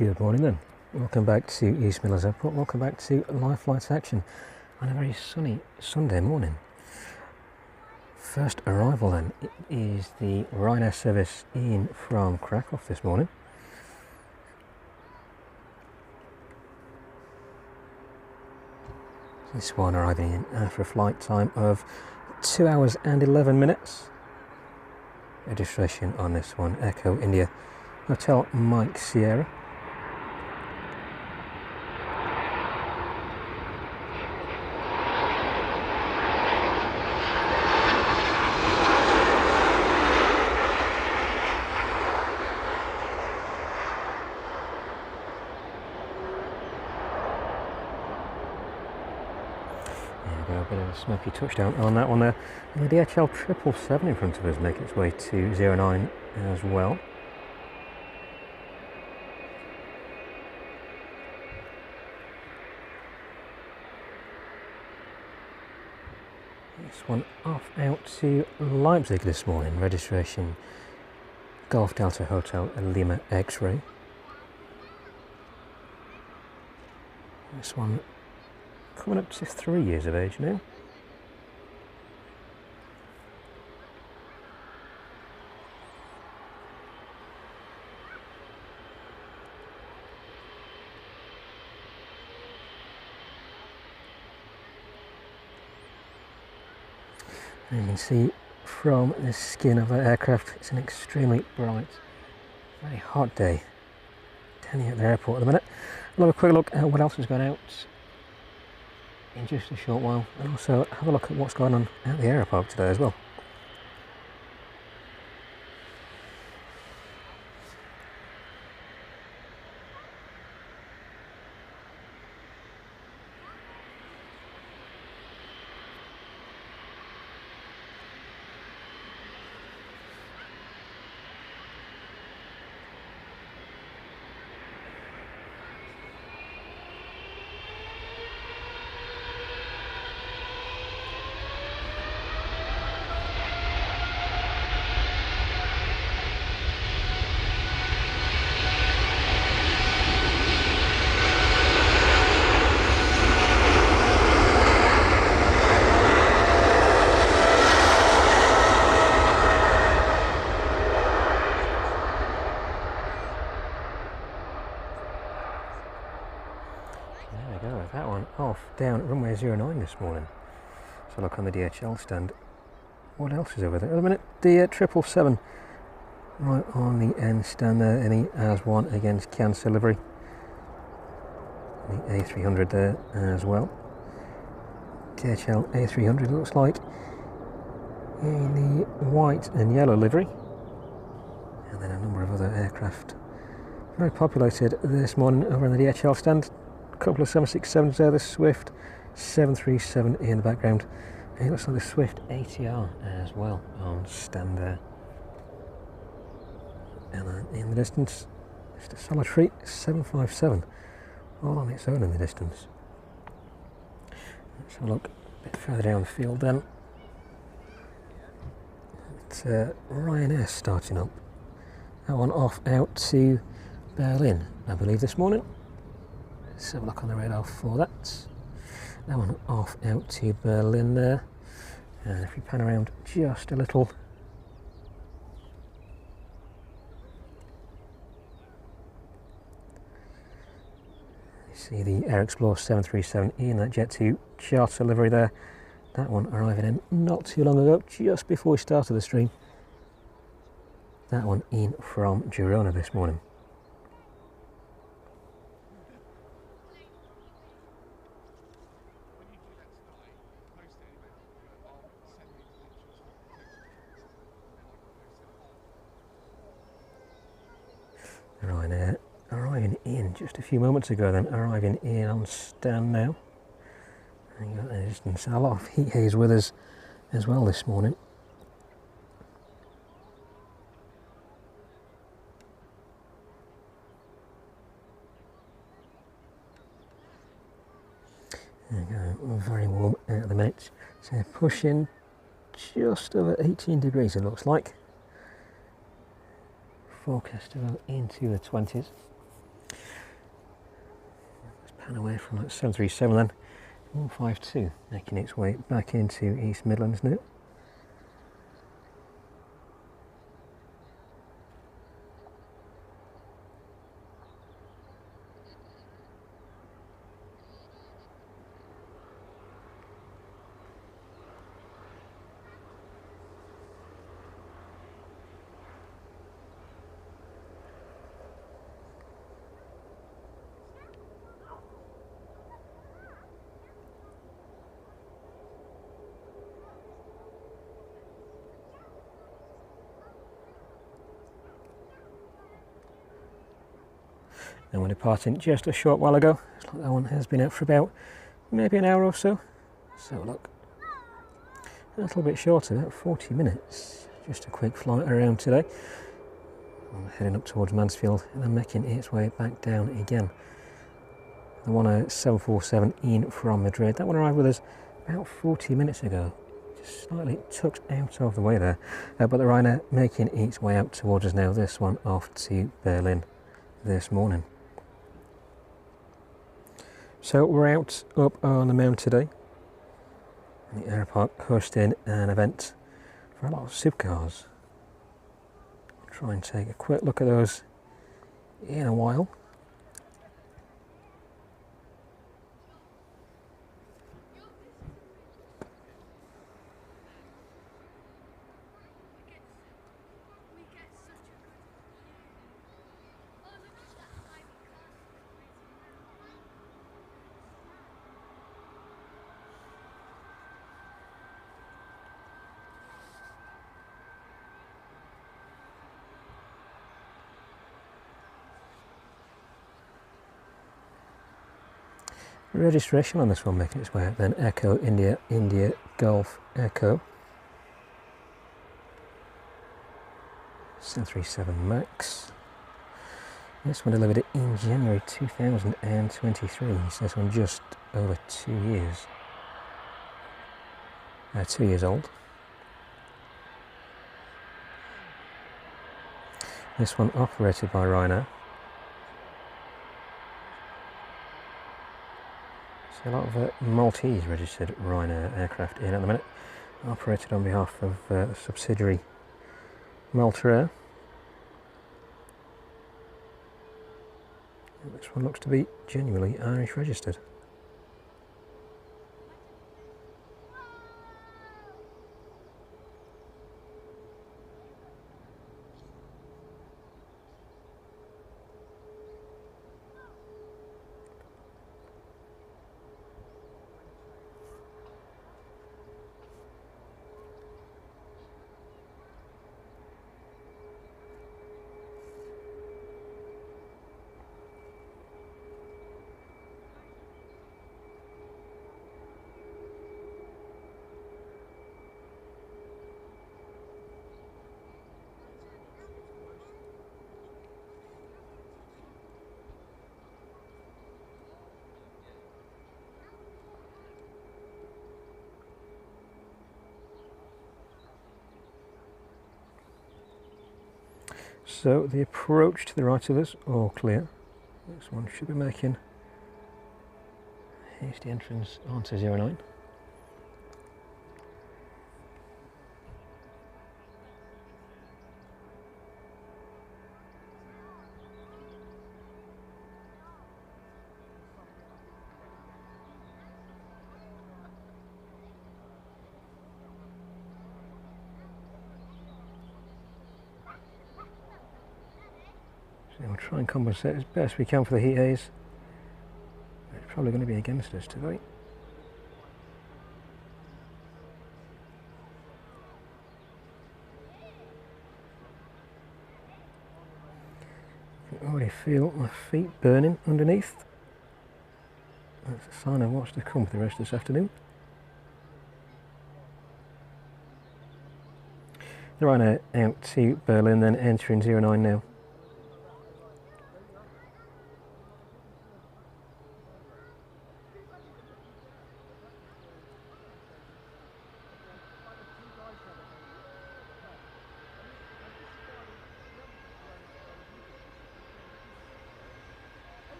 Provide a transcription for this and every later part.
Good morning then. Welcome back to East Midlands Airport. Welcome back to live flight action on a very sunny Sunday morning. First arrival then is the Ryanair service in from Krakow this morning. This one arriving in after a flight time of 2 hours and 11 minutes. Registration on this one, Echo India Hotel Mike Sierra. A bit of a smoky touchdown on that one there. And the DHL 777 in front of us making its way to 09 as well. This one off out to Leipzig this morning. Registration Golf Delta Hotel Lima X-Ray. This one coming up to 3 years of age now. And you can see from the skin of that aircraft, it's an extremely bright, very hot day down here at the airport at the minute. We'll have a quick look at what else has gone out in just a short while, and also have a look at what's going on at the Aeropark today as well. That one off down at runway 09 this morning. So look on the DHL stand. What else is over there? At the minute, the 777 right on the end stand there, any as one against cancel delivery. The A300 there as well. DHL A300 looks like in the white and yellow livery. And then a number of other aircraft. Very populated this morning over on the DHL stand. Couple of 767s there, the Swift 737 in the background, and it looks like the Swift ATR as well on stand there. And then in the distance, just a solitary 757 all on its own in the distance. Let's have a look a bit further down the field then. It's Ryanair starting up. That one off out to Berlin, I believe, this morning. Let's have a look on the radar for that. That one off out to Berlin there. And if we pan around just a little, you see the Air Explorer 737 in that Jet 2 charter livery there. That one arriving in not too long ago, just before we started the stream. That one in from Girona this morning. Ryanair arriving in just a few moments ago, then arriving in on stand now. And you got the distance, a lot of heat haze with us as well this morning. There you go, very warm at the minute. So pushing just over 18 degrees it looks like. Forecast to go into the 20s. turn away from that 737 then. 152 making its way back into East Midlands now. And we're departing just a short while ago. Looks like that one has been out for about maybe an hour or so. So look, a little bit shorter, about 40 minutes. Just a quick flight around today. I'm heading up towards Mansfield and then making its way back down again. The one 747 in from Madrid. That one arrived with us about 40 minutes ago. Just slightly tucked out of the way there. But the Ryanair making its way out towards us now. This one off to Berlin this morning. So we're out up on the mount today. The Aeropark hosting an event for a lot of supercars. Try and take a quick look at those in a while. Registration on this one making its way out then. Echo India India Golf Echo 737 Max. This one delivered in January 2023, so this one just over 2 years. 2 years old. This one operated by Ryanair. A lot of Maltese registered Ryanair aircraft in at the minute, operated on behalf of a subsidiary Malta Air. This one looks to be genuinely Irish registered. So the approach to the right of us, all clear. This one should be making a hasty entrance onto 09. We'll try and compensate as best we can for the heat haze. It's probably going to be against us today. I can already feel my feet burning underneath. That's a sign of what's to come for the rest of this afternoon. The Ryanair out to Berlin, then entering 09 now.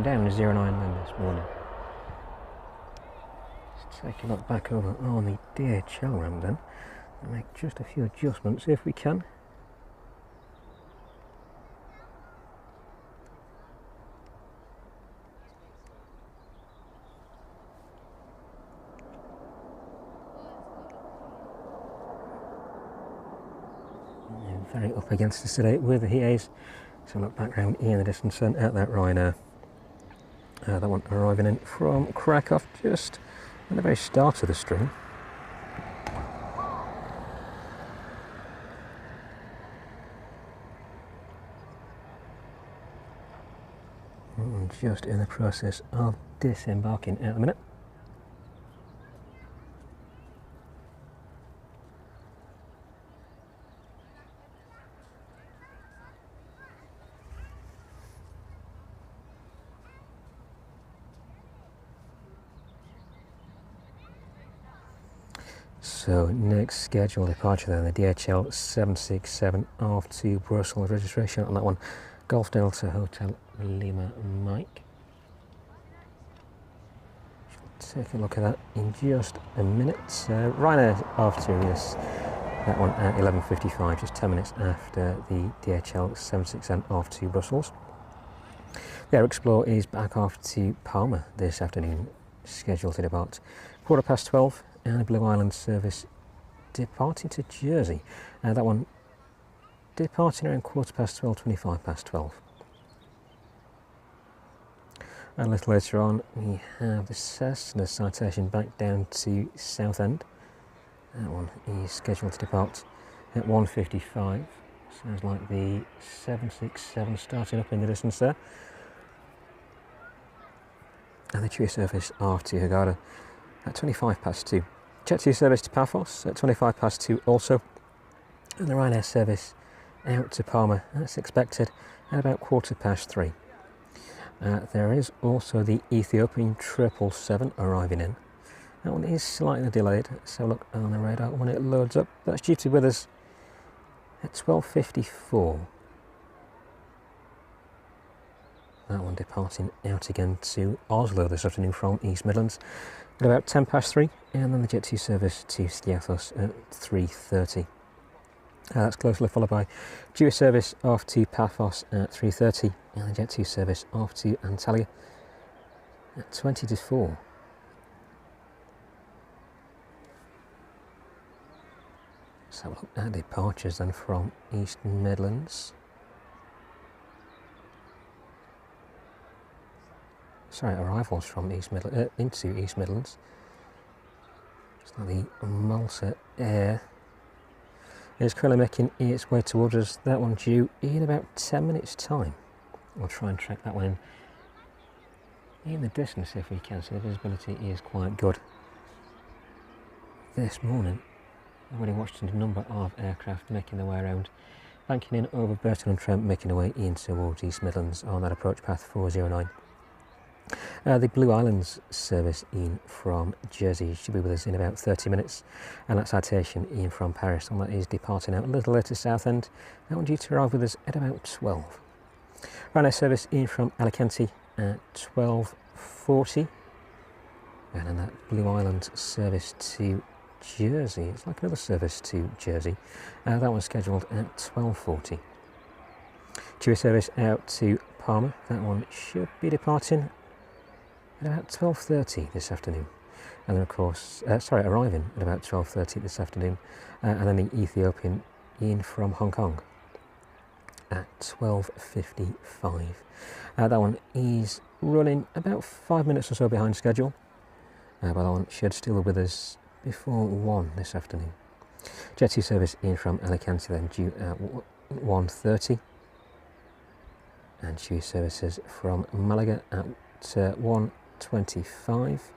bearing down 09 then this morning. Let's take a look back over on the DHL ramp then and make just a few adjustments if we can. Very up against us today with the heat haze. So look back round here in the distance and at that Ryanair. That one arriving in from Krakow just at the very start of the stream. And just in the process of disembarking at the minute. So next scheduled departure then, the DHL 767 off to Brussels, registration on that one, Golf Delta Hotel Lima Mike. Take a look at that in just a minute. Ryanair off to this, that one at 11:55, just 10 minutes after the DHL 767 off to Brussels. The Air Explorer is back off to Palma this afternoon, scheduled to depart 12:15. And a Blue Island service departing to Jersey. That one departing around 12:15, 12:25. And a little later on, we have the Cessna Citation back down to Southend. That one is scheduled to depart at 1:55. Sounds like the 767 starting up in the distance there. And the TUI service off to Hurghada at 2:25. Jet2 service to Paphos at 2:25 also, and the Ryanair service out to Palma as expected at about 3:15. There is also the Ethiopian 777 arriving in. That one is slightly delayed, so look on the radar when it loads up. That's due to be with us at 12:54. That one departing out again to Oslo this afternoon from East Midlands at about 3:10, and then the Jet2 service to Skiathos at 3:30. That's closely followed by TUI service off to Paphos at 3:30, and the Jet2 service off to Antalya at 4:20. So look at departures then from East Midlands. Sorry, arrivals from East Midlands into East Midlands. It's like the Malta Air is currently making its way towards us. That one due in about 10 minutes time. We'll try and track that one in the distance if we can, so the visibility is quite good. This morning I've already watched a number of aircraft making their way around, banking in over Burton-on-Trent, making their way in towards East Midlands on that approach path 409. The Blue Islands service in from Jersey should be with us in about 30 minutes, and that citation in from Paris, and that is departing out a little later Southend. That one due to arrive with us at about 12. Ryanair service in from Alicante at 12:40, and then that Blue Island service to Jersey, it's like another service to Jersey, that one's scheduled at 12:40. TUI service out to Palma, that one should be departing at about 12:30 this afternoon, and then of course, arriving at about 12:30 this afternoon, and then the Ethiopian in from Hong Kong at 12:55. That one is running about 5 minutes or so behind schedule, but that one should still be with us before 1 this afternoon. Jet2 service in from Alicante then due at 1:30, and TUI services from Malaga at 1:25,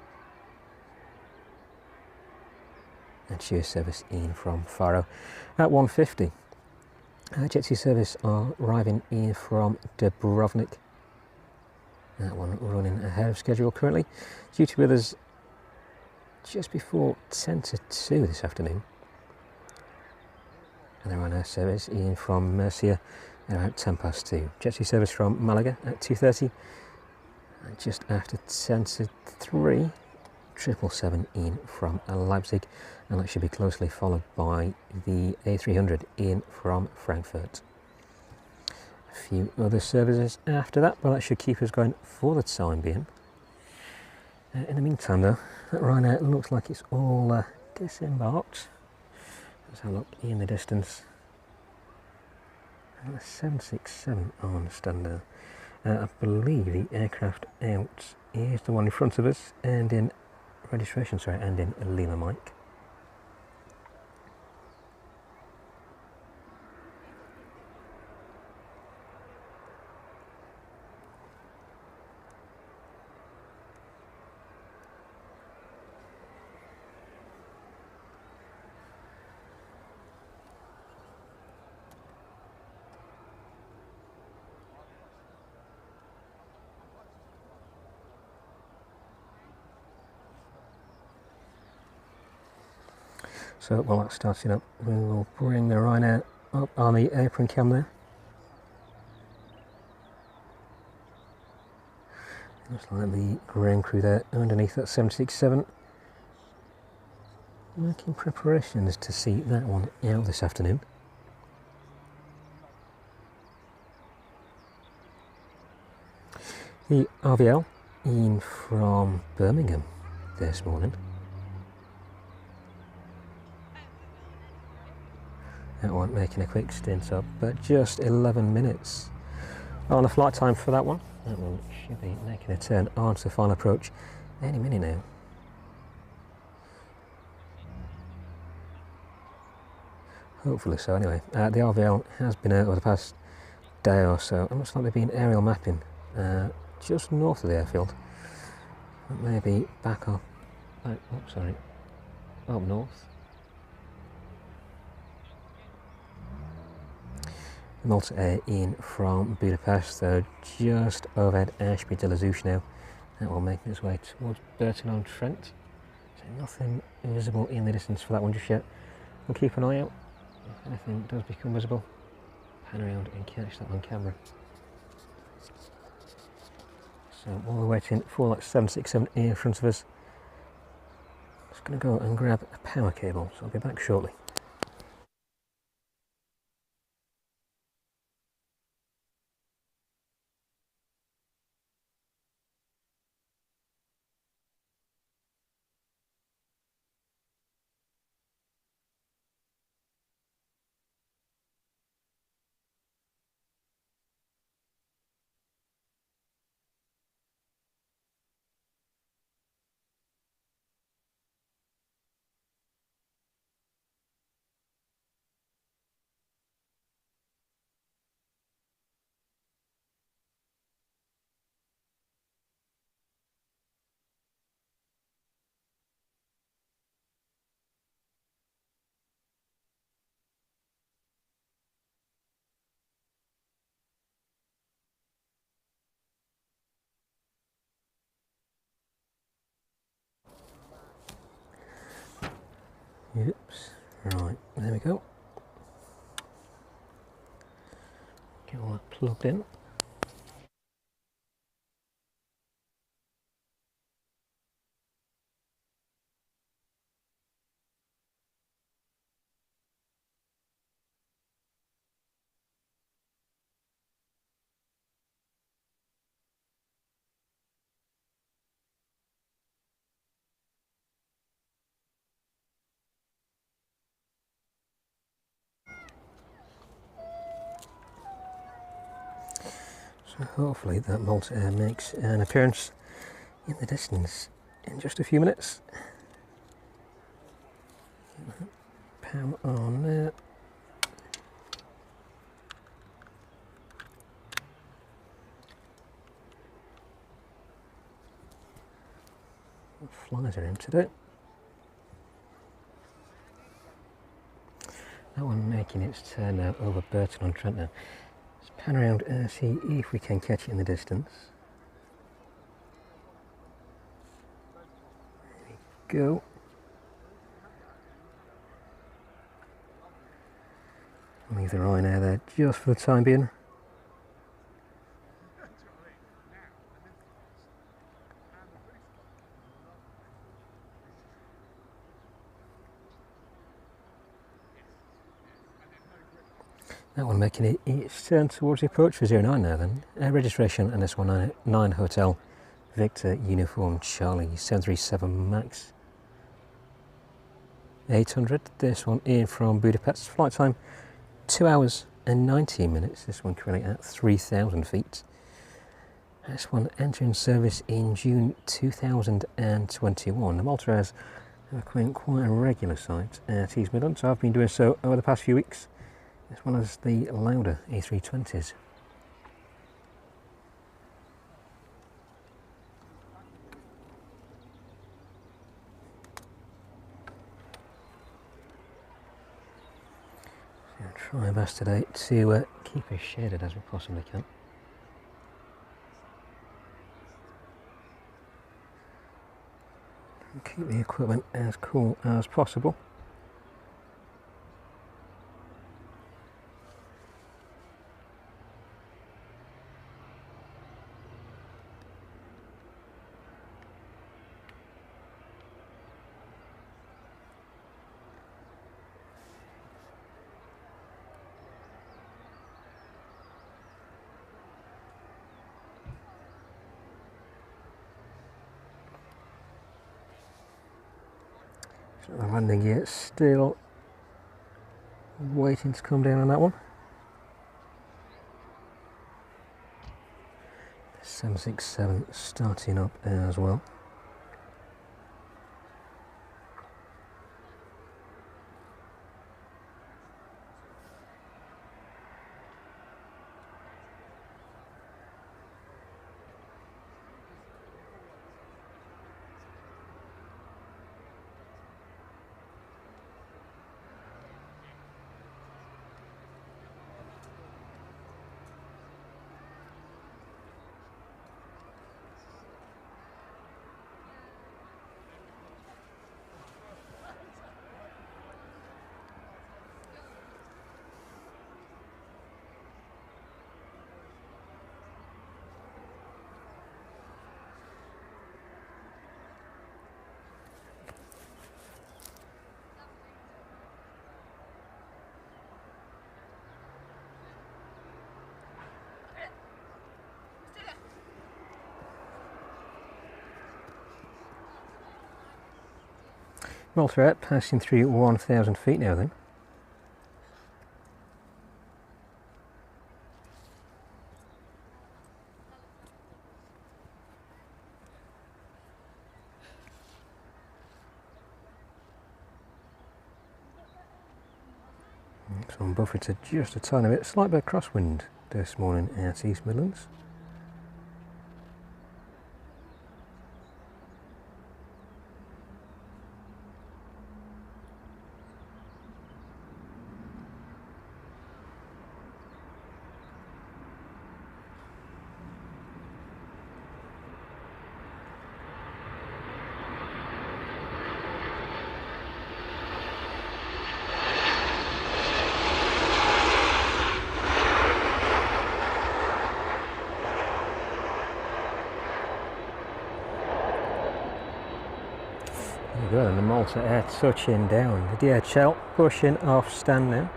and TUI service in from Faro at 1:50. Jet2 service are arriving in from Dubrovnik, that one running ahead of schedule currently, due to be with us just before 1:50 this afternoon, and the Ryanair service in from Murcia at about 2:10. Jet2 service from Malaga at 2:30, just after 10 to 3, 777 in from Leipzig, and that should be closely followed by the A300 in from Frankfurt. A few other services after that, but that should keep us going for the time being. In the meantime though, that Ryanair looks like it's all disembarked. Let's have a look in the distance. And the 767 on standard. I believe the aircraft out is the one in front of us, and in registration, sorry, and in Lima Mike. So while that's starting up, we will bring the Ryanair up on the apron cam there. Looks like the ground crew there underneath that 767, making preparations to see that one out this afternoon. The RVL in from Birmingham this morning. That one making a quick stint up, but just 11 minutes on the flight time for that one. That one should be making a turn onto the final approach any minute now. Hopefully so anyway. The RVL has been out over the past day or so. It looks like they've been aerial mapping just north of the airfield. Maybe back up, up north. Malta Air in from Budapest, though just overhead Ashby de la Zouch now. That will make its way towards Burton-on-Trent. So nothing visible in the distance for that one just yet. We'll keep an eye out. If anything does become visible, pan around and catch that on camera. So while we're waiting for that 767 in front of us, just going to go and grab a power cable, so I'll be back shortly. Oops, right, there we go. Get all that plugged in. So hopefully that Malta Air makes an appearance in the distance in just a few minutes. Power on there. Flies are in today. That one making its turn now over Burton-on-Trent now. Let's pan around and see if we can catch it in the distance. There we go. Leave the Ryanair there just for the time being. That one making its turn towards the approach for 09 now then. Registration and this one 9 Hotel Victor Uniform Charlie 737 Max 800. This one in from Budapest. Flight time 2 hours and 19 minutes. This one currently at 3,000 feet. This one entering service in June 2021. The Malta Airs are quite a regular site at East Midlands. I've been doing so over the past few weeks, as well as the louder A320s. So I'll try my best today to keep as shaded as we possibly can. And keep the equipment as cool as possible. So the landing gear still waiting to come down on that one. 767 starting up as well. Malta Air passing through 1,000 feet now then. So I'm buffeted just a tiny bit, slight bit of crosswind this morning at East Midlands. There we go, and the Malta Air touching down. The DHL pushing off stand now.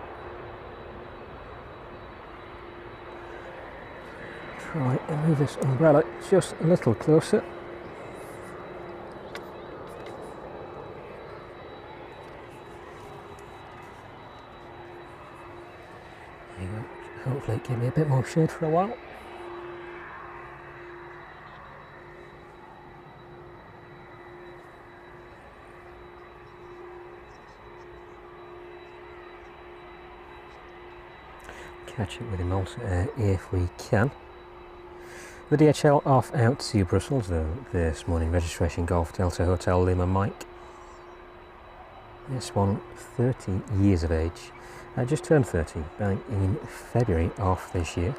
Try and move this umbrella just a little closer. There you go. Hopefully give me a bit more shade for a while. Catch it with the Malta Air if we can. The DHL off out to Brussels though this morning. Registration Golf Delta Hotel Lima Mike. This one 30 years of age. Just turned 30 back in February of this year.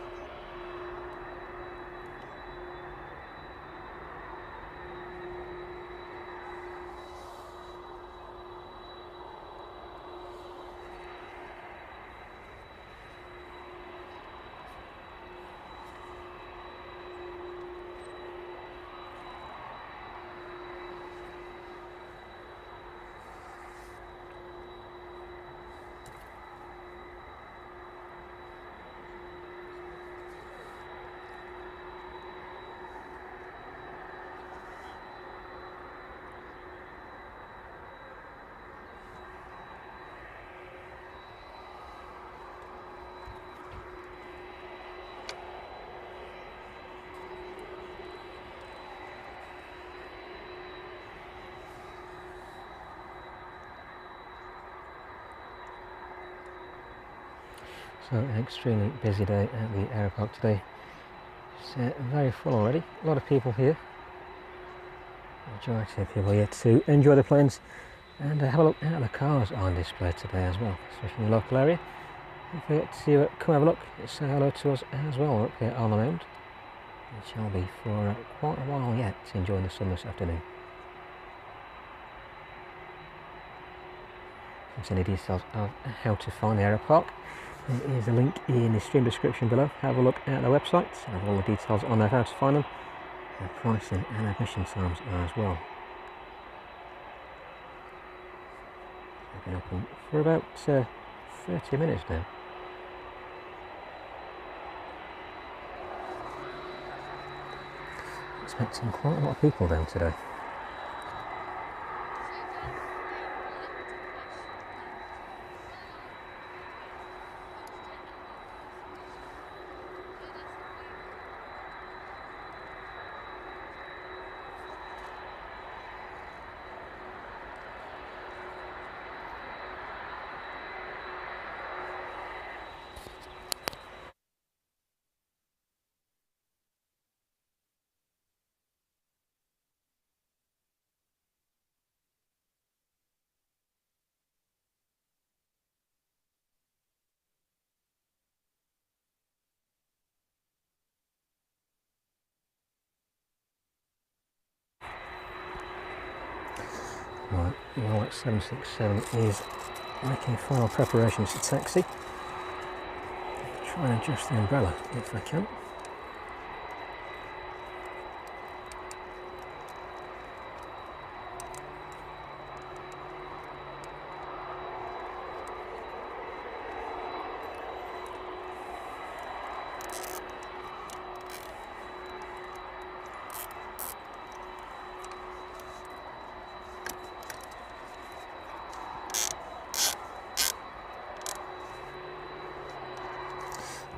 So an extremely busy day at the Aeropark today. It's very full already. A lot of people here. Majority of people here to enjoy the planes and have a look at the cars on display today as well, especially in the local area. Don't forget to come have a look, say hello to us as well. We're up here on the mound. It shall be for quite a while yet, enjoying the sun this afternoon. If any details of how to find the Aeropark, there is a link in the stream description below. Have a look at their website, and have all the details on there how to find them, their pricing and admission times as well. They've been open for about 30 minutes now. Expecting quite a lot of people down today. Right, well, 767 is making final preparations to taxi. Try and adjust the umbrella if I can.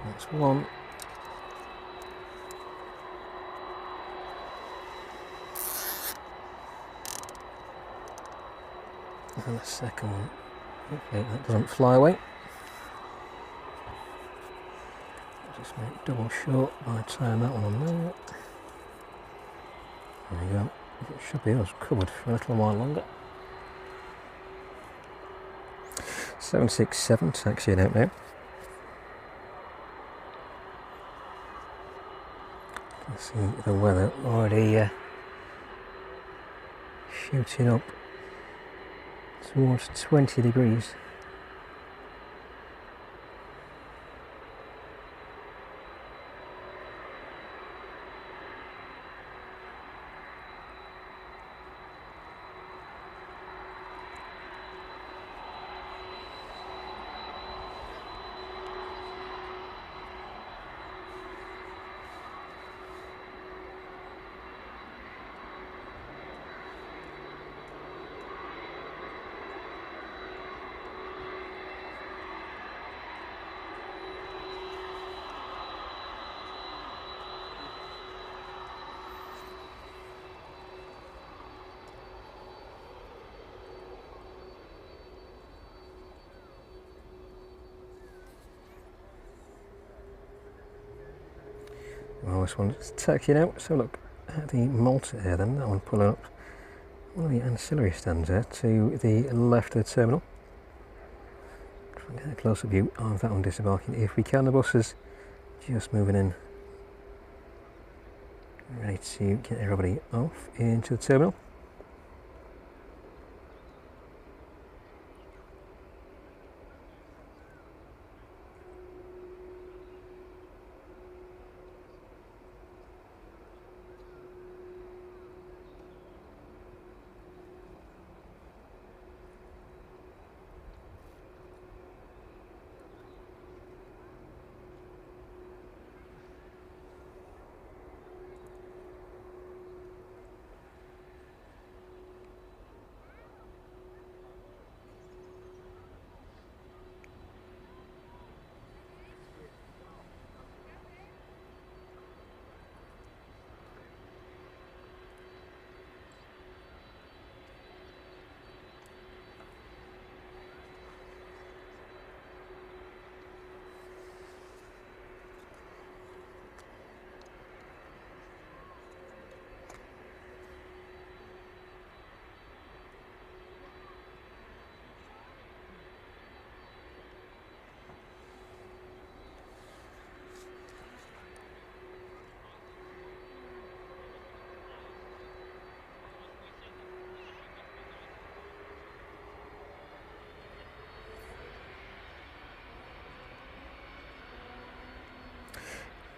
That's one. And the second one. Hopefully that doesn't fly away. I'll just make double sure by tying that one on there. There we go. It should be covered for a little while longer. 767 taxiing out now. See the weather already shooting up towards 20 degrees. Well, this one's taking out, so look at the Malta Air then, that one pulling up one of the ancillary stands there to the left of the terminal. Try and get a closer view of that one disembarking if we can. The bus is just moving in, ready to get everybody off into the terminal.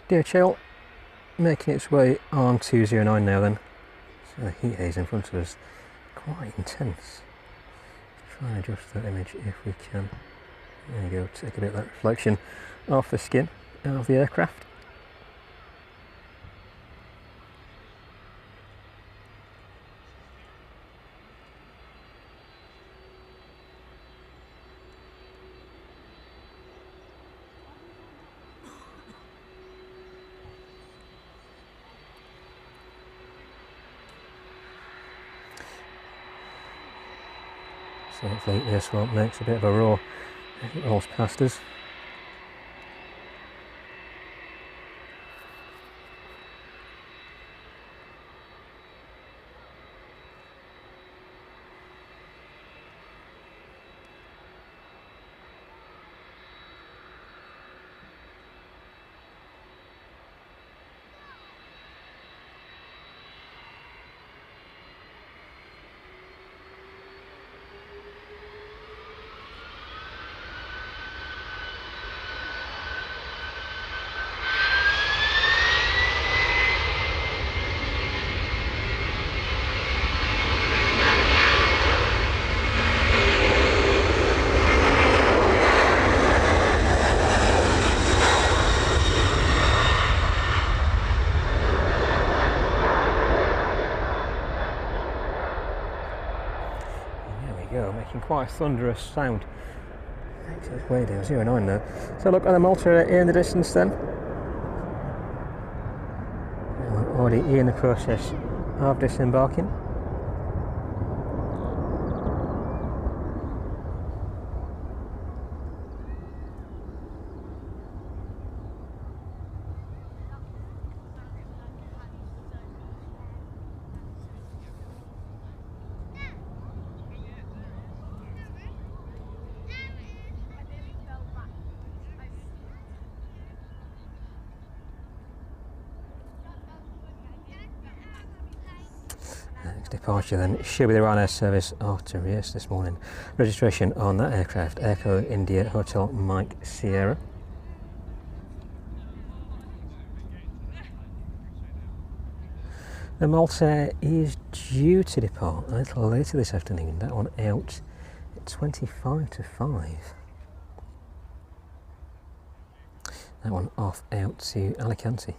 DHL making its way on 209 now then. So the heat haze in front of us, quite intense. Try and adjust that image if we can. There you go, take a bit of that reflection off the skin of the aircraft. So hopefully this one makes a bit of a roar as it rolls past us. Making quite a thunderous sound. Actually, it's way down, 09 now. So look at the Malta Air in the distance then. We're already in the process of disembarking. Next departure then should be the Ryanair service after race this morning. Registration on that aircraft, Echo India Hotel Mike Sierra. The Malta is due to depart a little later this afternoon. That one out at 25 to 5. That one off out to Alicante.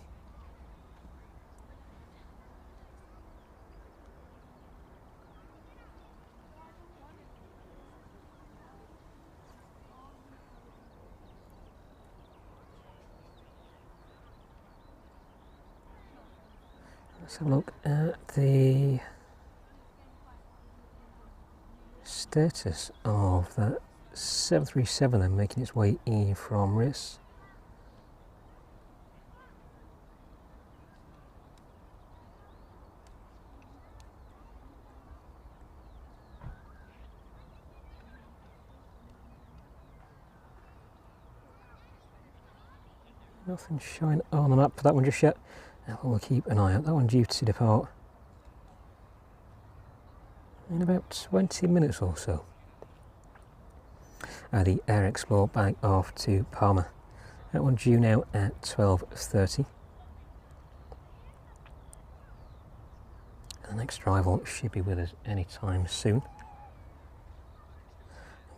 Let's have a look at the status of that 737 then making its way in from RIS. Nothing showing on the map for that one just yet. We'll keep an eye out. That one due to depart in about 20 minutes or so. The Air Explore back off to Palma. That one due now at 12:30. The next arrival should be with us anytime soon.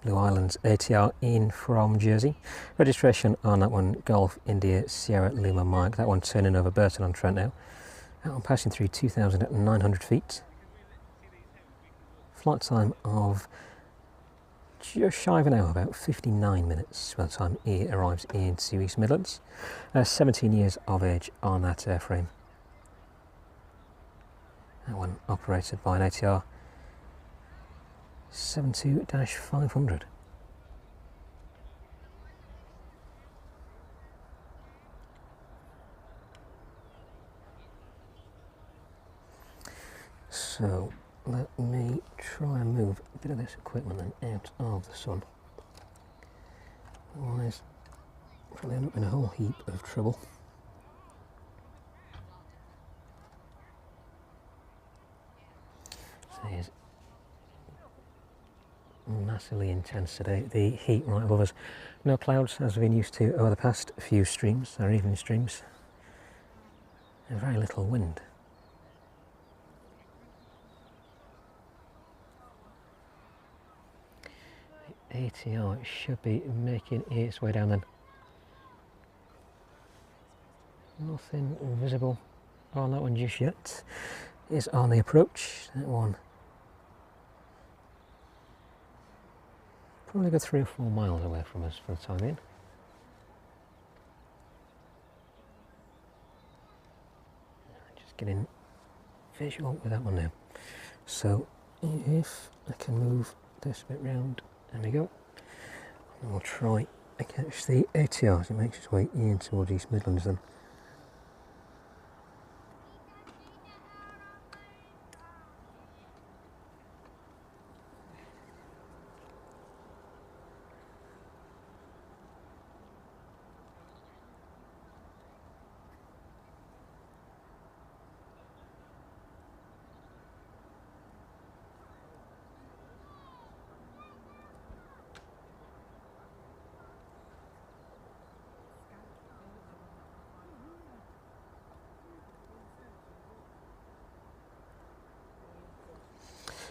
Blue Islands ATR in from Jersey. Registration on that one, Golf India Sierra Lima Mike. That one turning over Burton on Trent now. That one passing through 2,900 feet. Flight time of just shy of an hour, about 59 minutes by the time it arrives into East Midlands. 17 years of age on that airframe. That one operated by an ATR 72-500. So let me try and move a bit of this equipment then out of the sun. Otherwise, probably end up in a whole heap of trouble. So here's massively intense today. The heat right above us. No clouds as we've been used to over the past few streams, or evening streams. and very little wind. The ATR should be making its way down then. Nothing visible on that one just yet. It's on the approach, that one. Probably about 3 or 4 miles away from us for the time being. Just getting visual with that one now. So if I can move this bit round, there we go. And we'll try and catch the ATR as it makes its way in towards East Midlands then.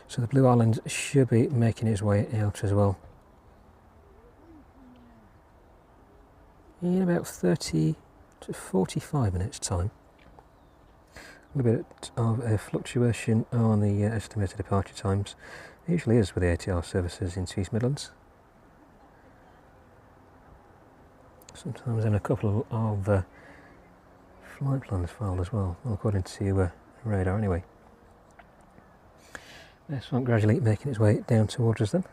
So the Blue Islands should be making its way out as well. In about 30 to 45 minutes time. A little bit of a fluctuation on the estimated departure times. It usually is with the ATR services into East Midlands. Sometimes in a couple of flight plans filed as well, according to radar anyway. This one gradually making its way down towards us then.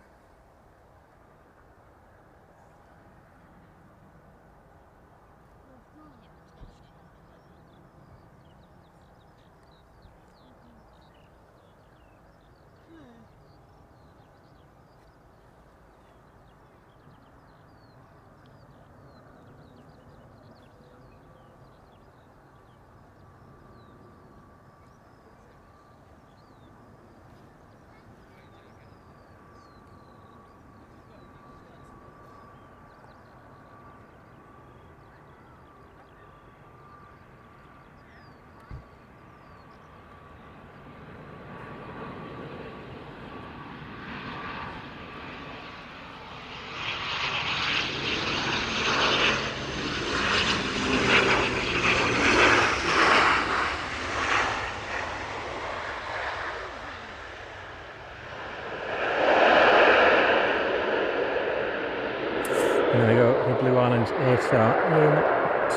There we go, the Blue Islands ATR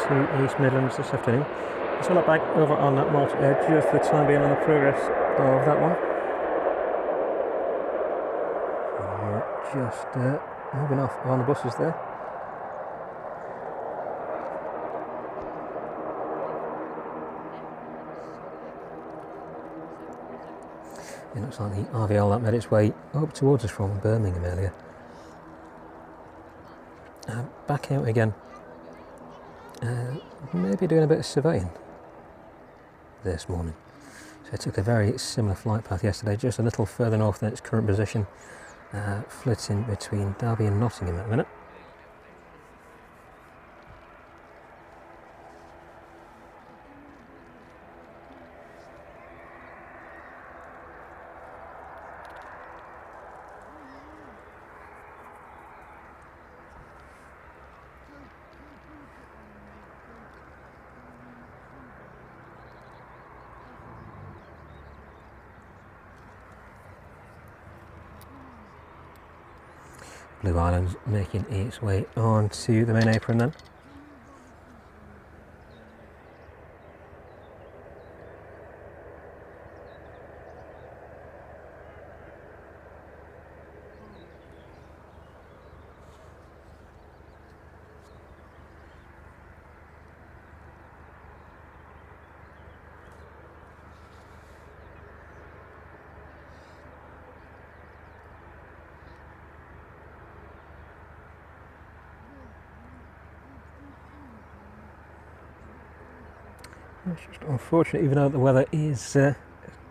into East Midlands this afternoon. Let's look back over on that Malta Air just for the time being on the progress of that one. Just moving off on the buses there. It looks like the RVL that made its way up towards us from Birmingham earlier. Back out again. Maybe doing a bit of surveying this morning. So it took a very similar flight path yesterday, just a little further north than its current position, flitting between Derby and Nottingham at the minute. Blue Islands making its way onto the main apron then. It's just unfortunate, even though the weather is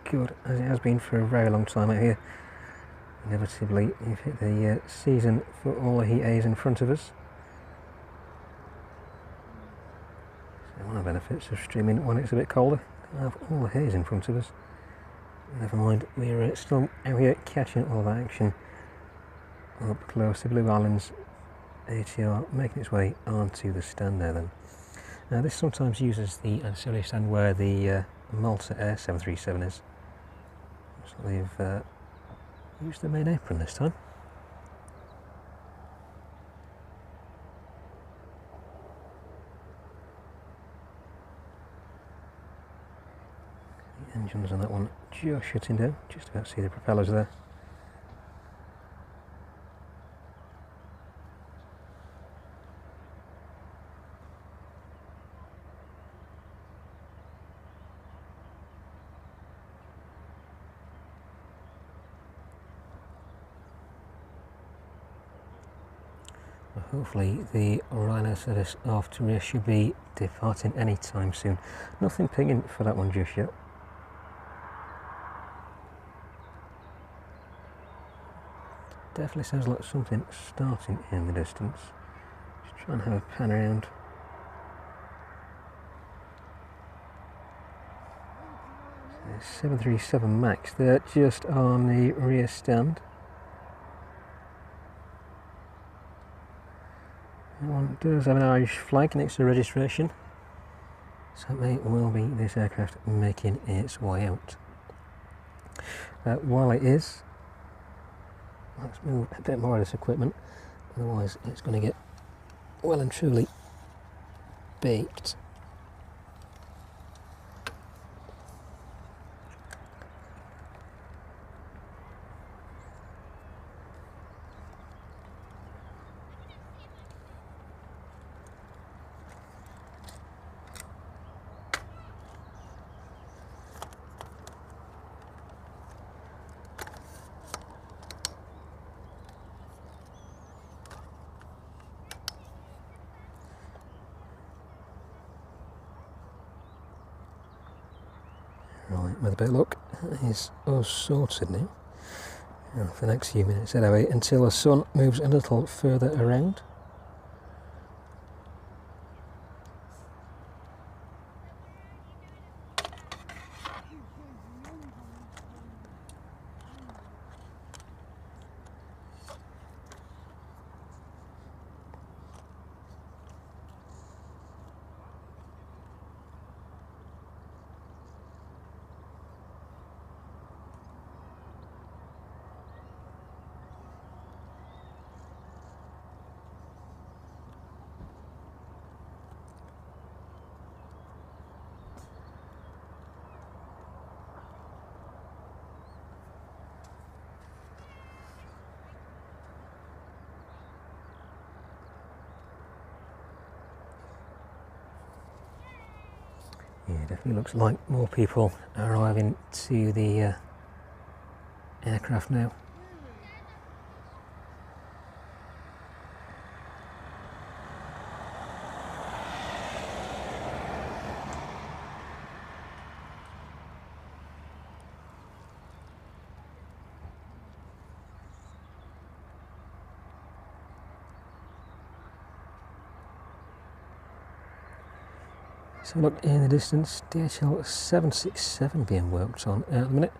good as it has been for a very long time out here. Inevitably, you've hit the season for all the heat A's in front of us. So One of the benefits of streaming when it's a bit colder. I have all the haze in front of us. Never mind, we're still out here catching all that action up close to Blue Island's ATR, making its way onto the stand there then. Now this sometimes uses the ancillary stand where the Malta Air 737 is. Looks like they've used the main apron this time. The engines on that one just shutting down, just about to see the propellers there. Hopefully the Ryanair service after race should be departing any time soon. Nothing pinging for that one just yet. Definitely sounds like something starting in the distance. Just try and have a pan around. So 737 MAX, they're just on the rear stand. That one does have an Irish flag next to the registration, so it may well be this aircraft making its way out. While it is, let's move a bit more of this equipment, otherwise it's going to get well and truly baked. Right, with a bit of luck, that is all sorted now. Now for the next few minutes anyway, until the sun moves a little further around. Yeah, definitely looks like more people are arriving to the aircraft now. So look in the distance, DHL 767 being worked on at the minute.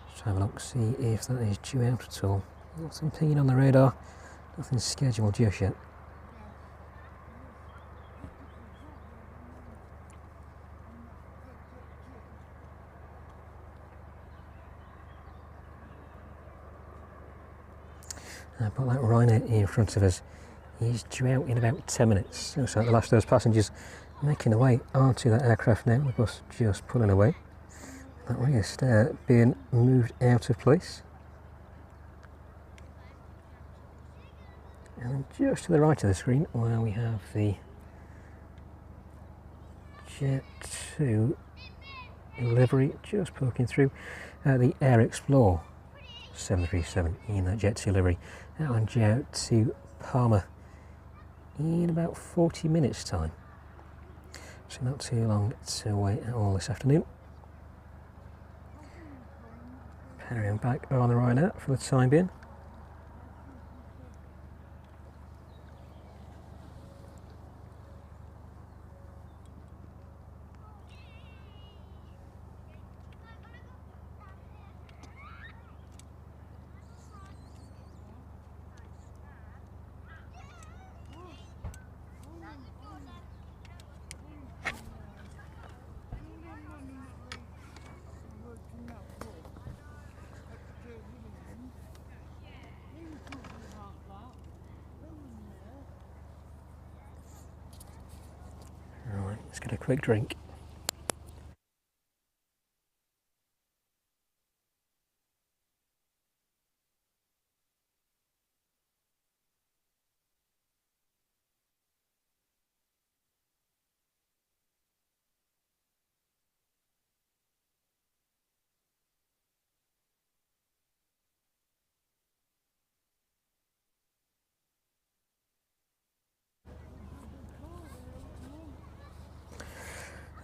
Let's have a look, see if that is due out at all. Nothing pinging on the radar, nothing scheduled just yet. But that Ryanair in front of us, he's due out in about 10 minutes. Looks like the last of those passengers making their way onto that aircraft now, the bus just pulling away. That rear stair being moved out of place. And then just to the right of the screen, where we have the Jet 2 livery just poking through, the Air Explorer 737 in that Jet 2 livery. That one due out to Palma in about 40 minutes time. So not too long to wait at all this afternoon. Carrying back on the Ryanair for the time being. get a quick drink.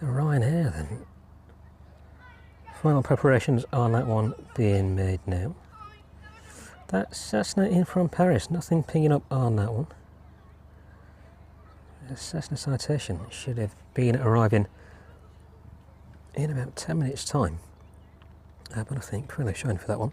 Ryanair then. Final preparations on that one being made now. That's Cessna in from Paris, nothing pinging up on that one. Cessna Citation should have been arriving in about 10 minutes time, but I think clearly showing for that one.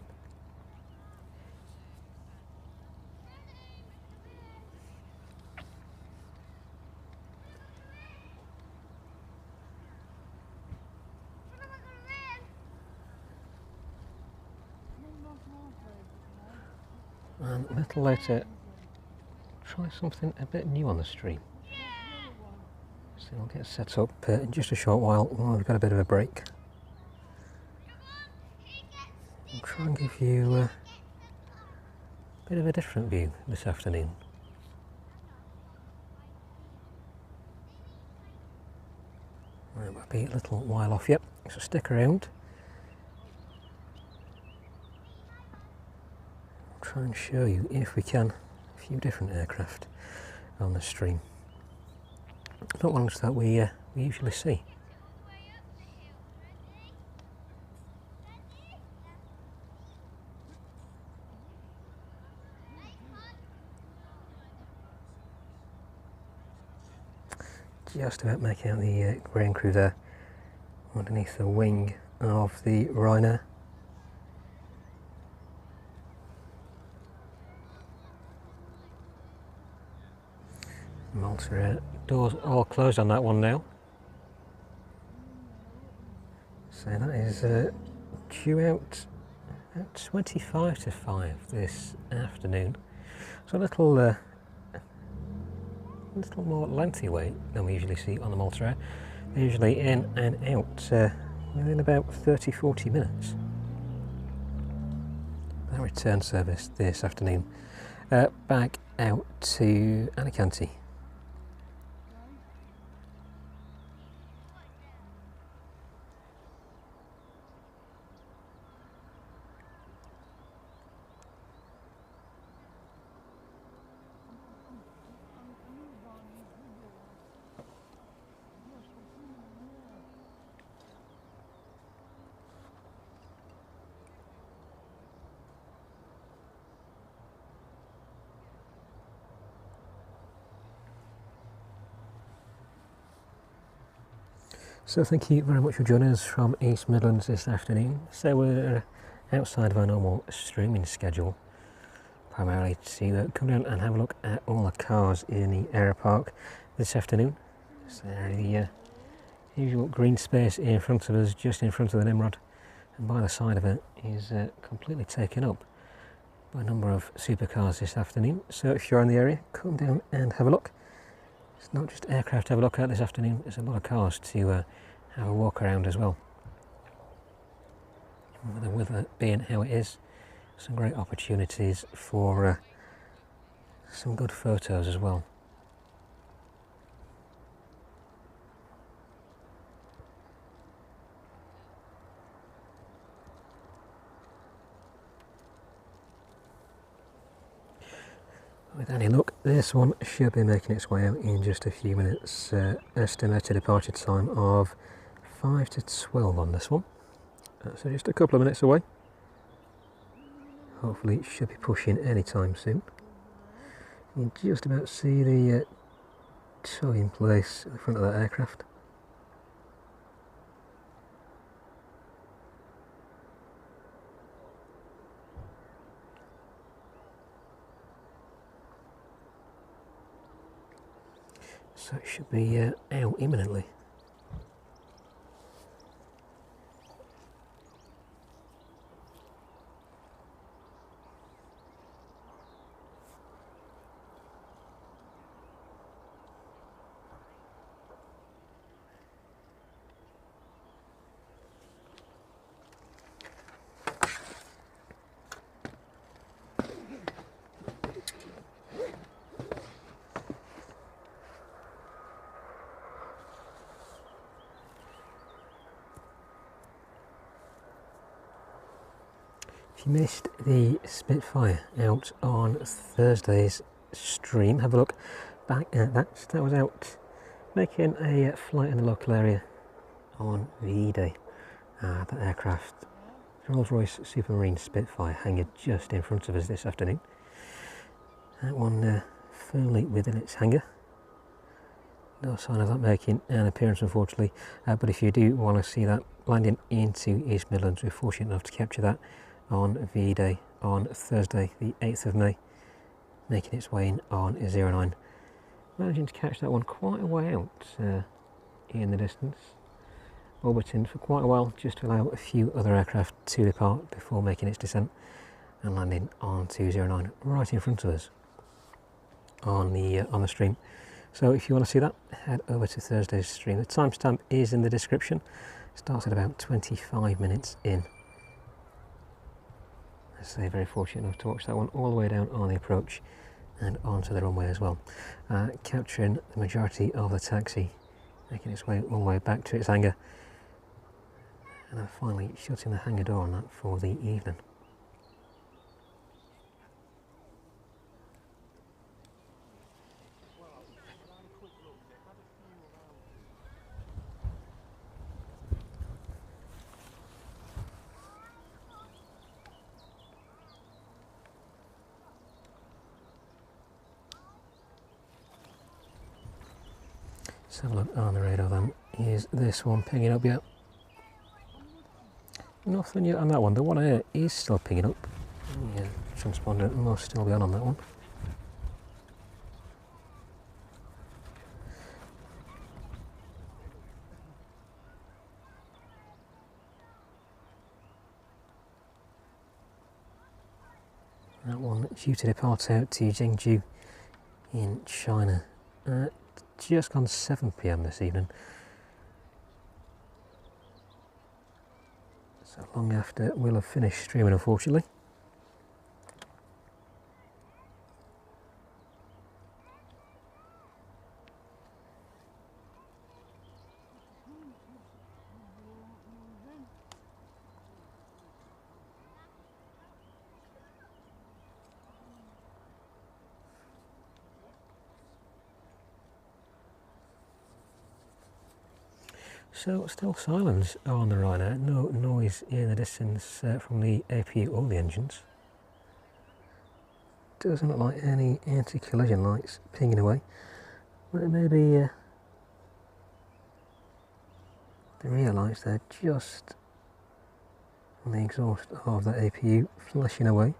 And a little later, try something a bit new on the stream. So we'll get set up in just a short while we've got a bit of a break. I'll try and give you a bit of a different view this afternoon. It might be a little while off yet, so stick around. I'll try and show you, if we can, a few different aircraft on the stream. Not ones that we usually see. Just about making out the ground crew there underneath the wing of the Ryanair. Malta Air, doors all closed on that one now. So that is due out at 25 to 5 this afternoon. So a little more lengthy wait than we usually see on the Malta Air. They're usually in and out within about 30-40 minutes. Our return service this afternoon back out to Alicante. So thank you very much for joining us from East Midlands this afternoon. So we're outside of our normal streaming schedule, primarily to come down and have a look at all the cars in the Aeropark this afternoon. So the usual green space in front of us, just in front of the Nimrod, and by the side of it is completely taken up by a number of supercars this afternoon. So if you're in the area, come down and have a look. It's not just aircraft to have a look at this afternoon, there's a lot of cars to have a walk around as well. With the weather being how it is, some great opportunities for some good photos as well. With any luck, this one should be making its way out in just a few minutes. Estimated departure time of 5 to 12 on this one. So just a couple of minutes away. Hopefully it should be pushing any time soon. You can just about see the tow in place in front of that aircraft. So it should be out imminently. you missed the Spitfire out on Thursday's stream, have a look back at that. That was out making a flight in the local area on VE-Day. That aircraft, Rolls-Royce Supermarine Spitfire, hanging just in front of us this afternoon. That one firmly within its hangar. No sign of that making an appearance, unfortunately, but if you do want to see that landing into East Midlands, we're fortunate enough to capture that on VE-Day on Thursday the 8th of May, making its way in on 09. Managing to catch that one quite a way out in the distance, orbiting for quite a while just to allow a few other aircraft to depart before making its descent and landing on 209 right in front of us on the stream. So if you want to see that, head over to Thursday's stream. The timestamp is in the description. Starts at about 25 minutes in. I say, very fortunate enough to watch that one all the way down on the approach and onto the runway as well. Capturing the majority of the taxi, making its way all the way back to its hangar. And finally shutting the hangar door on that for the evening. Let's have a look on the radar then. Is this one pinging up yet? Nothing yet on that one. The one here is still pinging up. Yeah, transponder must still be on that one. That one due to depart out to Zhengzhou in China. Just gone 7 PM this evening. So long after we'll have finished streaming, unfortunately. So still silence on the Ryanair, no noise in the distance from the APU or the engines. Doesn't look like any anti-collision lights pinging away, but it may be the rear lights there just on the exhaust of that APU flashing away.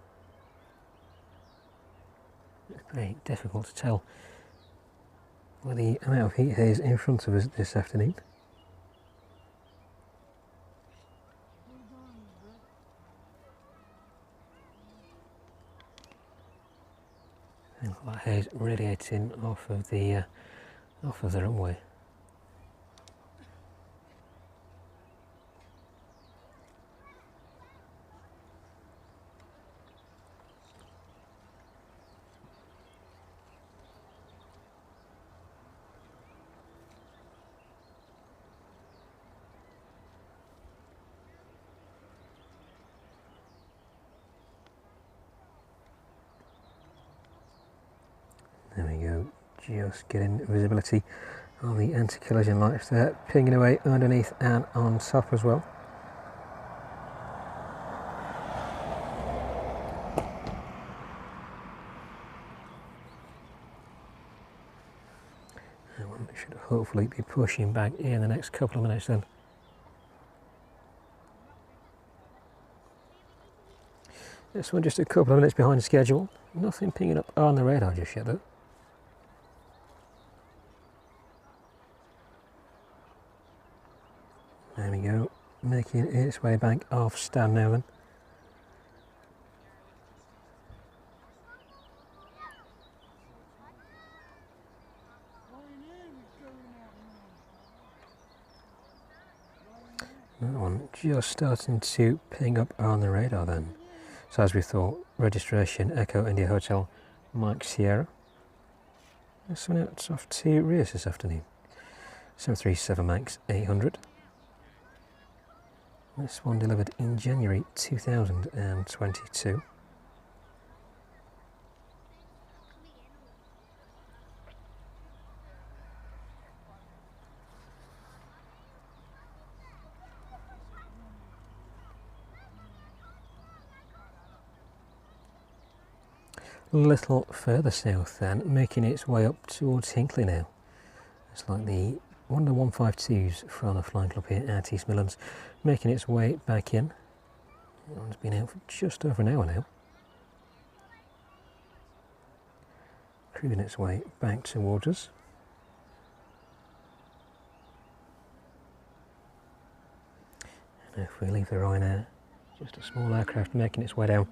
It's very difficult to tell with the amount of heat haze in front of us this afternoon. And that haze radiating off of the runway. There we go, just getting visibility on the anti-collision lights there, pinging away underneath and on top as well. That one should hopefully be pushing back in the next couple of minutes then. This one just a couple of minutes behind schedule. Nothing pinging up on the radar just yet though. There we go, making its way back off stand now then. That one just starting to ping up on the radar then. So as we thought, registration Echo India Hotel Mike Sierra. This one out off to Rios this afternoon. 737 MAX 800. This one delivered in January 2022. A little further south then, making its way up towards Hinckley now. It's like one of the 152s from the flying club here at East Midlands, making its way back in. That one's been out for just over an hour now. Cruising its way back towards us. And if we leave the Ryanair, just a small aircraft making its way down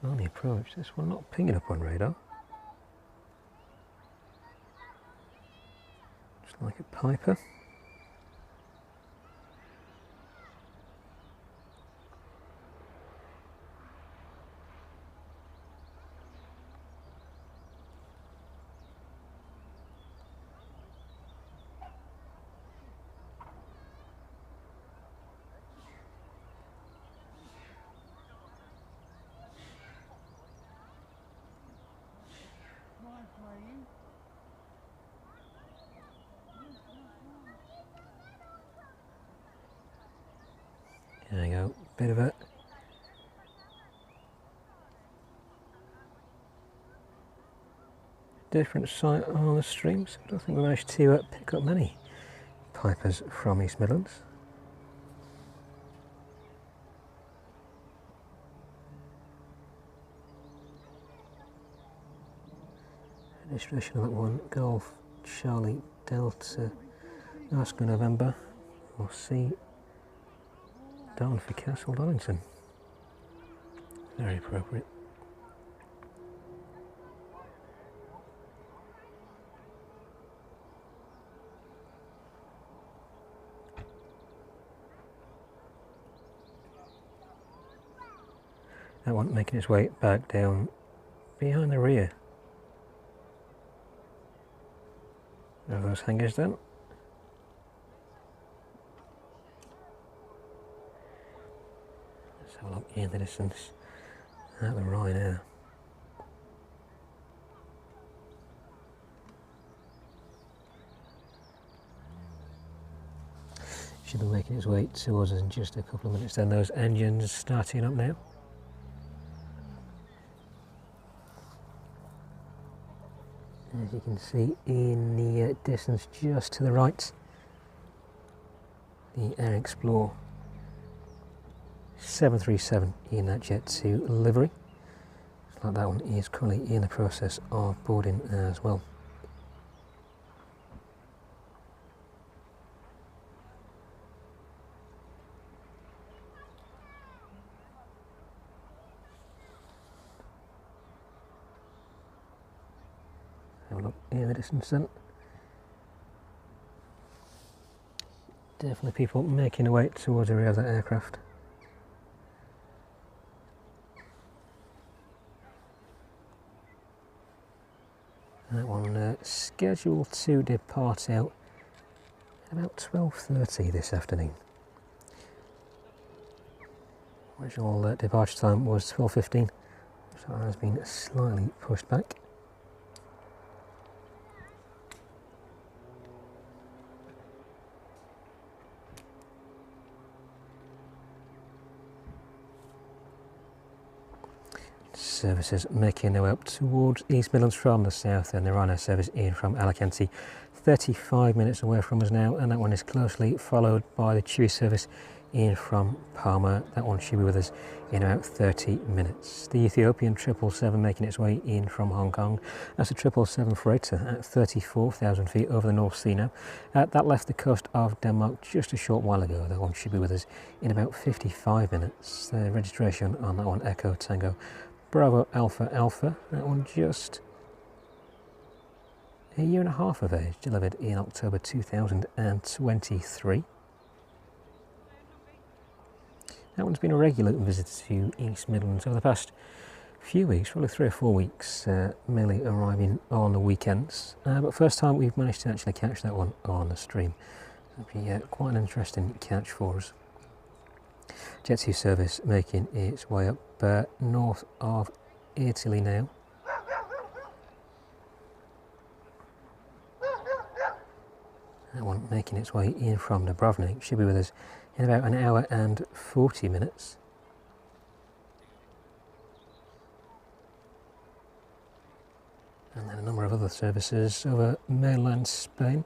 on the approach. This one not pinging up on radar. Just like a Piper. There you go, bit of a different site on the streams. I don't think we managed to pick up many Pipers from East Midlands. Registration of that one, Golf Charlie Delta, Oscar November, we'll see. Down for Castle Donington. Very appropriate. That one making its way back down behind the rear of those hangars then. Have a look in the distance at the Ryanair. Should be making its way towards us in just a couple of minutes then. Those engines starting up now. As you can see in the distance just to the right, the Air Explorer 737 in that Jet 2 livery. Looks like that one is currently in the process of boarding as well. Have a look in the distance then. Definitely people making their way towards the rear of that aircraft. That one scheduled to depart out at about 12:30 this afternoon. Original departure time was 12:15, so that has been slightly pushed back. Services making their way up towards East Midlands from the south, and the Ryanair service in from Alicante, 35 minutes away from us now, and that one is closely followed by the Chewy service in from Palma. That one should be with us in about 30 minutes. The Ethiopian 777 making its way in from Hong Kong. That's a 777 freighter at 34,000 feet over the North Sea now. That left the coast of Denmark just a short while ago. That one should be with us in about 55 minutes. The registration on that one, Echo Tango Bravo Alpha Alpha. That one just a year and a half of age, delivered in October 2023. That one's been a regular visit to East Midlands over the past few weeks, probably 3 or 4 weeks, mainly arriving on the weekends. But first time we've managed to actually catch that one on the stream. That'd be quite an interesting catch for us. Jet 2 service making its way up north of Italy now. That one making its way in from Dubrovnik. Should be with us in about an hour and 40 minutes. And then a number of other services over mainland Spain.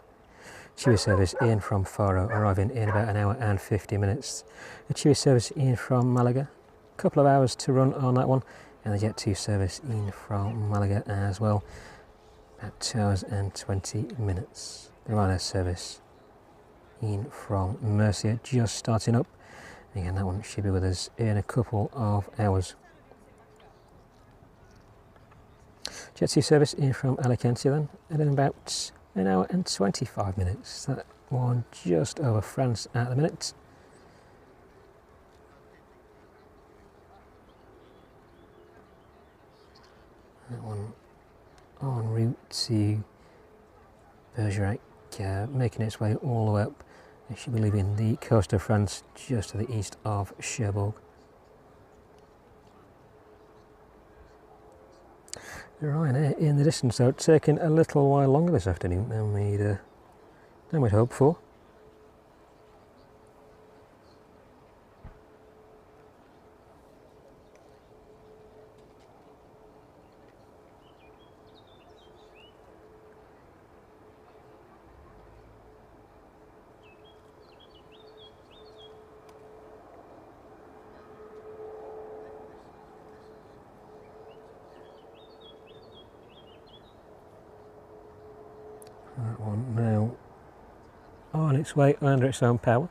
Chewy service in from Faro, arriving in about an hour and 50 minutes. A Chewy service in from Malaga, a couple of hours to run on that one. And the Jet 2 service in from Malaga as well, about 2 hours and 20 minutes. The Ryanair service in from Murcia just starting up. Again, that one should be with us in a couple of hours. Jet 2 service in from Alicante then, and in about an hour and 25 minutes. That one just over France at the minute. That one en route to Bergerac, making its way all the way up. It should be leaving the coast of France just to the east of Cherbourg. Ryanair in the distance, though, taking a little while longer this afternoon than we'd hoped for. That one now on its way under its own power.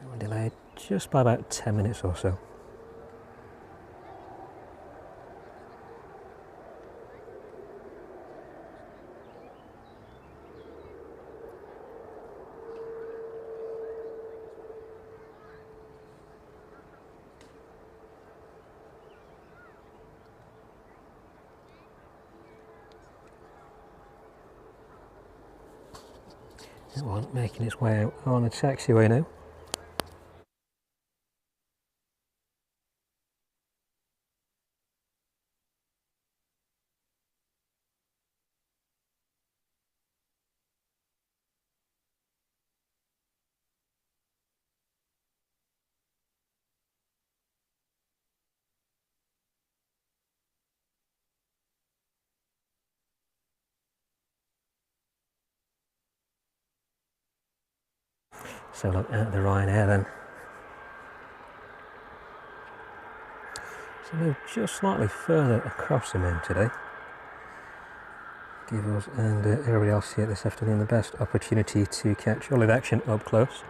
We're delayed just by about 10 minutes or so. That one making its way out on the taxiway now. So look at the Ryanair then. So move just slightly further across the moon today. Give us and everybody else here this afternoon the best opportunity to catch all of the action up close.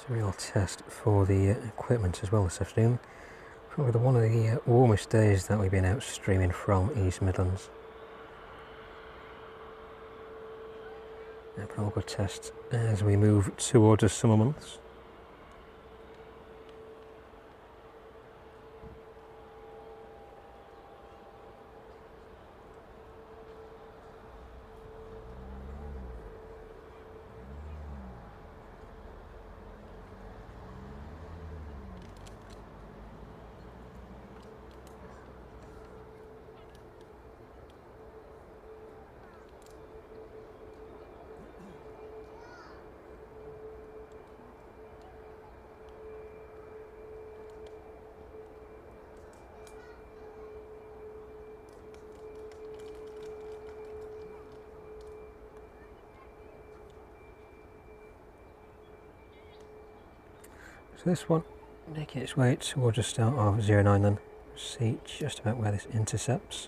It's a real test for the equipment as well this afternoon. Probably one of the warmest days that we've been out streaming from East Midlands. A proper test as we move towards the summer months. So this one, making its way towards the start of 09 then. See just about where this intercepts.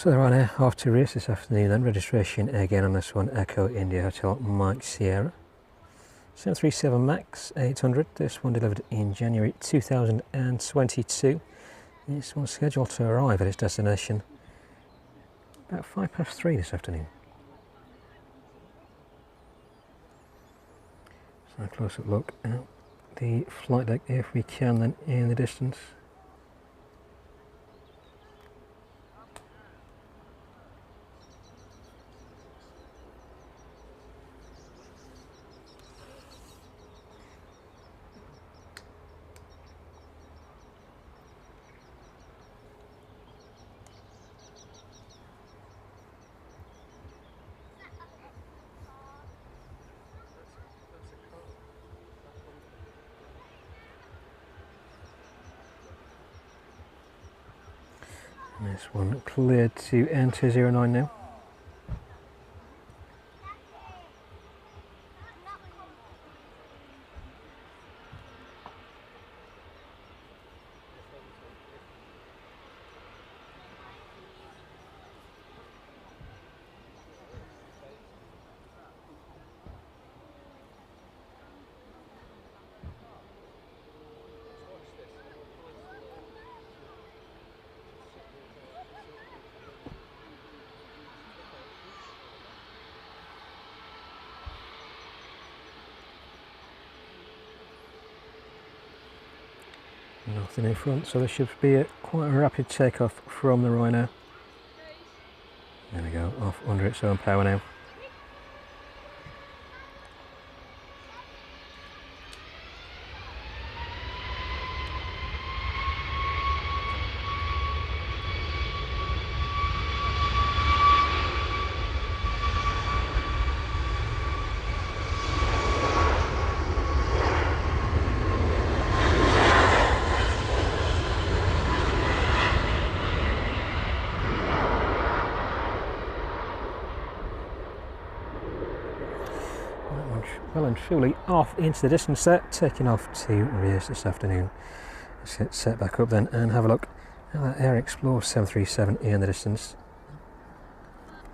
So the Ryanair off to race this afternoon then. Registration again on this one, Echo India Hotel Mike Sierra. 737 MAX 800, this one delivered in January 2022. This one's scheduled to arrive at its destination about 3:05 this afternoon. So a close-up look at the flight deck if we can then in the distance. This one cleared to enter 09 now. Nothing in front, so there should be quite a rapid takeoff from the Ryanair. There we go, off under its own power now. Well and truly off into the distance there, taking off to race this afternoon. Let's get set back up then and have a look at that Air Explorer 737 in the distance.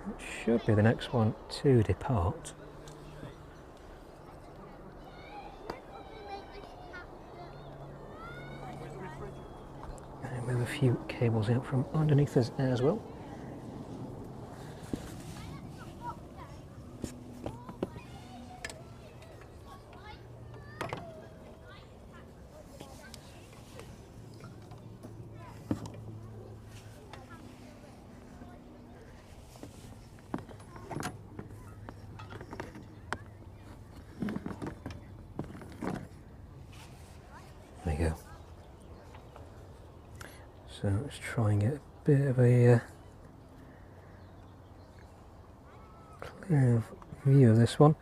It should be the next one to depart. And with a few cables out from underneath us as well. There you go. So let's try and get a bit of a clear view of this one.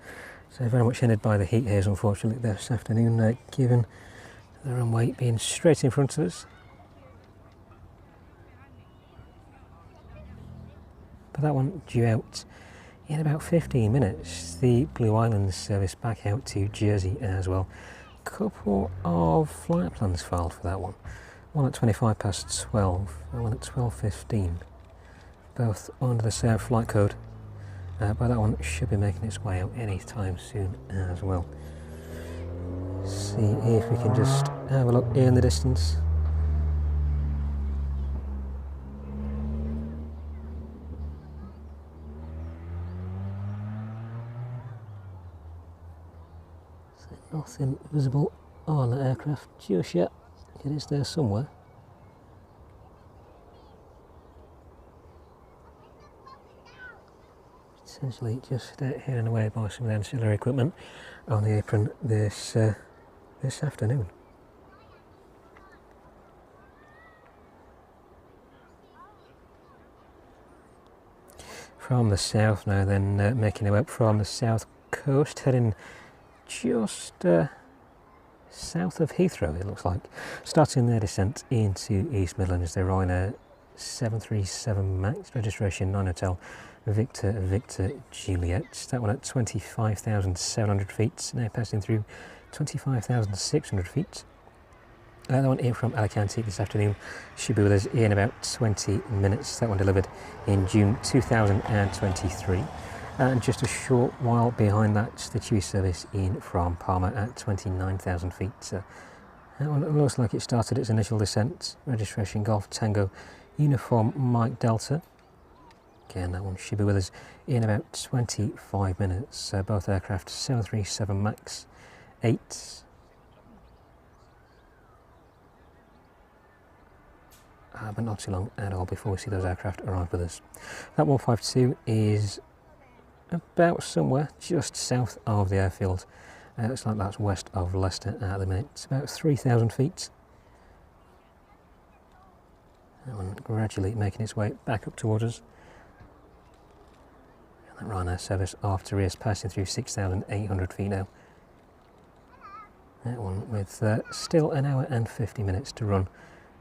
So very much hindered by the heat haze unfortunately this afternoon, given the runway being straight in front of us. But that one due out in about 15 minutes. The Blue Islands service back out to Jersey as well. Couple of flight plans filed for that one. One at 12:25 and one at 12:15. Both under the same flight code. But that one should be making its way out any time soon as well. See if we can just have a look in the distance. Nothing visible on the aircraft just yet. It is there somewhere. Essentially just hidden away by some of the ancillary equipment on the apron this afternoon. From the south now then, making our way up from the south coast, heading just south of Heathrow, it looks like. Starting their descent into East Midlands, the Ryanair 737 MAX, registration 9 Hotel Victor Juliet. That one at 25,700 feet, now passing through 25,600 feet. That one in from Alicante this afternoon should be with us in about 20 minutes. That one delivered in June 2023. And just a short while behind that, the Chewy service in from Palma at 29,000 feet. That one looks like it started its initial descent. Registration Golf Tango Uniform Mike Delta. Again, that one should be with us in about 25 minutes. Both aircraft 737 MAX 8. But not too long at all before we see those aircraft arrive with us. That 152 is about somewhere just south of the airfield. Looks like that's west of Leicester at the minute. It's about 3,000 feet. That one gradually making its way back up towards us. And that Ryanair service after Rears passing through 6,800 feet now. That one with still an hour and 50 minutes to run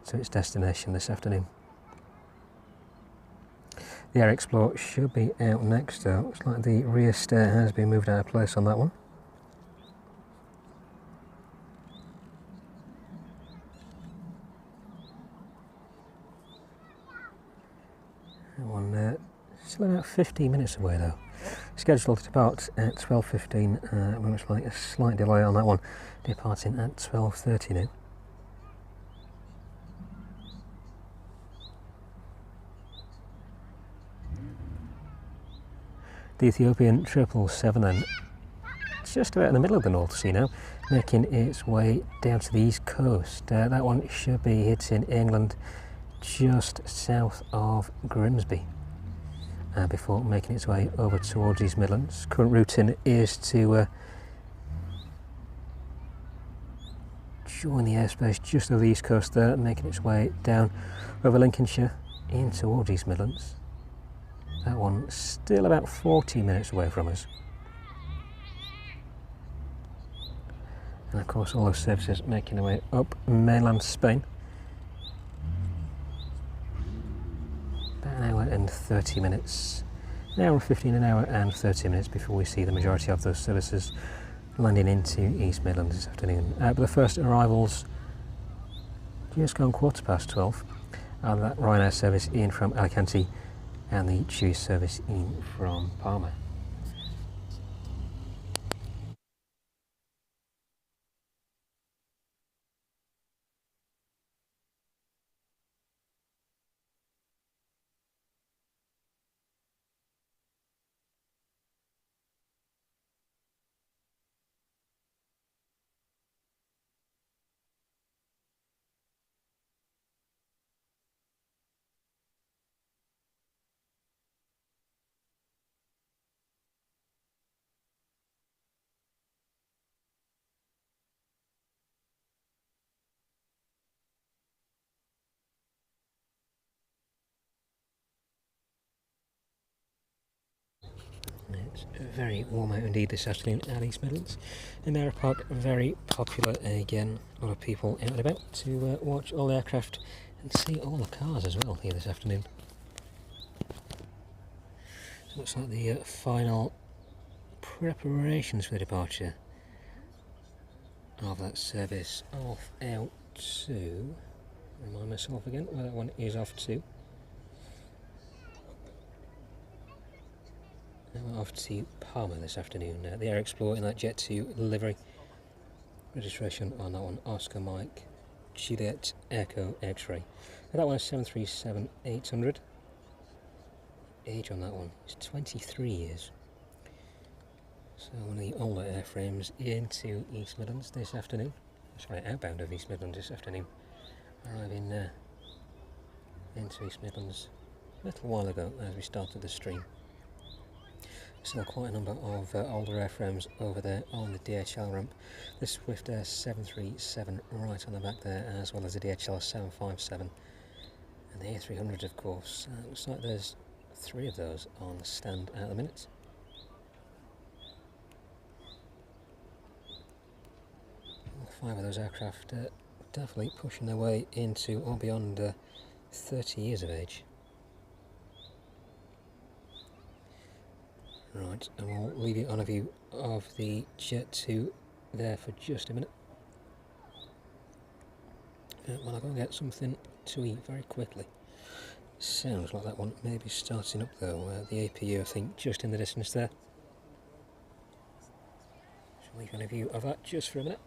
to its destination this afternoon. The Air Explorer should be out next though. Looks like the rear stair has been moved out of place on that one. That one still about 15 minutes away though. Scheduled to depart at 12:15. Looks like a slight delay on that one, departing at 12:30 now. The Ethiopian 777 then, just about in the middle of the North Sea now, making its way down to the east coast. That one should be hitting England just south of Grimsby before making its way over towards East Midlands. Current routing is to join the airspace just over the east coast there, making its way down over Lincolnshire in towards East Midlands. That one still about 40 minutes away from us. And of course all those services making their way up mainland Spain. About an hour and 30 minutes. An hour and 15, an hour and 30 minutes before we see the majority of those services landing into East Midlands this afternoon. But the first arrivals just gone 12:15. And that Ryanair service in from Alicante and the Chewy service in from Palma. It's very warm out indeed this afternoon at East Midlands. And Aeropark very popular again. A lot of people out and about to watch all the aircraft and see all the cars as well here this afternoon. So it looks like the final preparations for the departure of that service off out to, remind myself again where that one is off to. We're off to Palma this afternoon. The Air Explorer in that Jet 2 livery. Registration on that one, Oscar Mike Juliet Echo X-Ray. That one is 737-800. Age on that one is 23 years. So one of the older airframes into East Midlands this afternoon. Sorry, outbound of East Midlands this afternoon. Arriving into East Midlands a little while ago as we started the stream. Still quite a number of older airframes over there on the DHL ramp. The Swift Air 737 right on the back there, as well as the DHL 757 and the A300 of course. Looks like there's 3 of those on stand at the minute. All 5 of those aircraft definitely pushing their way into or beyond 30 years of age. Right, and we'll leave you on a view of the Jet 2 there for just a minute. Well, I'll go and get something to eat very quickly. Sounds like that one may be starting up though. The APU, I think, just in the distance there. Shall leave a view of that just for a minute.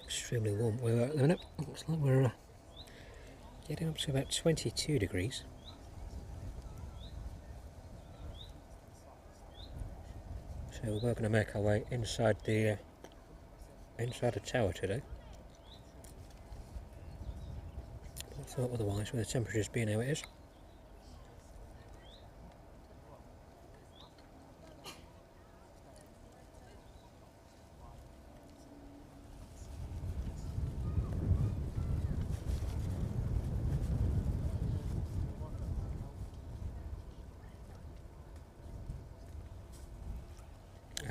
Extremely warm weather at the minute. Looks like we're getting up to about 22 degrees. So we're going to make our way inside the tower today. I thought otherwise, with the temperatures being how it is.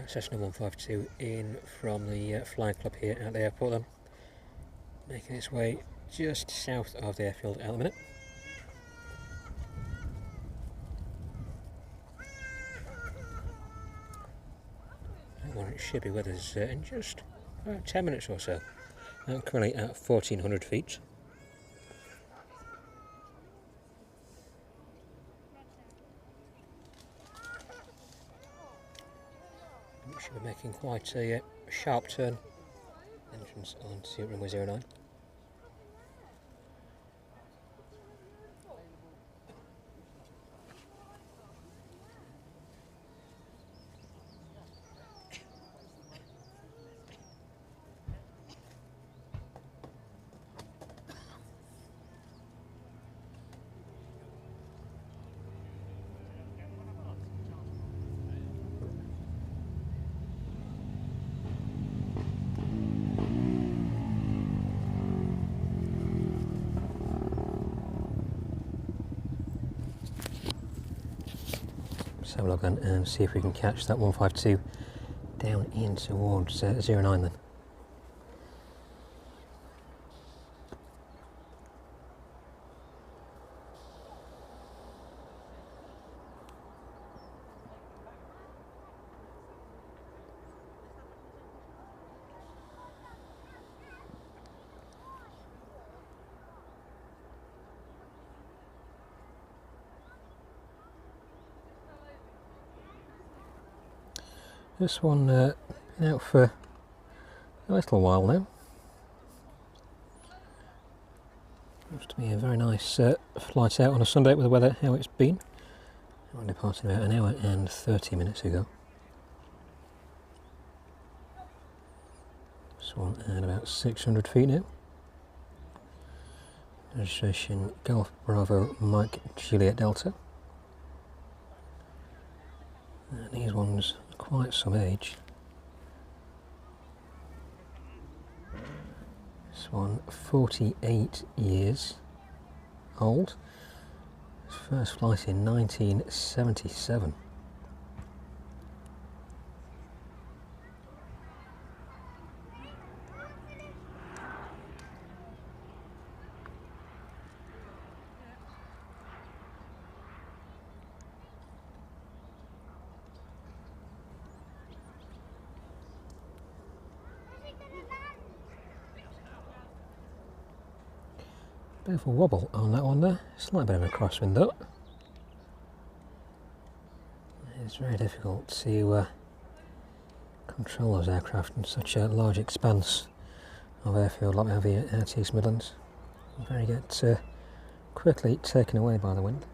Cessna 152 in from the flying club here at the airport then. Making its way just south of the airfield at the minute. Well, it should be with us in just about 10 minutes or so. I'm currently at 1400 feet. We should be making quite a sharp turn. Entrance onto runway 09. Let's have a look and see if we can catch that 152 down in towards 09 then. This one been out for a little while now. Looks to be a very nice flight out on a Sunday with the weather how it's been. I departed about an hour and 30 minutes ago. This one at about 600 feet now. Registration Golf Bravo Mike Juliet Delta. And these ones are quite some age. This one 48 years old. His first flight in 1977. Bit of a wobble on that one there, slight bit of a crosswind though. It's very difficult to control those aircraft in such a large expanse of airfield like we have here at East Midlands. Very get quickly taken away by the wind.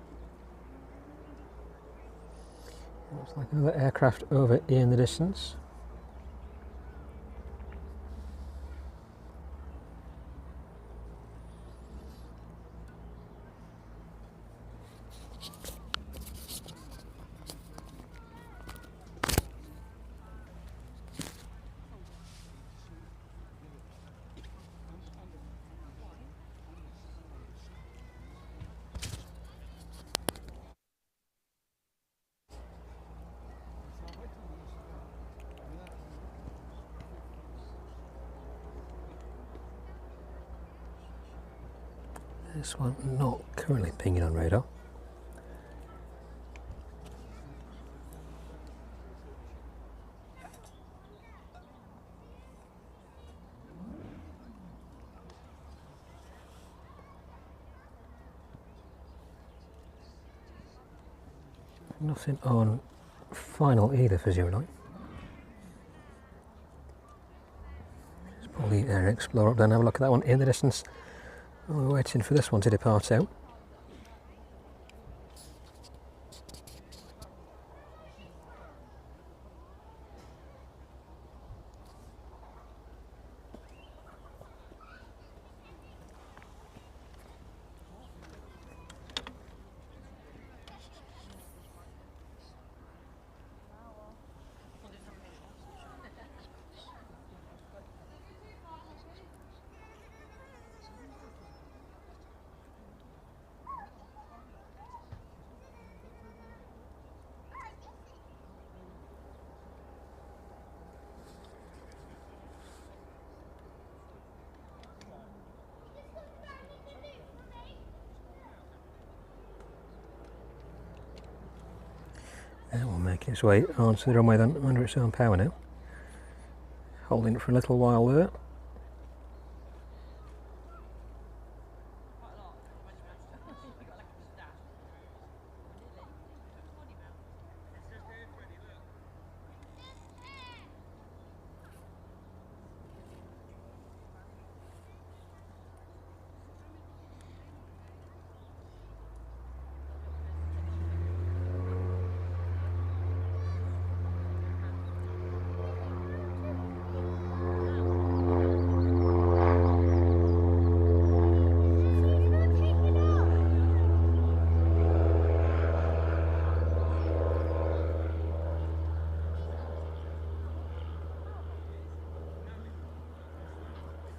Looks like another aircraft over in the distance. This one not currently pinging on radar. Nothing on final either for 09. Let's pull the Air Explorer up there and have a look at that one in the distance. Oh, we're waiting for this one to depart out. That will make its way onto the runway then, under its own power now. Holding it for a little while there.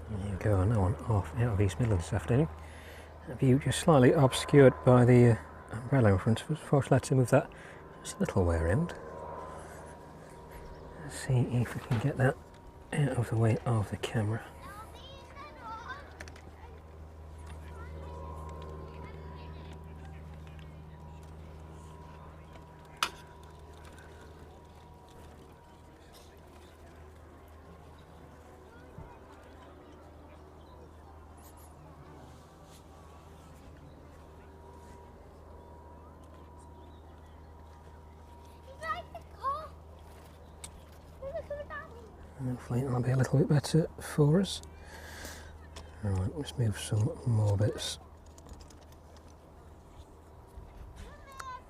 There you go, that one off out of East Midlands this afternoon. That view just slightly obscured by the umbrella in front of us. Fortunately, I had to move that just a little way around. Let's see if we can get that out of the way of the camera. Hopefully it'll be a little bit better for us. Right, let's move some more bits.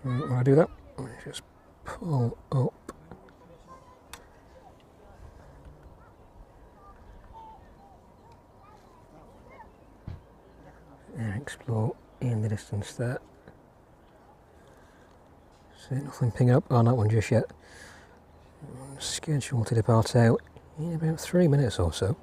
Right, when I do that, let's just pull up. And explore in the distance there. See nothing ping up on that one just yet. Scheduled to depart out in about 3 minutes or so.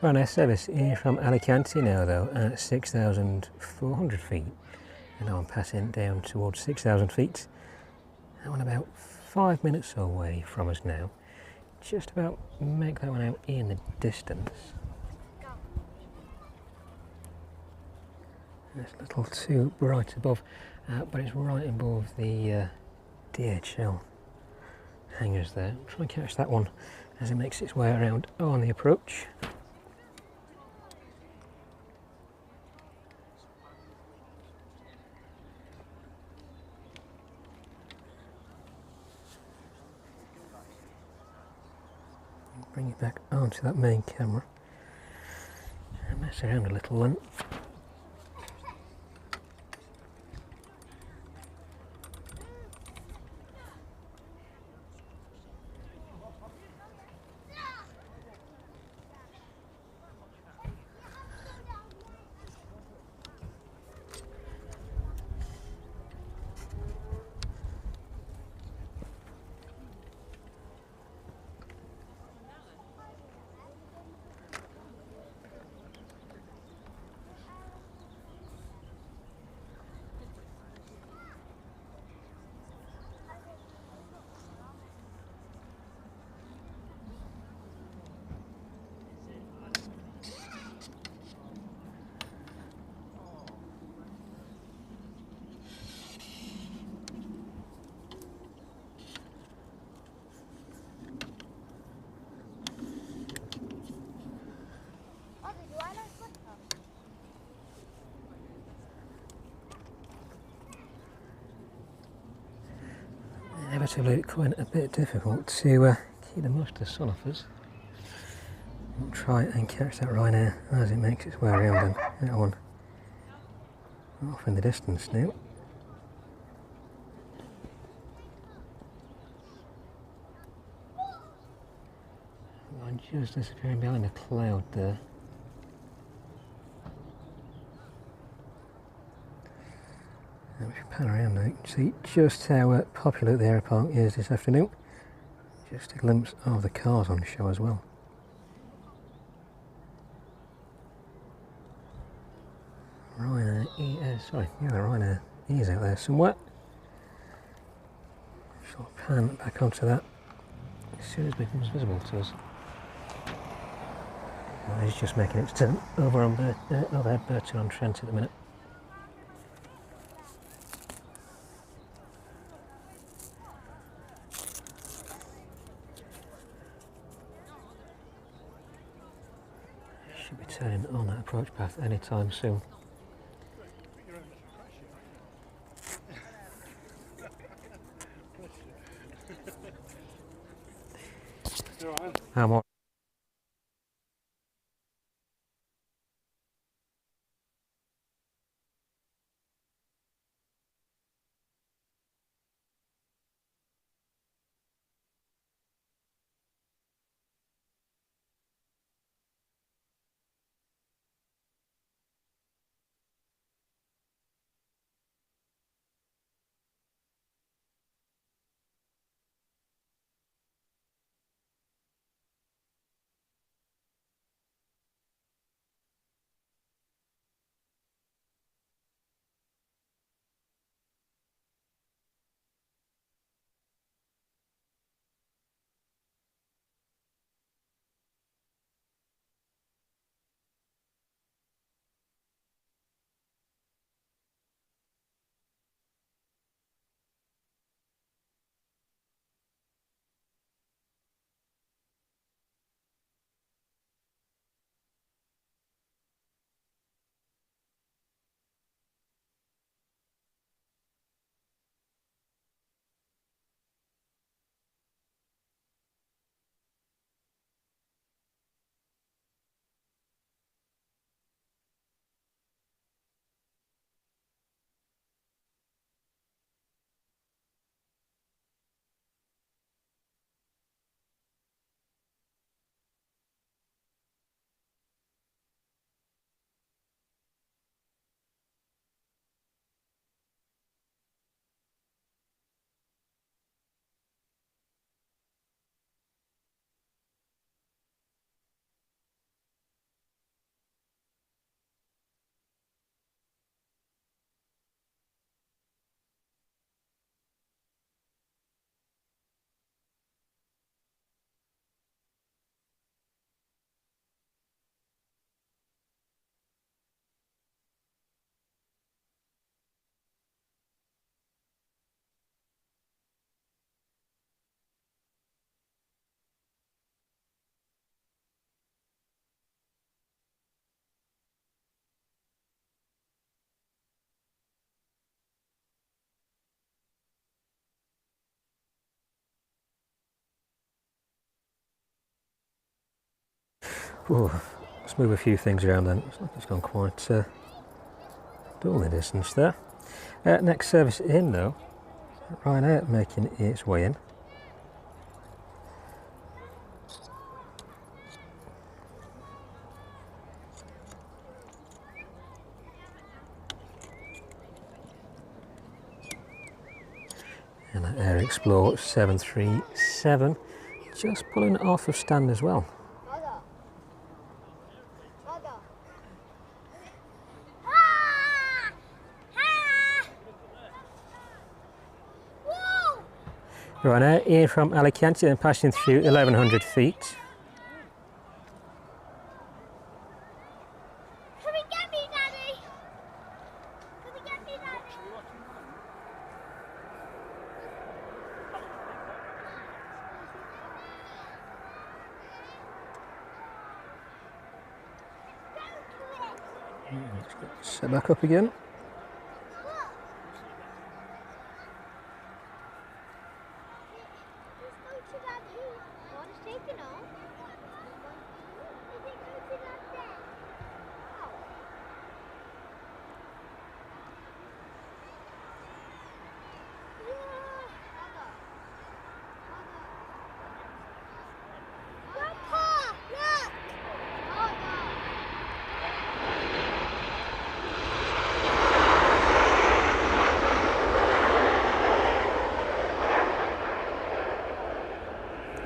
Ryanair service is from Alicante now though at 6,400 feet, and now I'm passing down towards 6,000 feet. That one about 5 minutes away from us now. Just about make that one out in the distance. It's a little too bright above, but it's right above the DHL hangars there. I'll try and catch that one as it makes its way around on the approach. Bring it back onto that main camera and mess around a little then. inevitably quite a bit difficult to keep the most of the sun off us. We'll try and catch that Ryanair as it makes its way around, and that one off in the distance now. I'm just disappearing behind a cloud there. And we should pan around now. You can see just how popular the Aeropark is this afternoon. Just a glimpse of the cars on show as well. Ryanair Ryanair is out there somewhere. So I'll pan back onto that as soon as it becomes visible to us. It's just making its turn over on overhead Burton on Trent at the minute. Should be turning on that approach path anytime soon. How more? Oh, let's move a few things around then. It's like it's gone quite dull in the distance there. Next service in though, Ryanair making its way in. And that Air Explore 737 just pulling off of stand as well. Ryanair in from Alicante and passing through 1100 feet. Can we get me, Daddy? Can we get me, Daddy? Set back up again. to Daddy. What is taking off? Is it going to that there? Oh. Grandpa, look!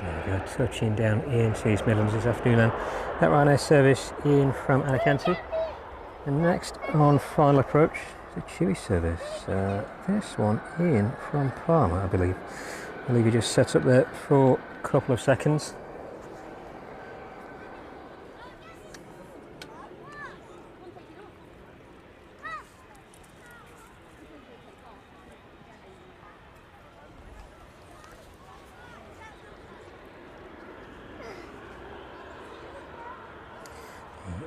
There we go, touching down into East Midlands this afternoon then. That Ryanair service in from Alicante. And next on final approach, the Chewy service. This one in from Palma, I believe. I believe you just set up there for a couple of seconds.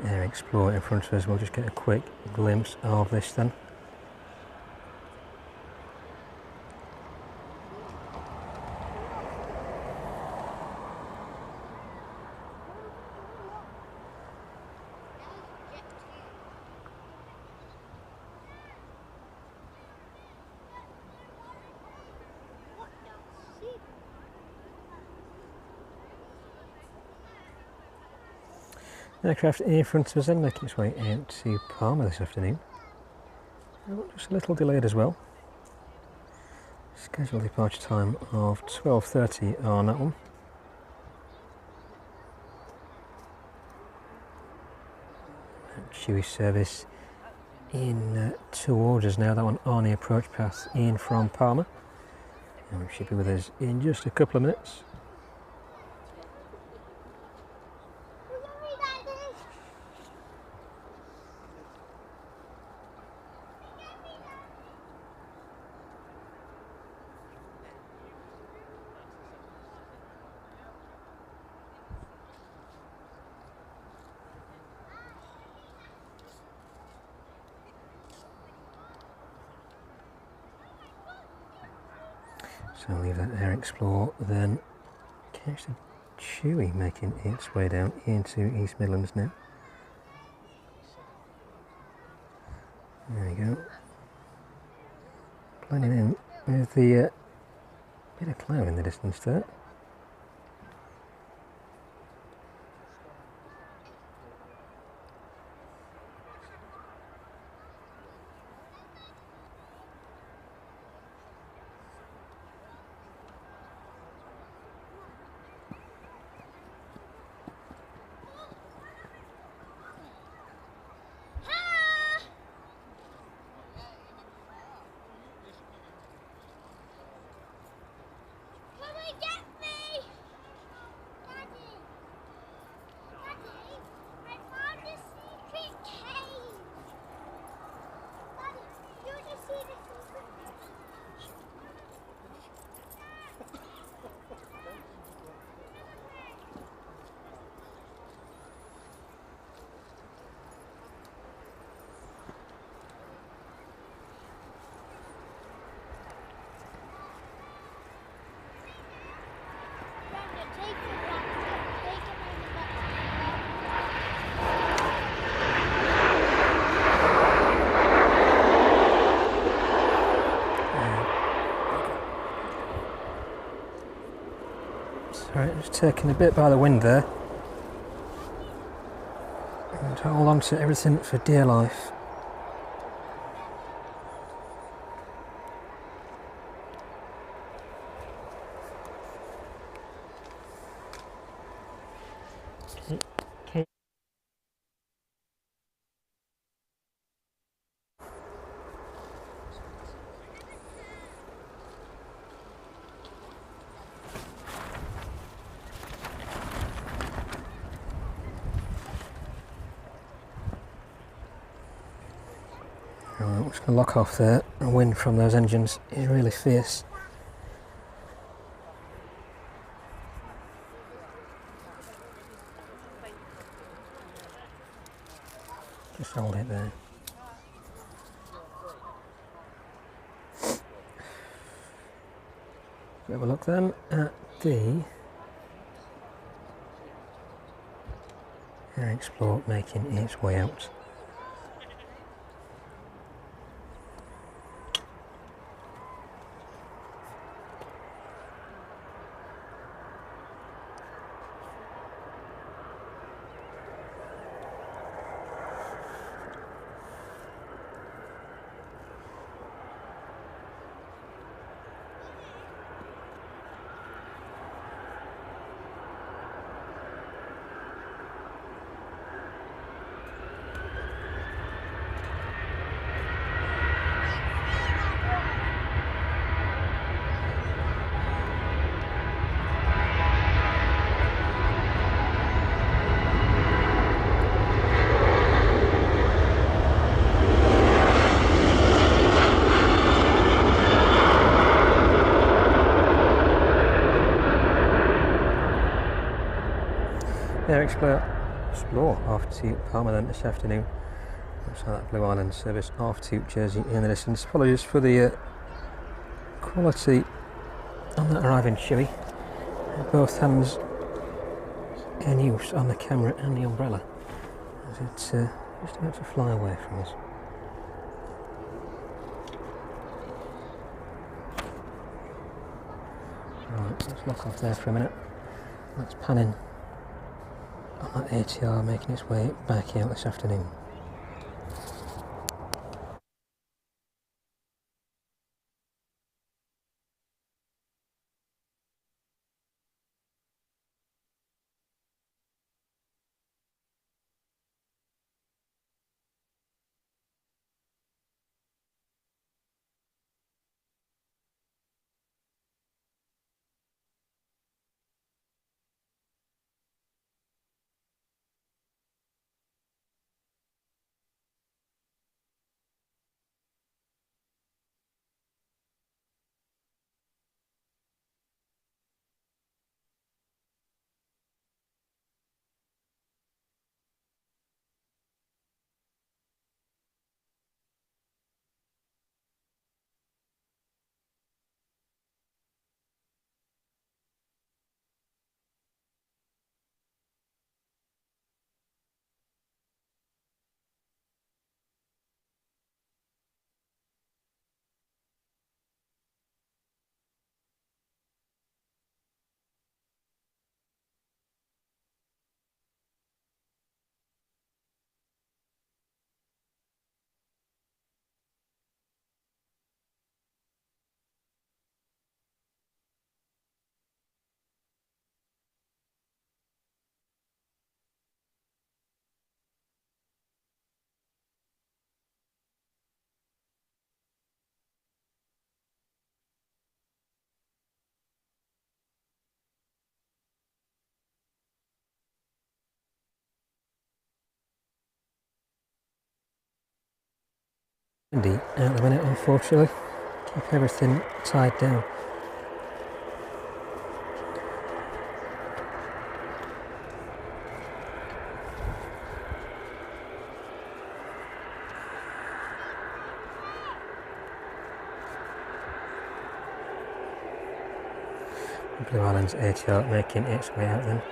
Air Explorer in front of us, we'll just get a quick glimpse of this then. Aircraft in front of us then making its way out to Palma this afternoon. Just a little delayed as well. Scheduled departure time of 12:30 on that one. Chewy service in towards us now, that one on the approach path in from Palma. And we should be with us in just a couple of minutes. So I'll leave that Air Explorer, then catch the Chewy making its way down into East Midlands now. There we go. Blending in with the bit of cloud in the distance there. Right, just taken a bit by the wind there. And hold on to everything for dear life. Okay. Right, I'm just going to lock off there. The wind from those engines is really fierce. Just hold it there. Have a look then at the Air Explorer making its way out. Air Explore off to Palma then this afternoon. Looks like that Blue Island service off to Jersey in the distance. Apologies for the quality on that arriving chewy. Both hands in use on the camera and the umbrella as it's just about to fly away from us. Right, let's lock off there for a minute. Let's pan in on that ATR making its way back out this afternoon. Windy at the minute, unfortunately. Keep everything tied down. Blue Island's ATR making its way out then.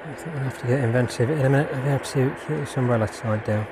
I think we'll have to get inventive in a minute. I'll be able to keep this umbrella tied down.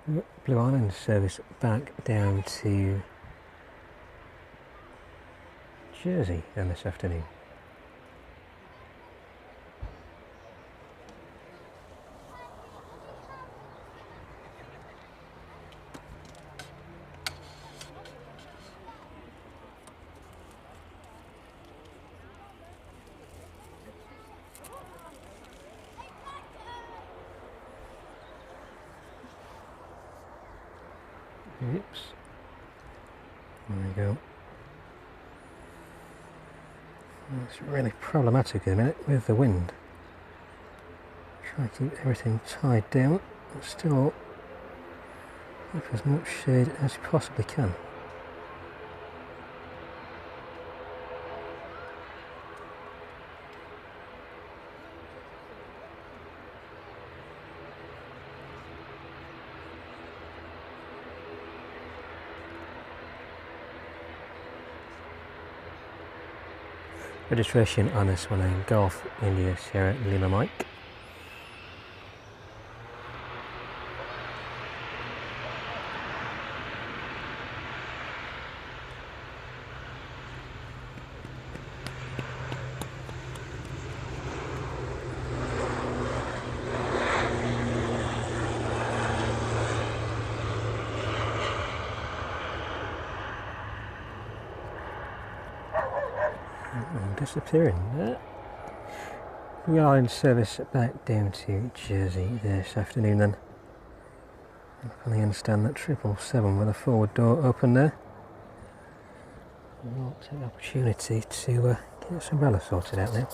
Blue Island service back down to Jersey then this afternoon. Oops. There we go. It's really problematic at the minute with the wind. Try to keep everything tied down, but still have as much shade as you possibly can. Registration on this one in Golf India Sierra Lima Mike. Disappearing there. We are in service back down to Jersey this afternoon then. I finally understand that 777 with a forward door open there. We'll take the opportunity to get this umbrella sorted out now.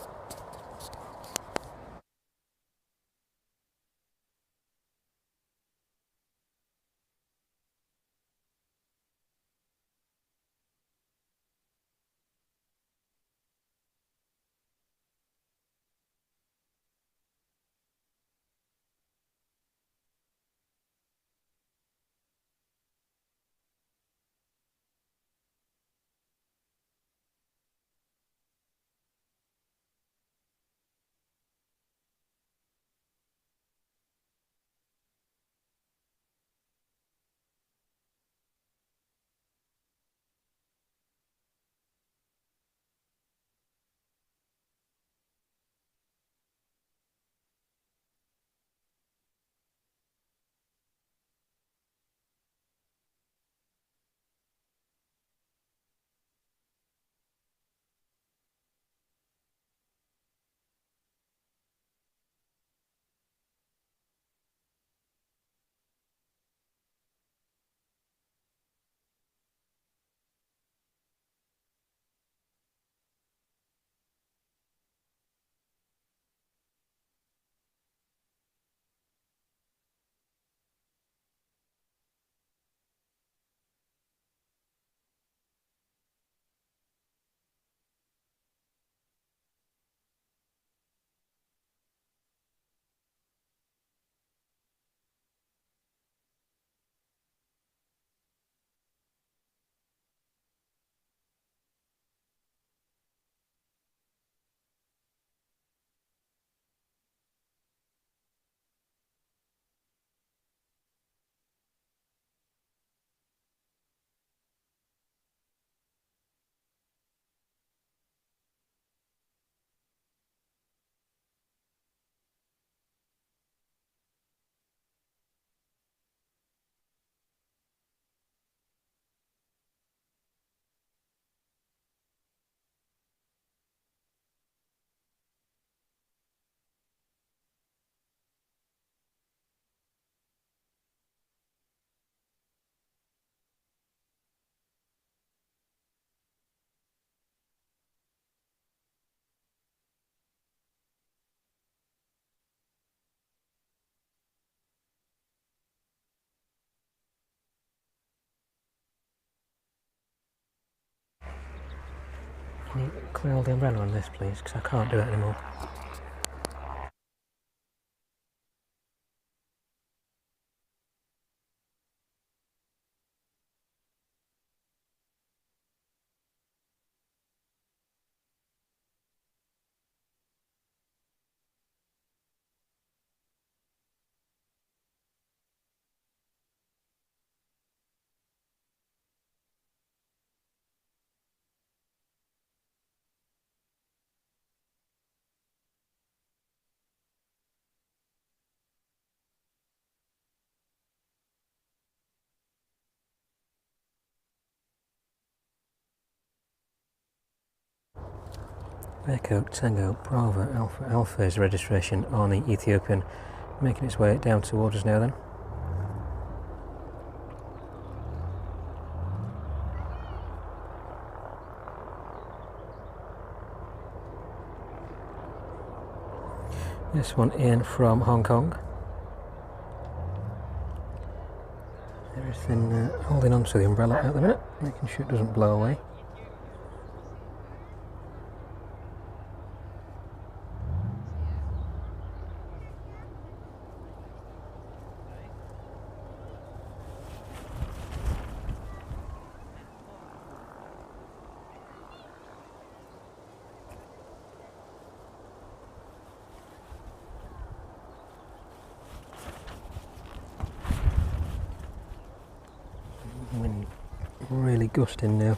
Can you clear all the umbrella on this please, because I can't do it anymore. Echo Tango Bravo Alpha Alpha is registration on the Ethiopian, making its way down towards us now then. This one in from Hong Kong. Everything holding on to the umbrella at the minute, making sure it doesn't blow away. Wind really gusting now.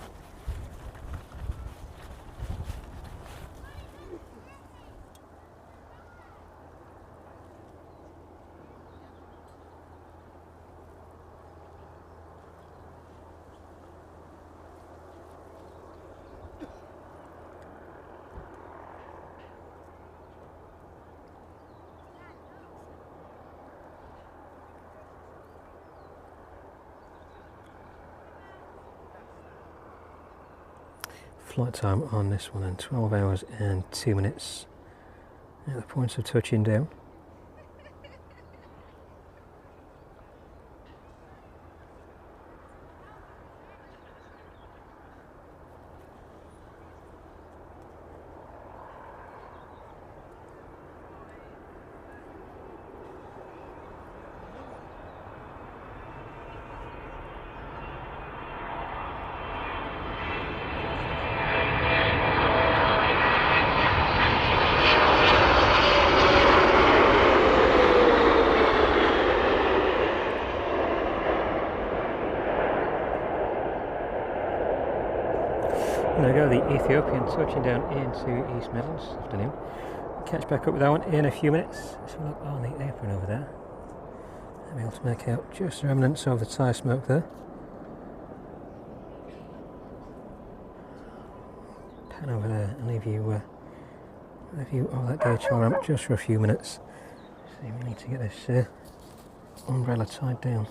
Flight time on this one, and 12 hours and 2 minutes at the point of touching down. There we go, the Ethiopian touching down into East Midlands this afternoon. Catch back up with that one in a few minutes. Let's have a look on the apron over there. I'll be able to make out just the remnants of the tyre smoke there. Pan over there and leave you over that DHL ramp just for a few minutes. So we need to get this umbrella tied down.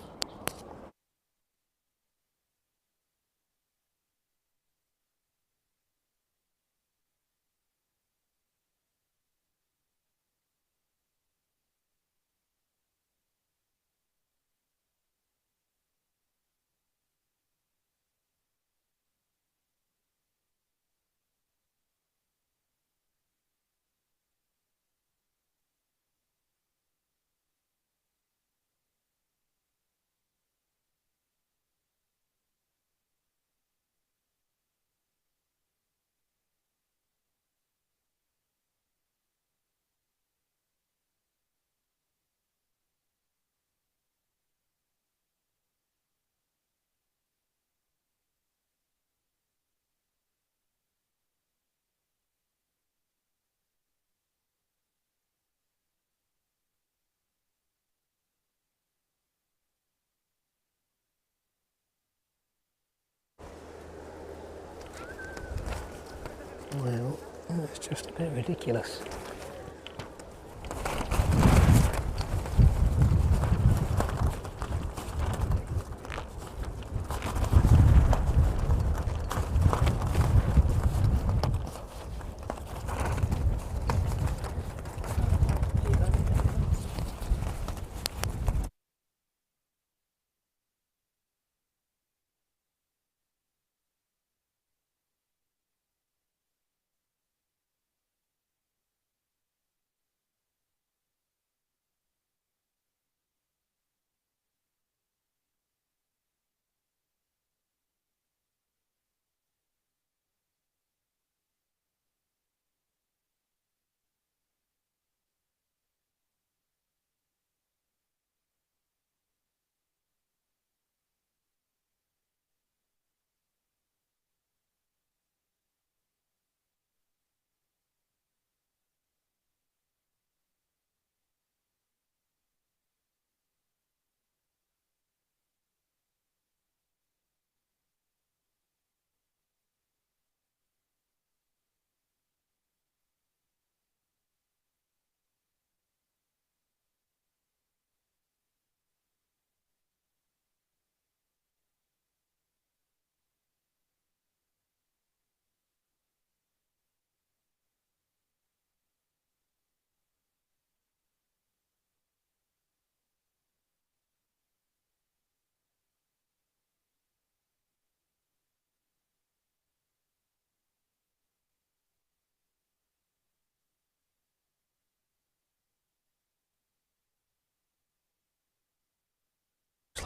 Well, that's just a bit ridiculous.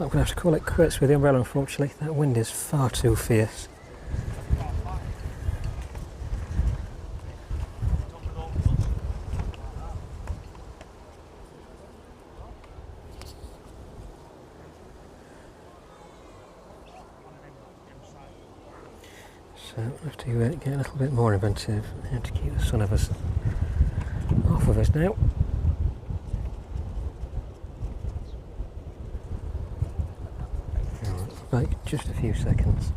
I'm going to have to call it quits with the umbrella, unfortunately. That wind is far too fierce. So we'll have to get a little bit more inventive and to keep the sun of us off of us now. Right, just a few seconds.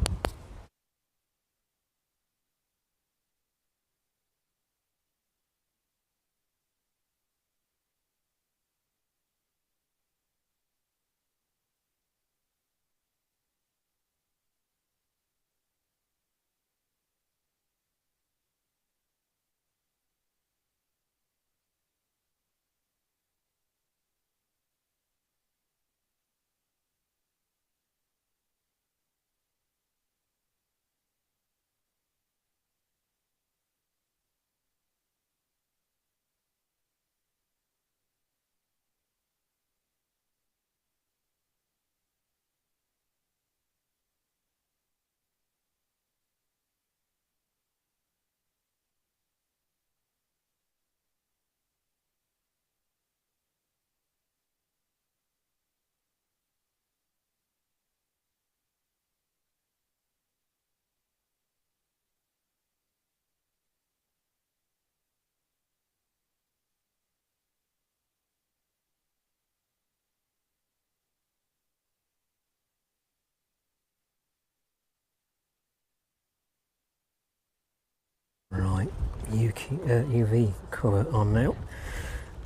Right, UV cover on now.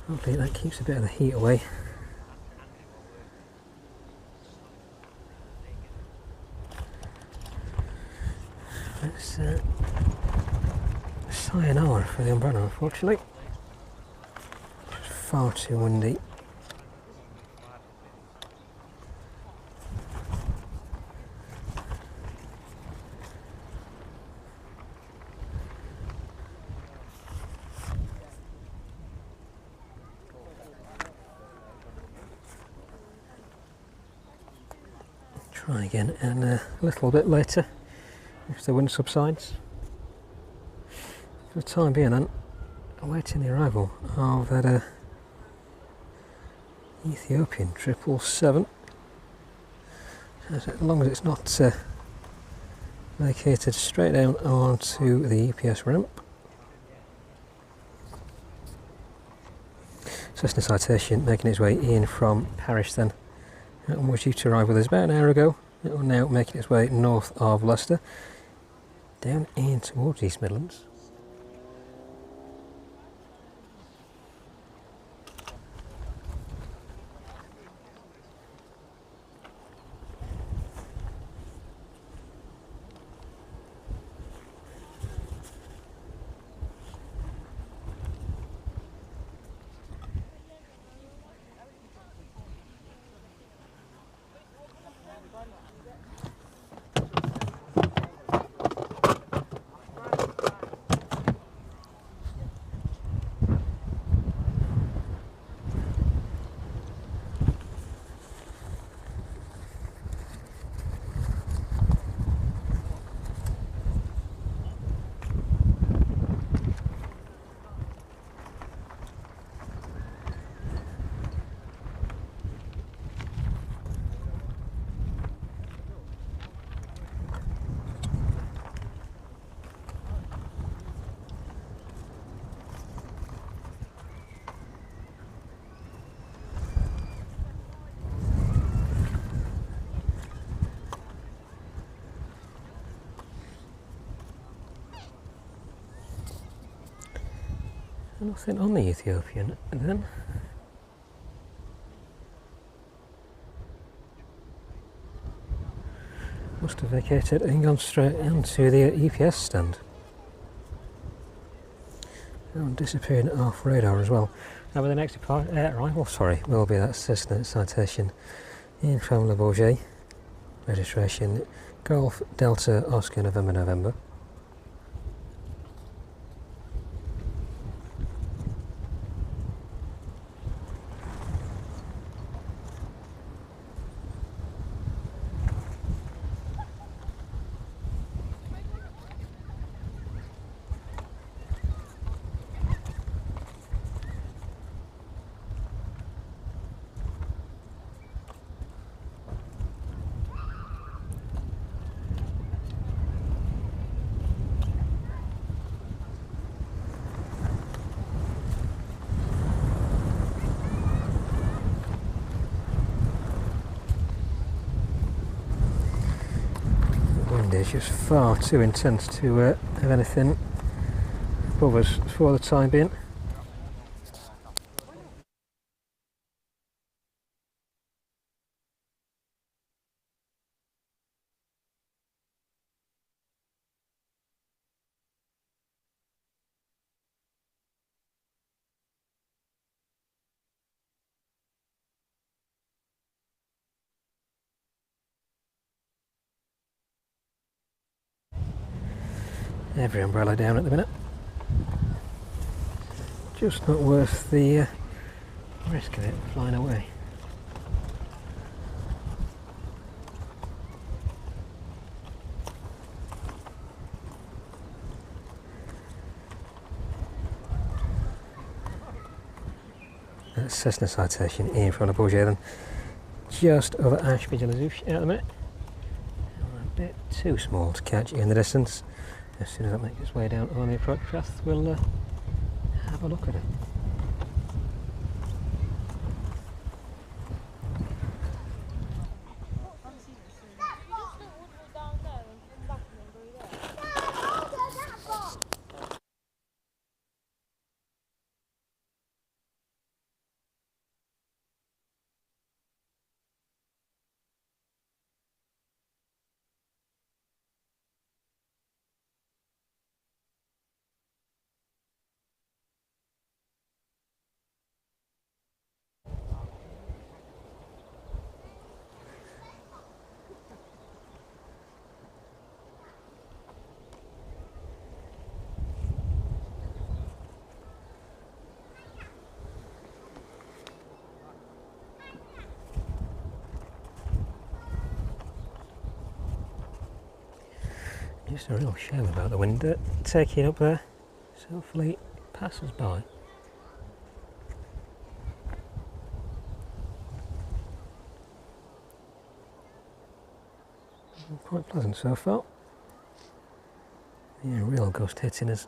Hopefully that keeps a bit of the heat away. Let's sayonara for the umbrella, unfortunately. It's far too windy. Try again and a little bit later if the wind subsides. For the time being then, awaiting the arrival of that Ethiopian 777. As long as it's not vacated straight down onto the EPS ramp. Cessna Citation making its way in from Paris then. It was due to arrive with us about an hour ago. It will now make its way north of Leicester, down in towards East Midlands. Nothing on the Ethiopian then. Must have vacated and gone straight onto the EPS stand. And disappearing off radar as well. Now with the next arrival, will be that Cessna Citation in from Le Bourget. Registration Golf Delta Oscar November. is just far too intense to have anything above us for the time being. Every umbrella down at the minute. Just not worth the risk of it flying away. That's Cessna Citation in from the Bourget then. Just over Ashby de la Zouch at the minute. A bit too small to catch in the distance. As soon as that makes its way down on the approach path, we'll have a look at it. Just a real shame about the wind taking up there, so hopefully it passes by. Quite pleasant so far. Yeah, real gust hitting us.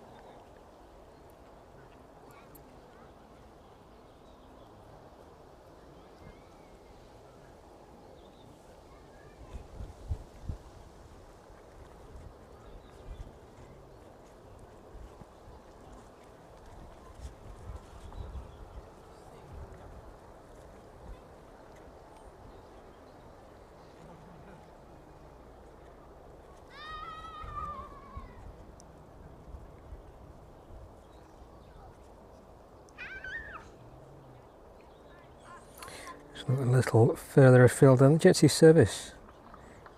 A little further afield than the Jet service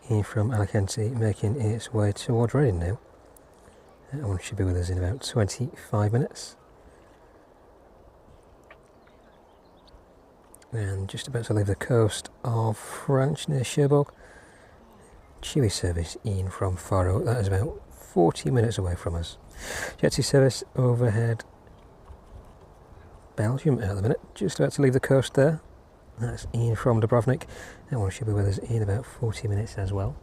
in from Alicante making its way towards Reading now. That one should be with us in about 25 minutes. And just about to leave the coast of France near Cherbourg. Chewy service in from Faro, that is about 40 minutes away from us. Jet service overhead Belgium at the minute, just about to leave the coast there. That's Ian from Dubrovnik. That one should be with us in about 40 minutes as well.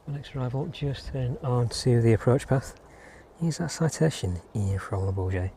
The next arrival just then onto the approach path is that Citation Ian from Le Bourget.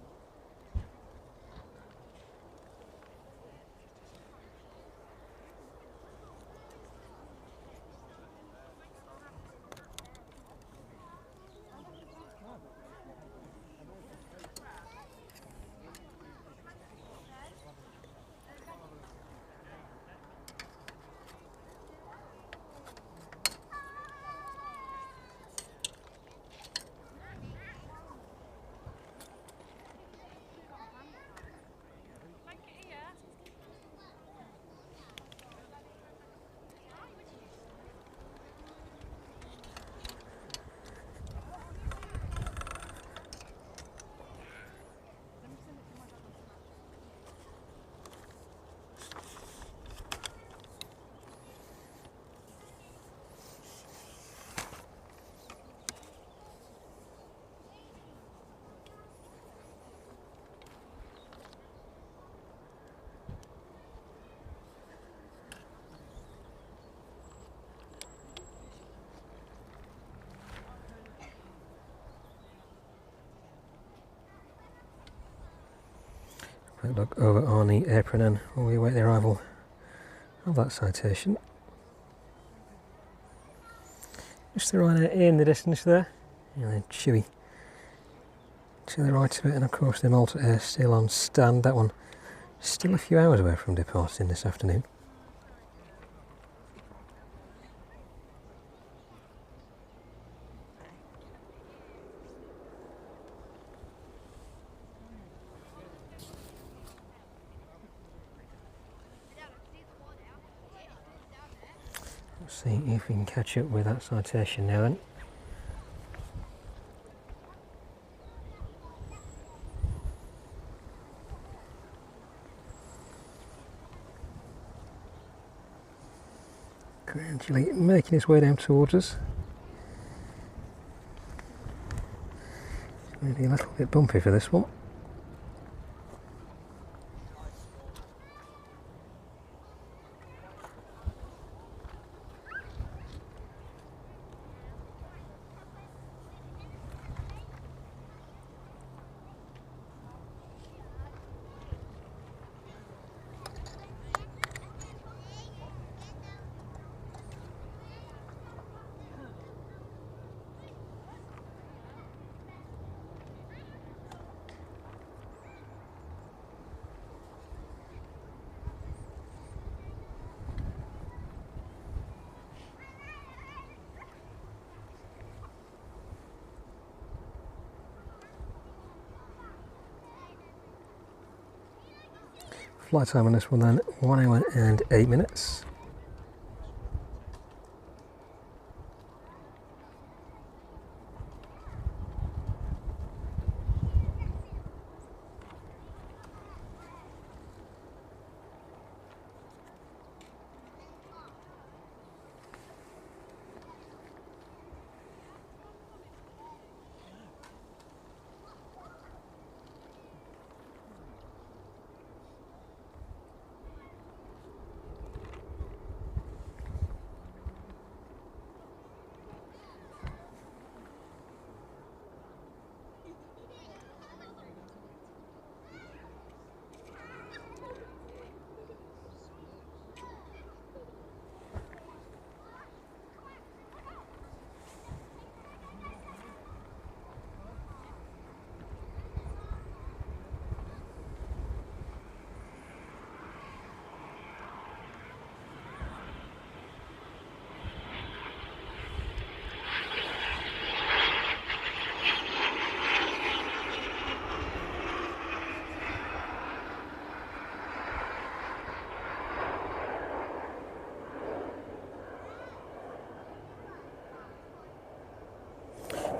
quick look over on the apron and while we await the arrival of that citation. Just the Ryanair in the distance there, and then Chewy to the right of it, and of course the Malta Air still on stand. That one still a few hours away from departing this afternoon. Let's see if we can catch up with that citation now then. Gradually making his way down towards us. Maybe a little bit bumpy for this one. Flight time on this one then, 1 hour and 8 minutes.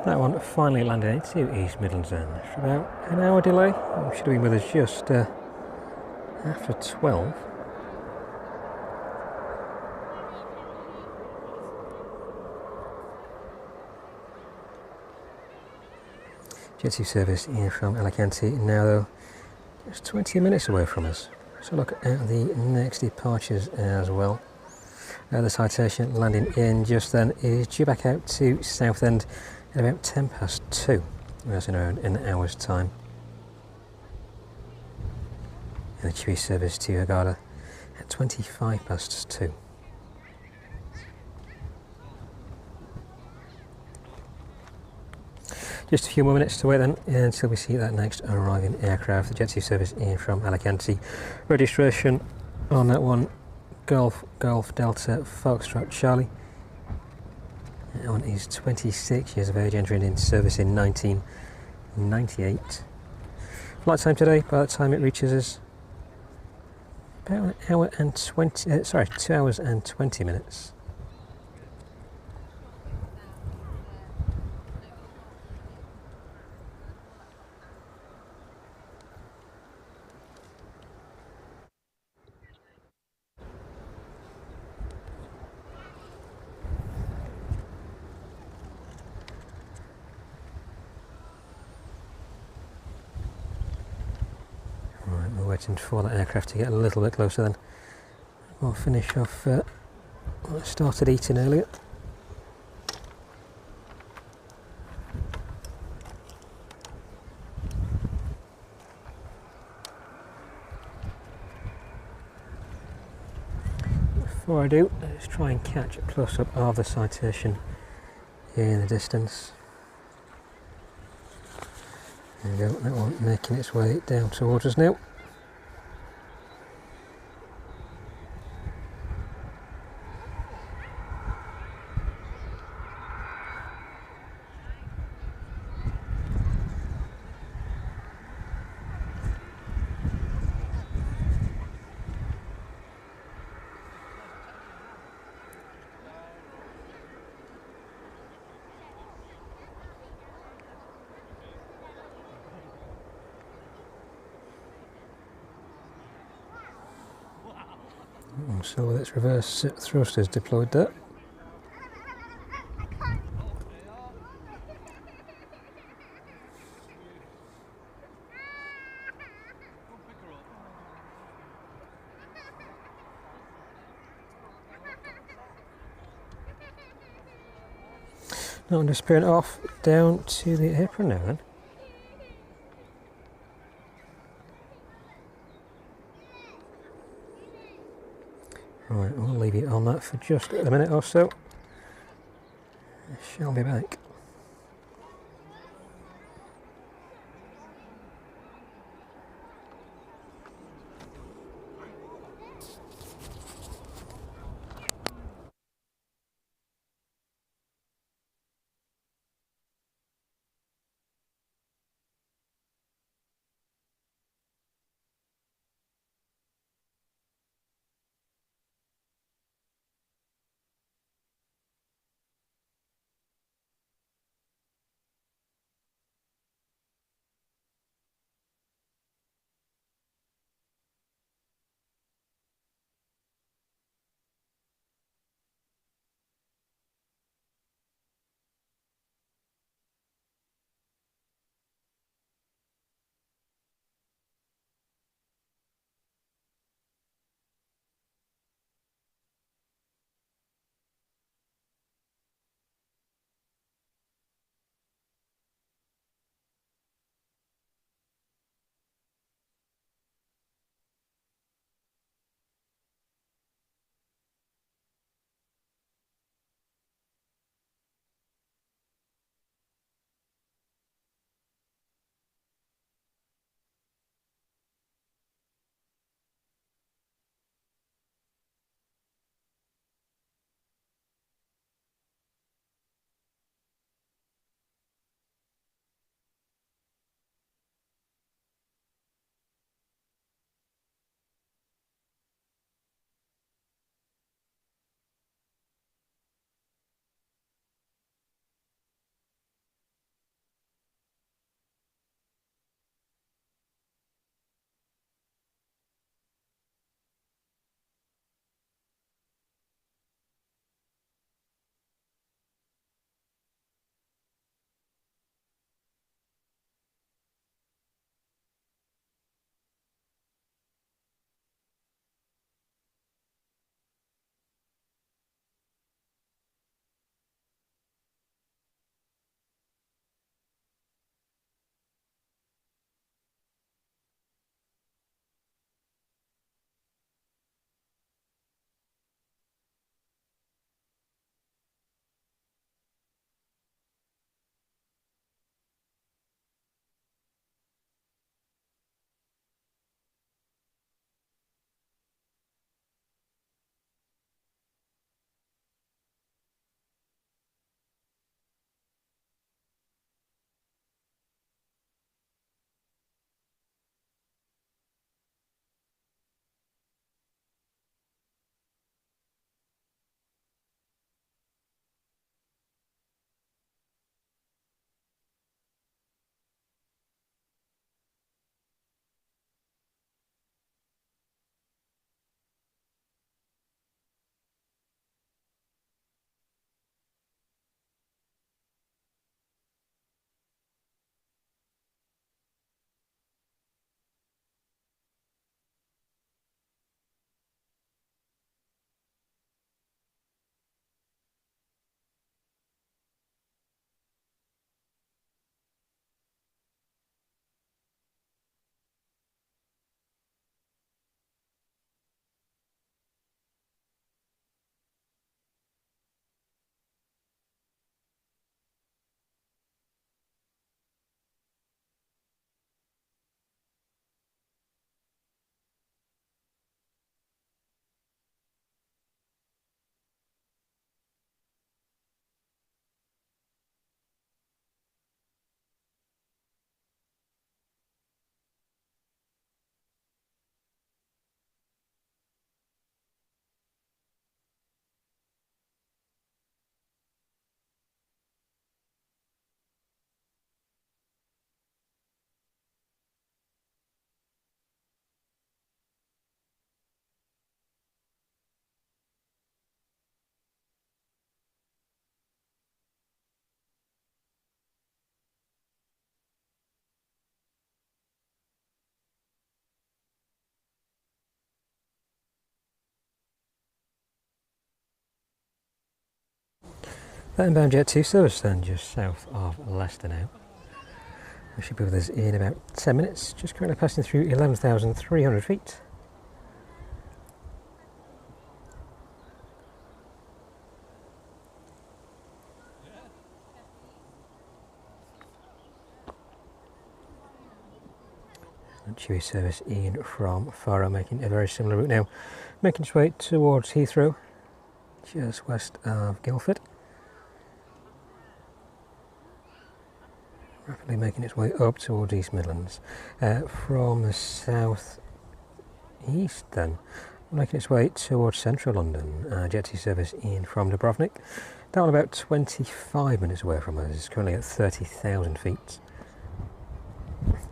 That one finally landed into East Midlands then, after about an hour delay. It should have been with us just after 12. Jet 2 service in from Alicante now though, just 20 minutes away from us. So look at the next departures as well. The citation landing in just then is due back out to Southend at about 10 past 2. That's in around an hour's time. And the Chewy service to Hurghada at 25 past 2. Just a few more minutes to wait then until we see that next arriving aircraft, the Jet 2 service in from Alicante. Registration on that one, Golf Delta Foxtrot Charlie. That one is 26 years of age, entering into service in 1998. Flight time today, by the time it reaches us, about an hour and 20, 2 hours and 20 minutes. We're waiting for that aircraft to get a little bit closer then. We'll finish off what I started eating earlier. before I do, let's try and catch a close-up of the Citation in the distance. There we go, that one making its way down towards us now. So with its reverse thrusters deployed there. Now I'm just peering off down to the apron now then. Right, I'll leave you on that for just a minute or so. I shall be back. That inbound Jet 2 service then, just south of Leicester now. They should be with us in about 10 minutes, just currently passing through 11,300 feet. Chewy service in from Faro, making a very similar route now, making its way towards Heathrow, just west of Guildford. Rapidly making its way up towards East Midlands. From the south east then, making its way towards central London, Jet 2 service in from Dubrovnik. That one about 25 minutes away from us, it's currently at 30,000 feet.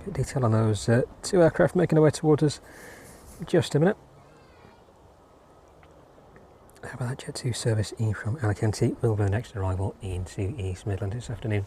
Good detail on those two aircraft making their way towards us in just a minute. How about that Jet 2 service in from Alicante will be the next arrival into East Midlands this afternoon.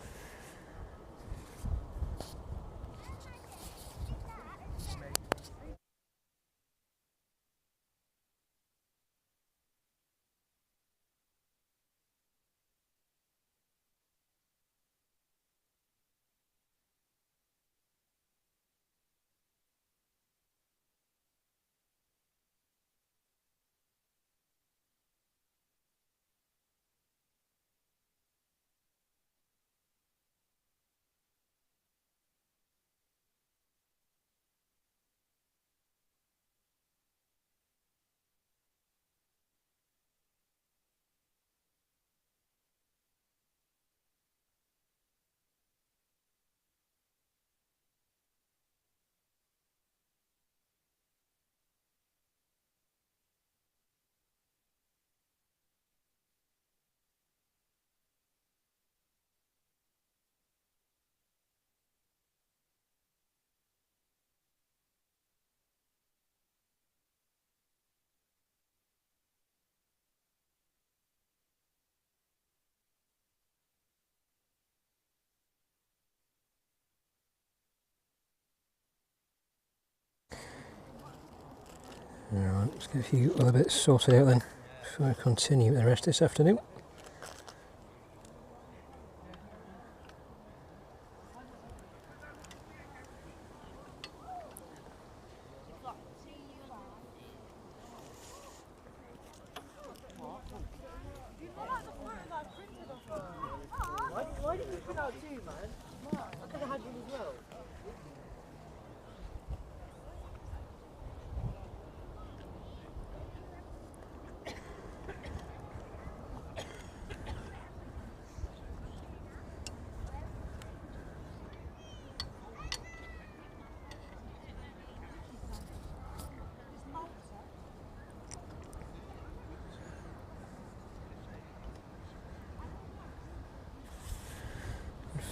Alright, let's get a few other bits sorted out then before I continue the rest this afternoon. Why didn't you print out two, man? I could have had one as well.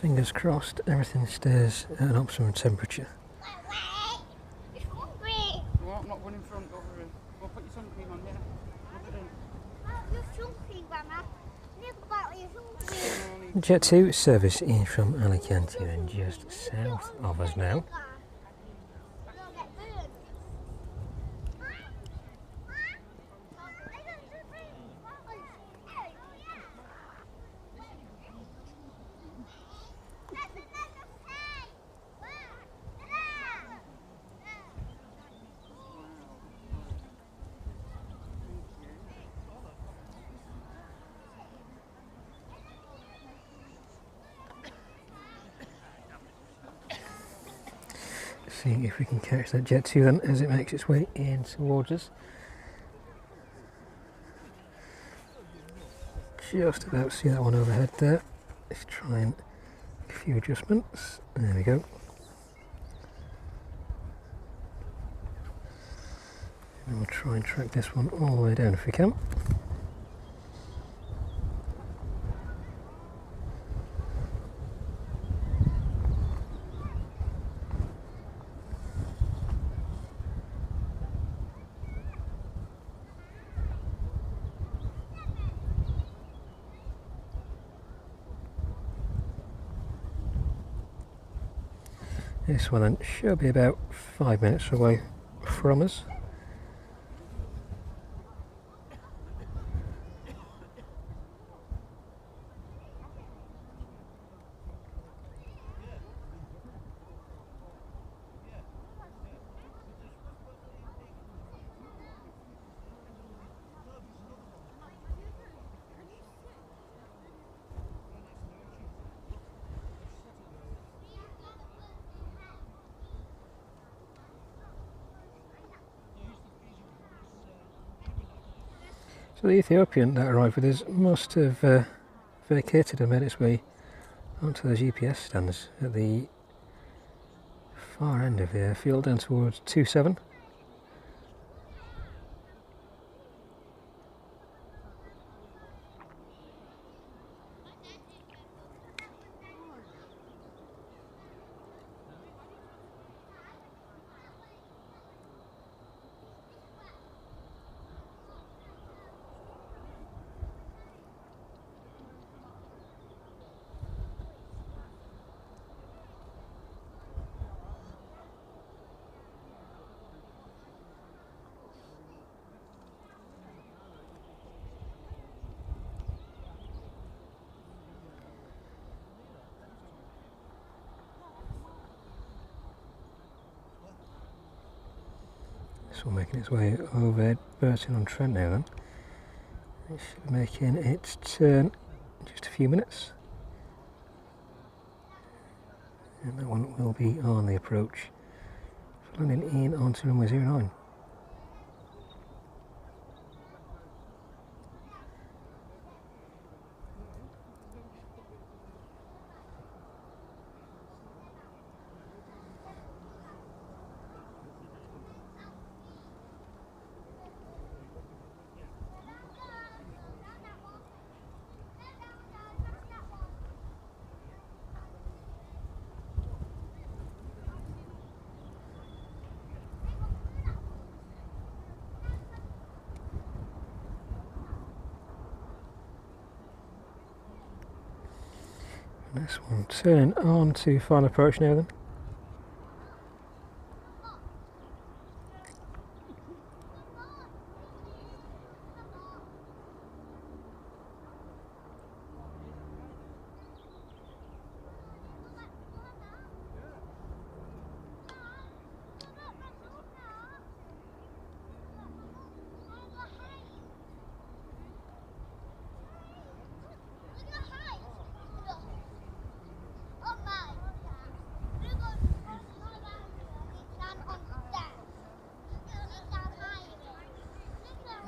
Fingers crossed, everything stays at an optimum temperature. It's hungry. No, I'm not running front over here. Well, put your sun cream on, yeah. Rub it in. Oh, you're hungry, Grandma. Never about you're hungry. Jet 2 service in from Alicante and just south of us now. You'll get burned. See if we can catch that Jet 2 then as it makes its way in towards us. Just about see that one overhead there. Let's try and make a few adjustments. There we go. And we'll try and track this one all the way down if we can. This one then should be about 5 minutes away from us. So the Ethiopian that arrived with us must have vacated and made its way onto the GPS stands at the far end of the airfield down towards 27. This one making its way over Burton-on-Trent now then. It should be making its turn in just a few minutes. And that one will be on the approach, landing in onto runway 09. This one turning on to final approach now then.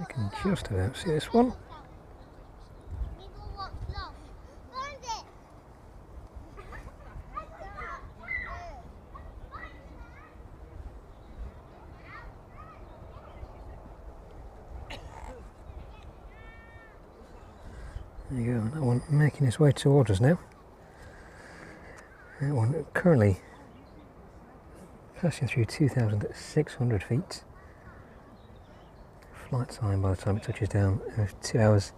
I can just about see this one. There you go, that one making its way towards us now. That one currently passing through 2,600 feet. Flight time by the time it touches down of 2 hours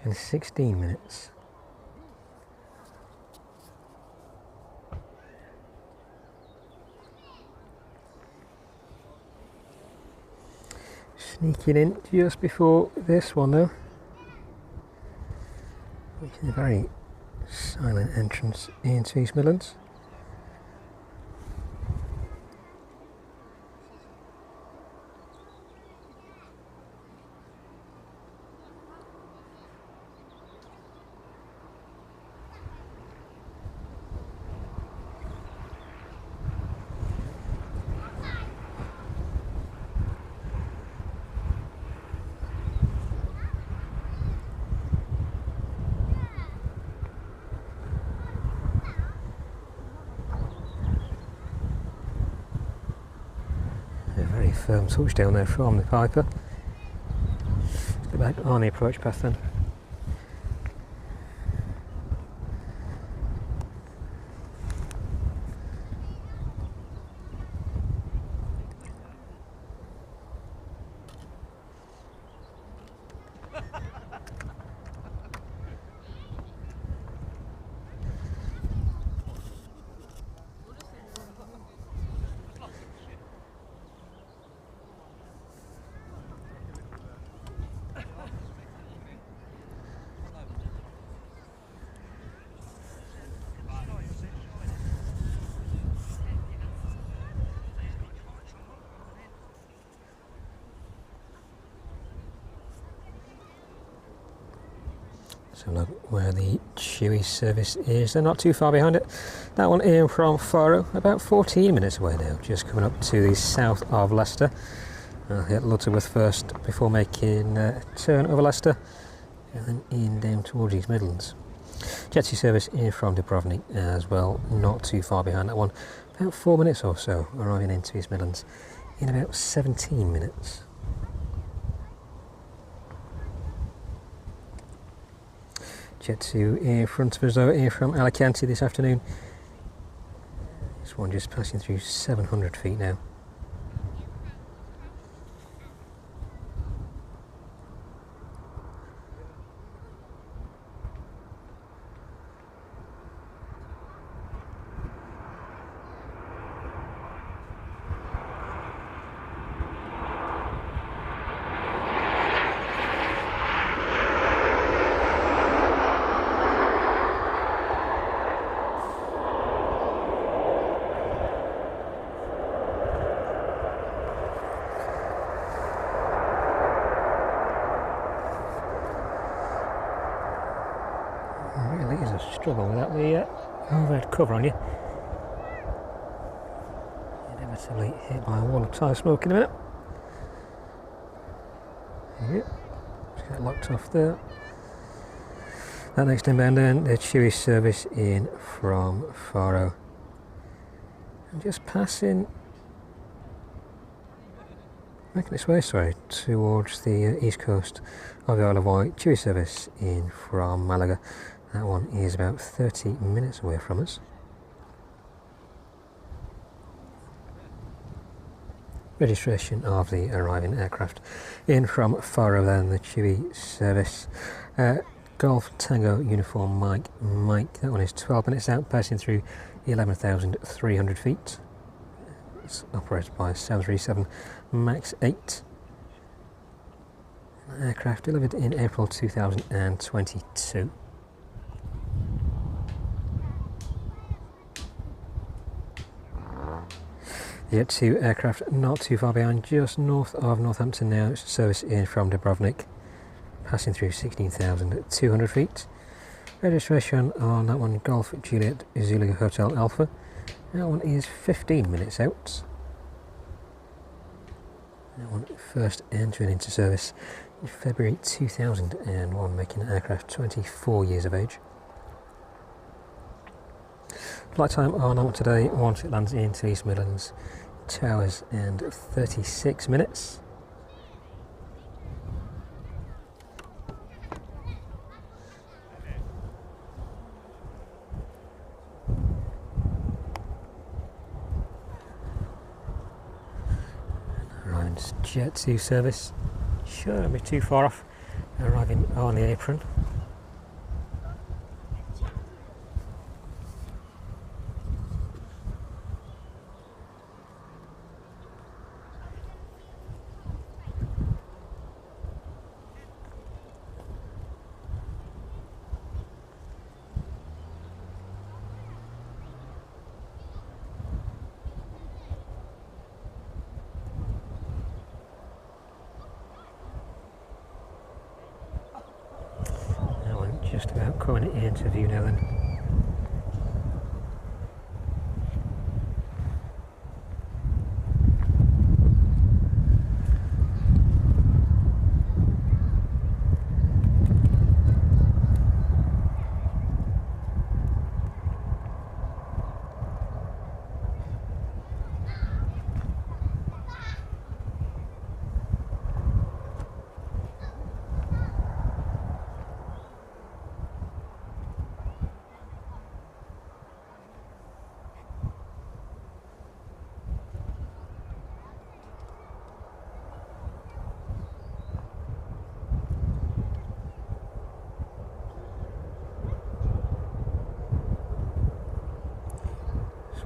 and 16 minutes. Sneaking in just before this one though, which is a very silent entrance into East Midlands. Very firm touchdown there from the Piper. Let's get back on the approach path then. So look where the Chewy service is. They're not too far behind it. That one in from Faro, about 14 minutes away now, just coming up to the south of Leicester. I'll hit Lutterworth first before making a turn over Leicester and then in down towards East Midlands. Jet2 service in from Dubrovnik as well, not too far behind that one. About 4 minutes or so, arriving into East Midlands in about 17 minutes. Jet2 in front of us though, in from Alicante this afternoon. This one just passing through 700 feet now. Really is a struggle without the overhead cover on you. Inevitably hit by a wall of tyre smoke in a minute. Yep, just get locked off there. That next inbound then, the Chewy service in from Faro. And just passing, making its way, towards the east coast of the Isle of Wight. Chewy service in from Malaga. That one is about 30 minutes away from us. Registration of the arriving aircraft in from Faro then, the Chewy service. Golf Tango Uniform Mike, that one is 12 minutes out, passing through 11,300 feet. It's operated by 737 MAX 8. Aircraft delivered in April 2022. The Jet2 aircraft not too far behind, just north of Northampton now, service in from Dubrovnik, passing through 16,200 feet. Registration on that one, Golf Juliet Zulu Hotel Alpha. That one is 15 minutes out. That one first entering into service in February 2001, making the aircraft 24 years of age. Flight time on that one today, once it lands into East Midlands, 2 hours and 36 minutes. Ryan's Jet2 service, shouldn't be too far off, arriving on the apron. Just about coming into view now then.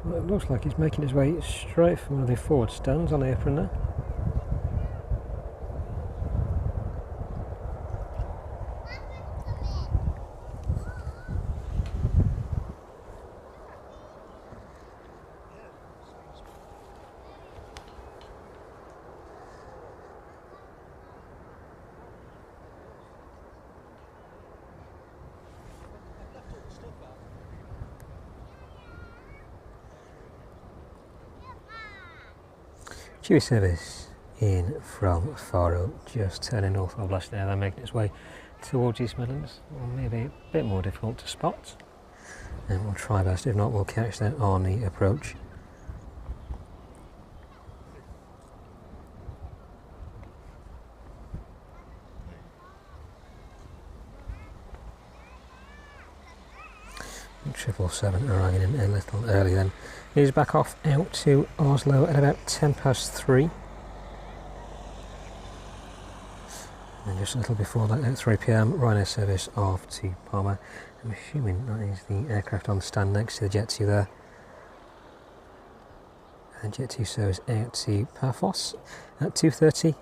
Well, it looks like he's making his way straight from one of the forward stands on the apron there. Chewy service in from Faro, just turning north of Leicester now, then making its way towards East Midlands. Or maybe a bit more difficult to spot. And we'll try best, if not we'll catch that on the approach. And 777 arriving in a little early then. He's back off out to Oslo at about 3:10. And just a little before that, at 3 p.m, Ryanair service off to Palma. I'm assuming that is the aircraft on the stand next to the Jet 2 there. And Jet 2 service out to Paphos at 2:30.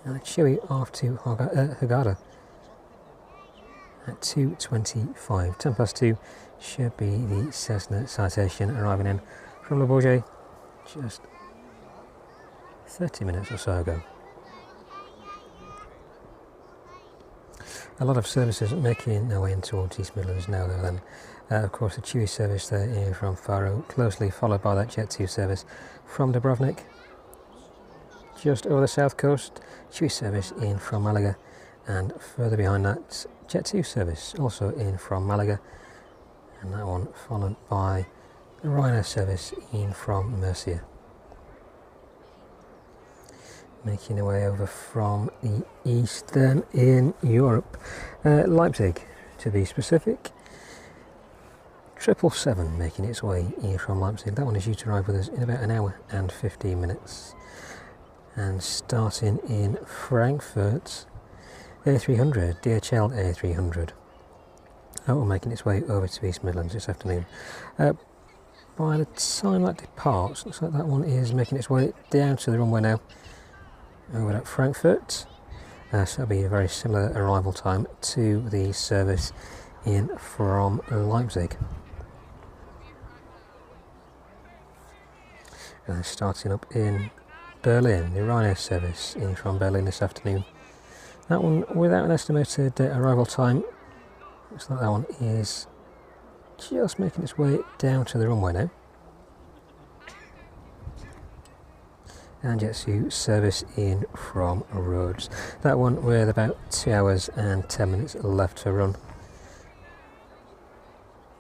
And Chewy off to Hurghada at 2:25. 2:10 should be the Cessna Citation arriving in from Le Bourget just 30 minutes or so ago. A lot of services making their way in towards East Midlands now though then. Of course the Chewy service there in from Faro, closely followed by that Jet 2 service from Dubrovnik. Just over the south coast, Chewy service in from Malaga, and further behind that Jet 2 service also in from Malaga, and that one followed by the Ryanair service in from Murcia. Making their way over from the east then in Europe, Leipzig to be specific. 777 making its way in from Leipzig. That one is due to arrive with us in about an hour and 15 minutes. And starting in Frankfurt, A300, DHL A300. That one making its way over to East Midlands this afternoon. By the time that departs, looks like that one is making its way down to the runway now. Over at Frankfurt, so that'll be a very similar arrival time to the service in from Leipzig. Starting up in Berlin, the Ryanair service in from Berlin this afternoon. That one without an estimated arrival time. Looks like that one is just making its way down to the runway now. And Jet 2 service in from Rhodes. That one with about 2 hours and 10 minutes left to run.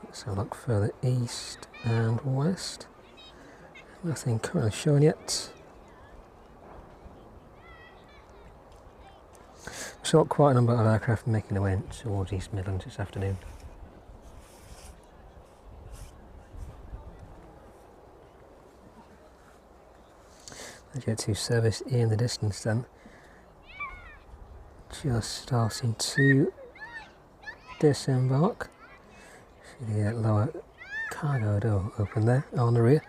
Let's have a look further east and west. Nothing currently showing yet. So quite a number of aircraft making their way towards East Midlands this afternoon. Jet 2 service in the distance then. Just starting to disembark. See the lower cargo door open there on the rear.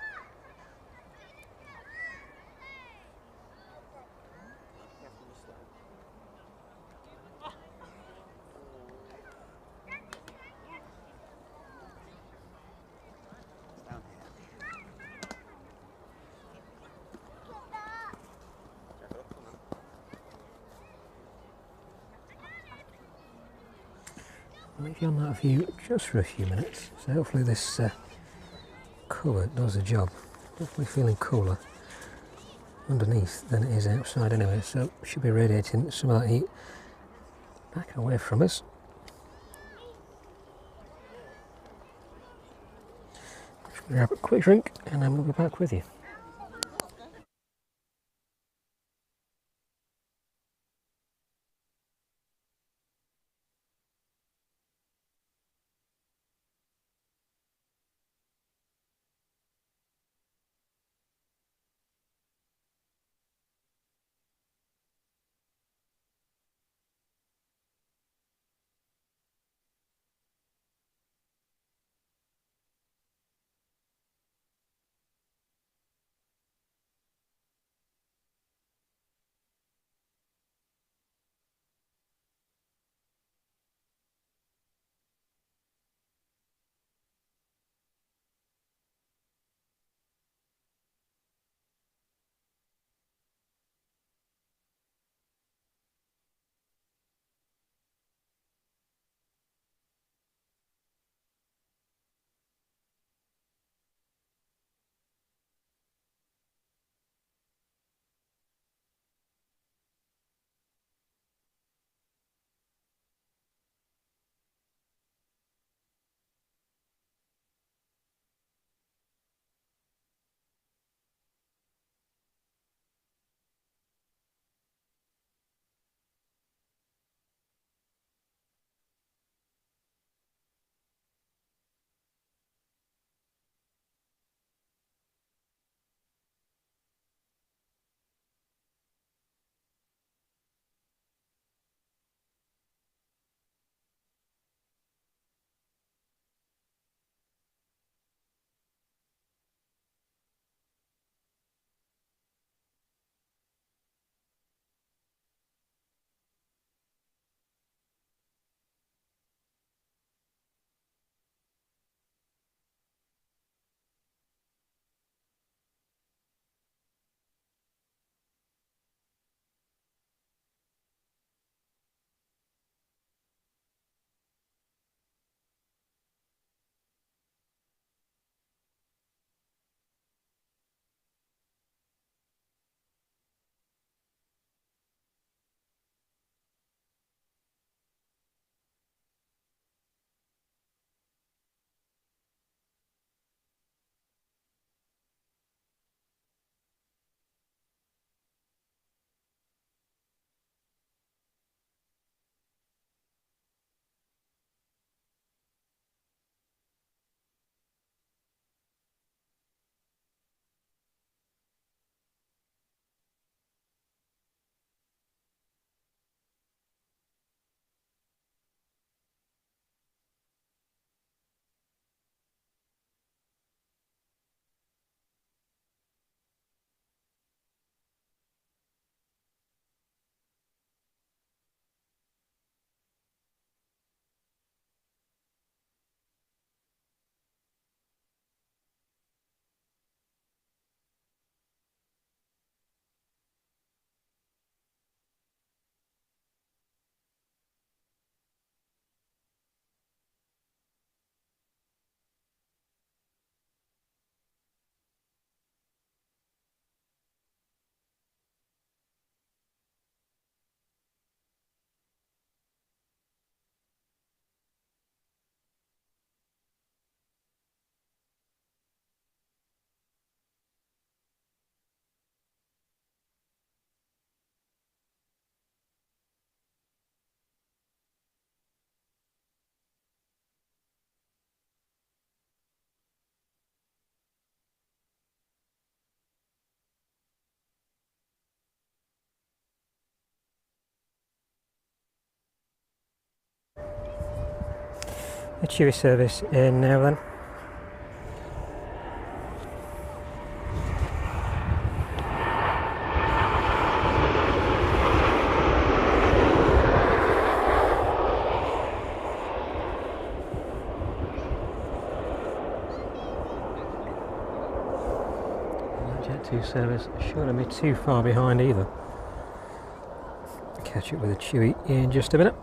Leave you on that view just for a few minutes, so hopefully this cover does the job. Definitely feeling cooler underneath than it is outside anyway, so should be radiating some of that heat back away from us. Just grab a quick drink and then we'll be back with you. the Chewy service in now then. Jet2 service shouldn't be too far behind either. Catch up with the Chewy in just a minute.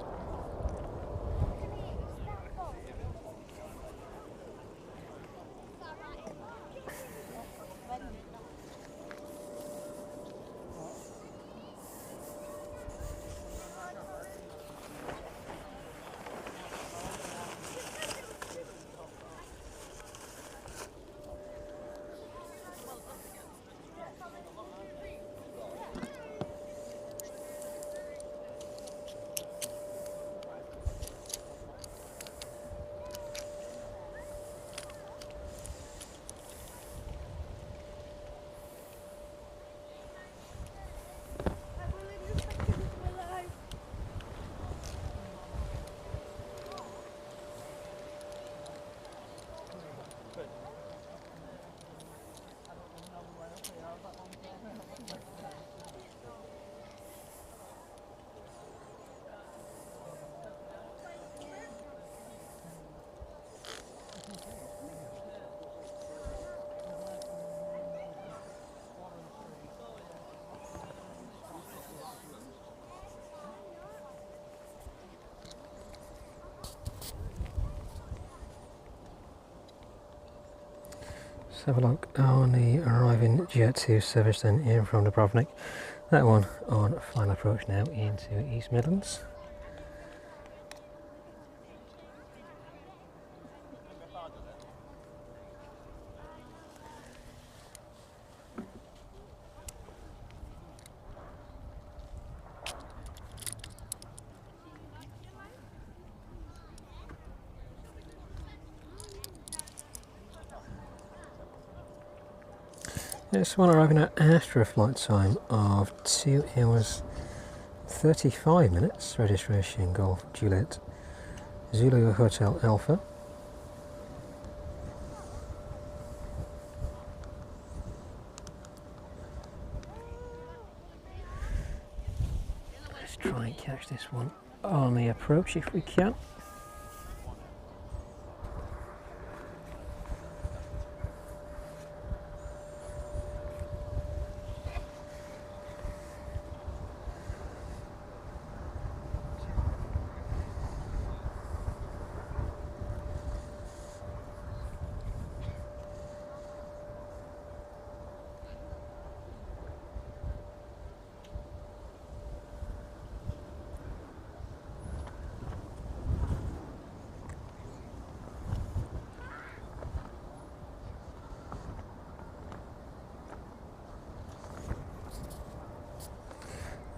Let's have a look on the arriving Jet2 service then in from Dubrovnik. That one on final approach now into East Midlands. This one arriving at after a flight time of 2 hours 35 minutes. Registration Golf Juliet Zulu Hotel Alpha. Let's try and catch this one on the approach if we can.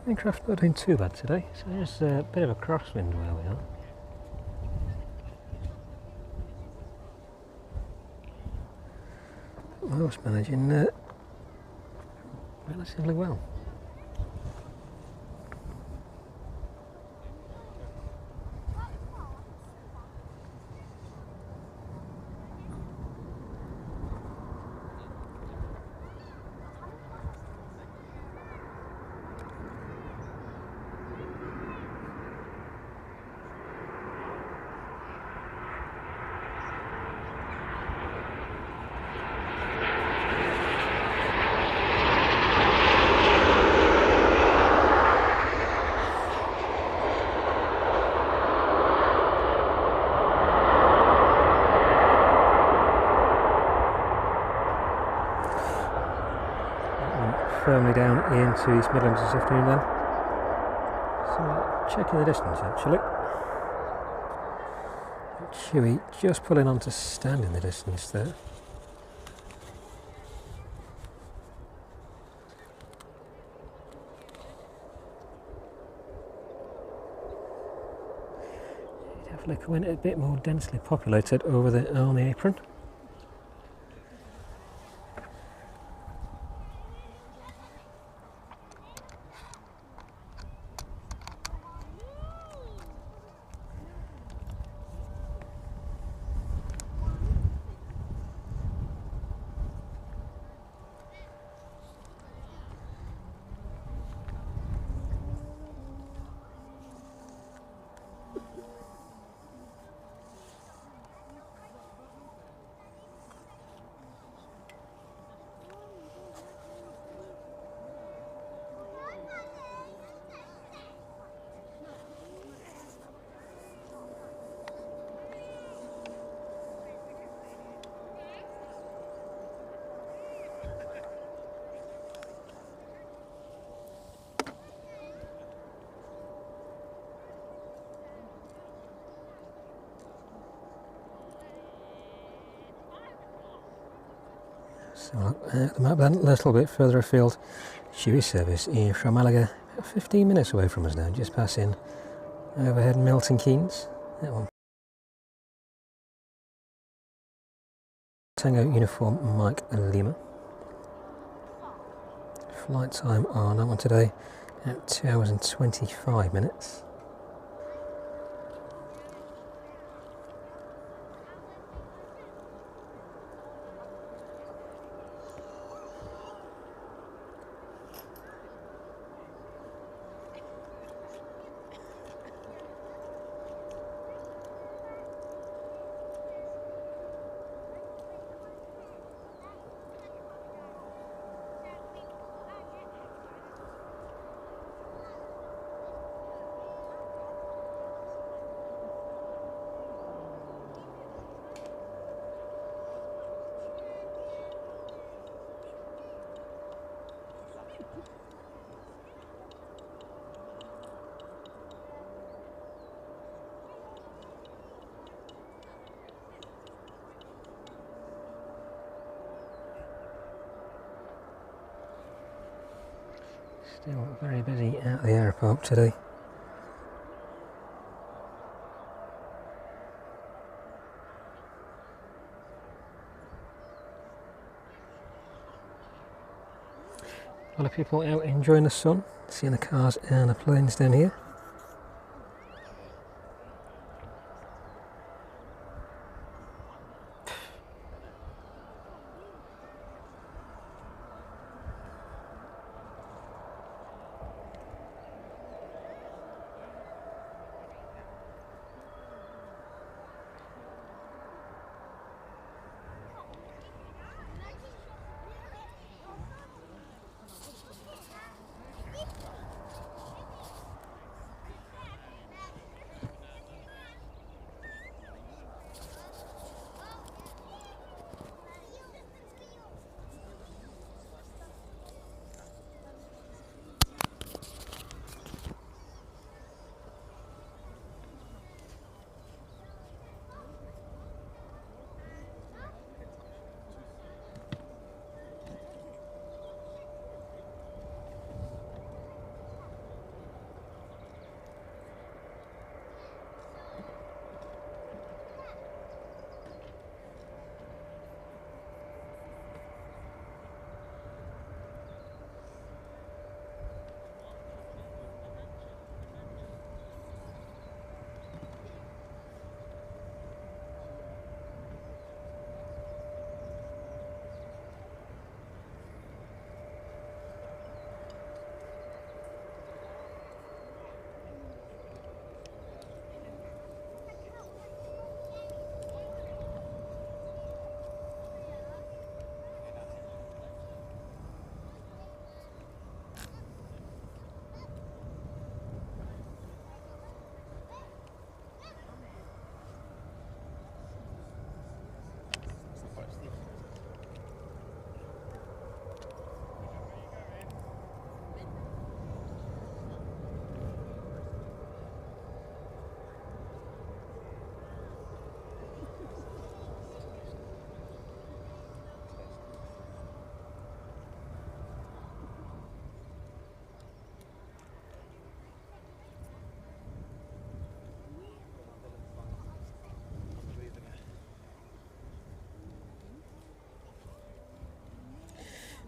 Aircraft not doing too bad today, so there's a bit of a crosswind where we are. Most managing relatively well. Firmly down into East Midlands this afternoon then. So checking the distance actually. Chewy just pulling on to stand in the distance there. Definitely coming a bit more densely populated over the on the apron. So look at the map then, a little bit further afield. Chewy service here from Malaga, about 15 minutes away from us now, just passing overhead Milton Keynes. That one. Tango uniform Mike Lima. Flight time on that one today at 2 hours and 25 minutes. Still very busy at the airport today. A lot of people out enjoying the sun, seeing the cars and the planes down here.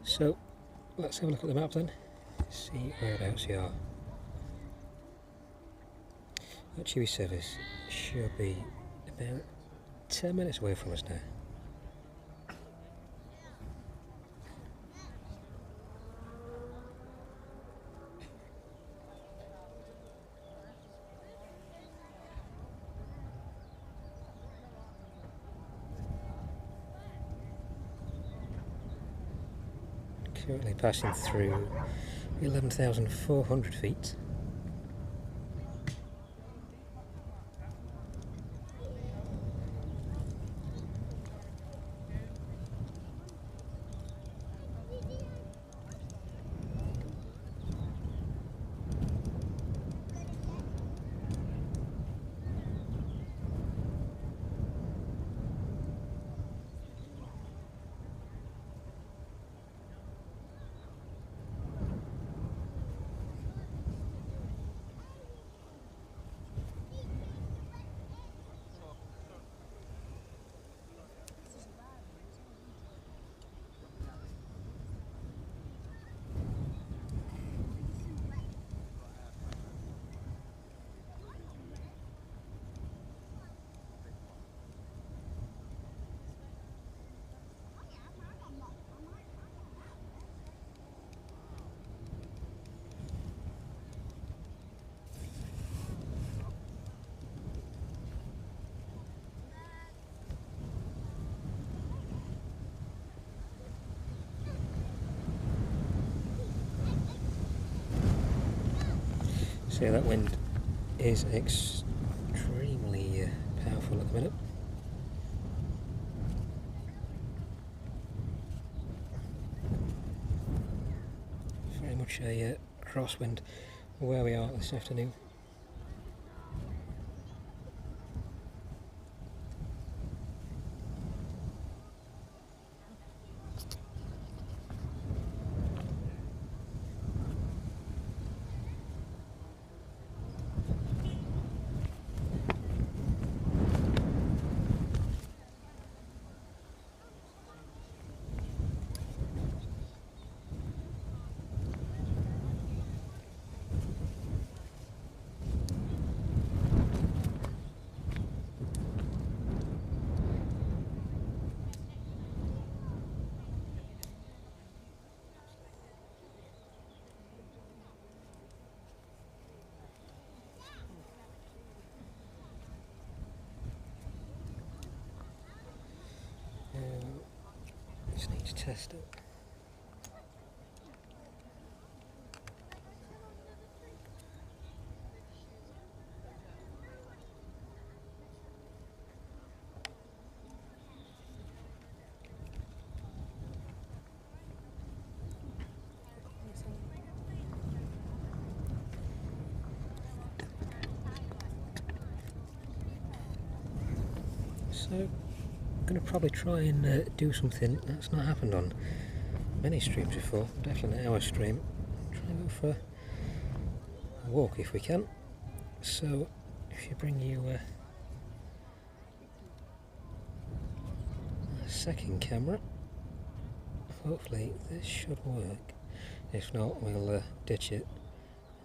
So let's have a look at the map then, see whereabouts you are. That Chewy service should be about 10 minutes away from us now. Currently passing through 11,400 feet. See, that wind is extremely powerful at the minute. Very much a crosswind where we are this afternoon. Just need to test it. So, I'm going to probably try and do something that's not happened on many streams before, definitely our stream. Try and go for a walk if we can. So, if you bring you a second camera, hopefully this should work. If not, we'll ditch it,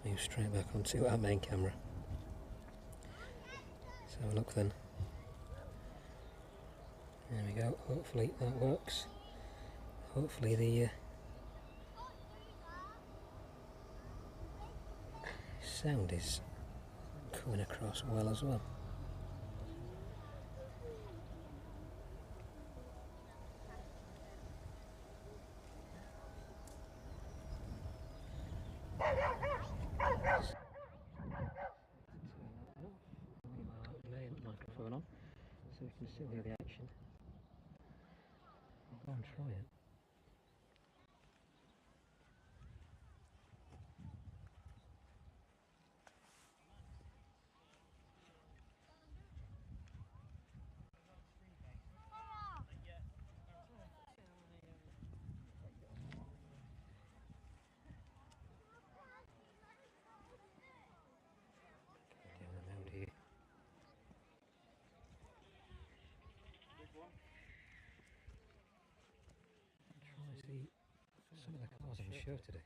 move straight back onto our main camera. So have a look then. There we go, hopefully that works. Hopefully the sound is coming across well as well. Microphone on, so we can still hear the action. I'll go and try it. Down the road here. Try and see some of the cars on show today.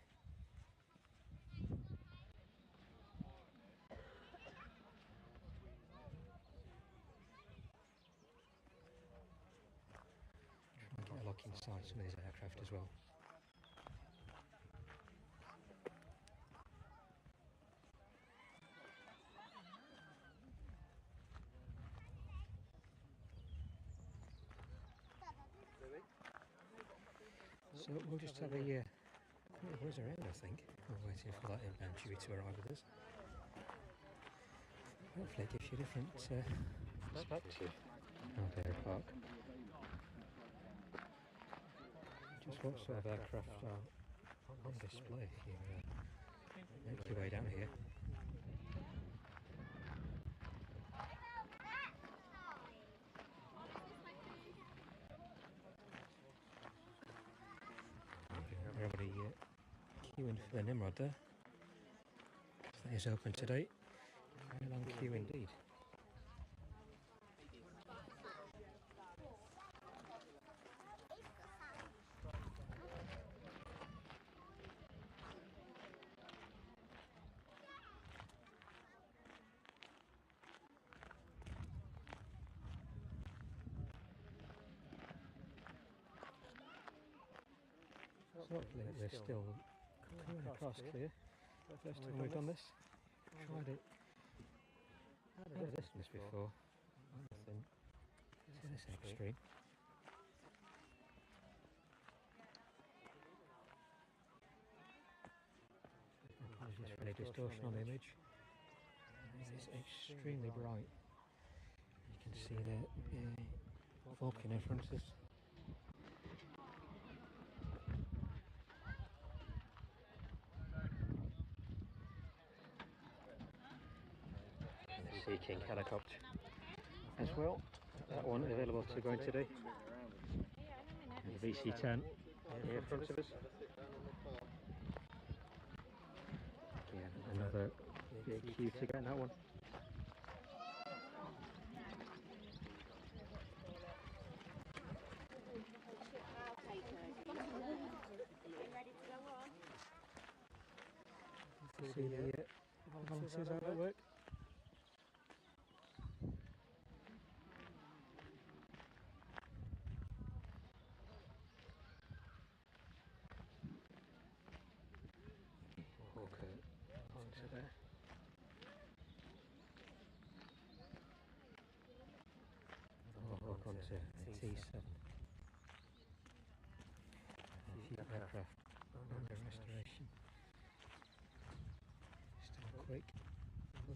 Try and get a look inside some of these aircraft as well. So we'll just have a quick whiz around, I think. We're waiting for that inbound Chewy to arrive with us. Hopefully it gives you a different perspective of Aeropark. Just what sort of aircraft are on display if you make your way down here. Everybody queuing for the Nimrod there. That is open today. Very long queue indeed. So hopefully they're still coming across clear. First time we've done this. Tried it at a distance before. Nothing to this extreme. Apologies for any distortion on the image. is extremely bright. You can see the volcano in front of us. And the Sea King helicopter as well. That one available to go in today. And the VC-10 here in front of us. Again, another big queue to get in that one. See the volunteers how that work. Hawker onto there. Hawk onto T7. A few aircraft under restoration. Just a quick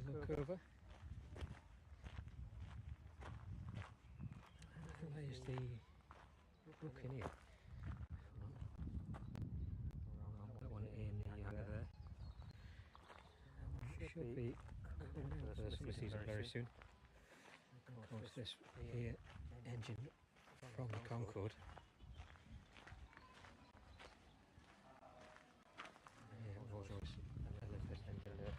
look over. And there's the Buccaneer. That one in the hangar there. Should be coming out for the summer season very soon. Of course, this here engine from the Concorde. Yeah, Rolls Royce Elizabeth engine there.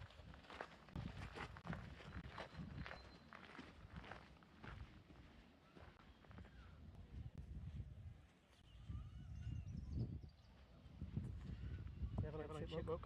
Do you have a shipbook?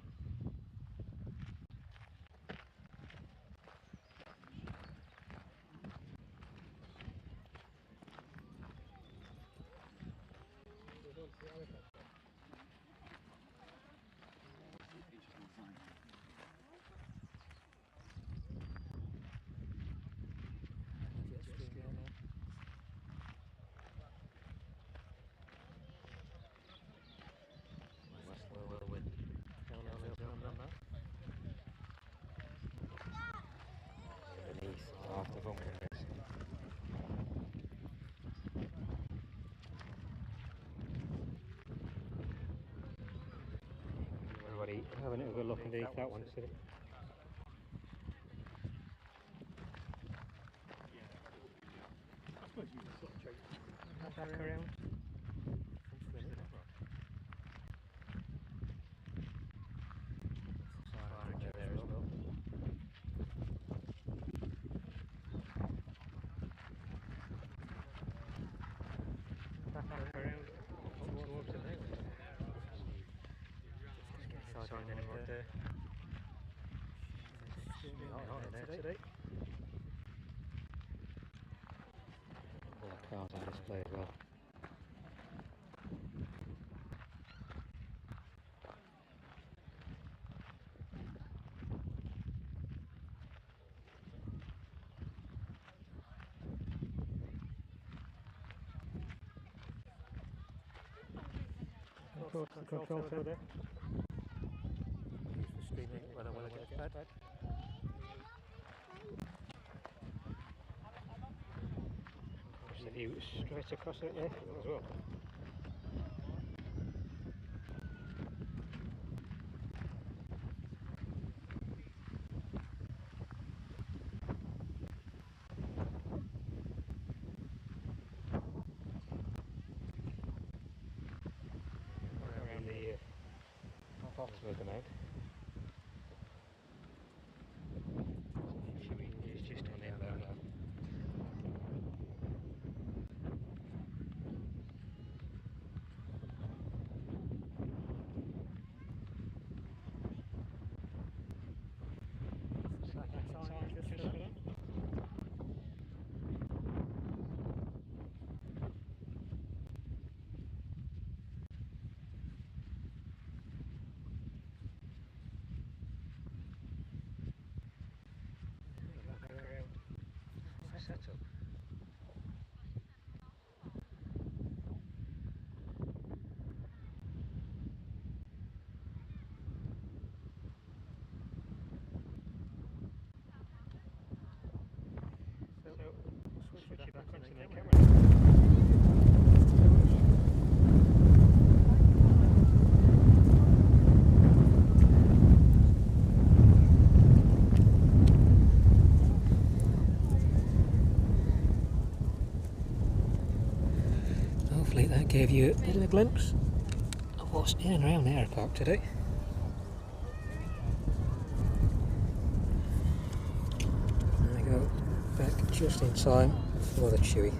Beneath after bunkers. Everybody having a good look underneath that one today. Back around. There as well. Back around towards the main. Just get side anymore there. Extremely hot there today. All the cars on display as well. Control center there. Use the screening when I want to get fed. There's a view straight across it there as well. Around the Oxford domain. It's just on the inbound now. Time just for that. Setup. Hopefully that gave you a bit of a glimpse of what's in and around the Aeropark today. There we go, back just in time for the chewy.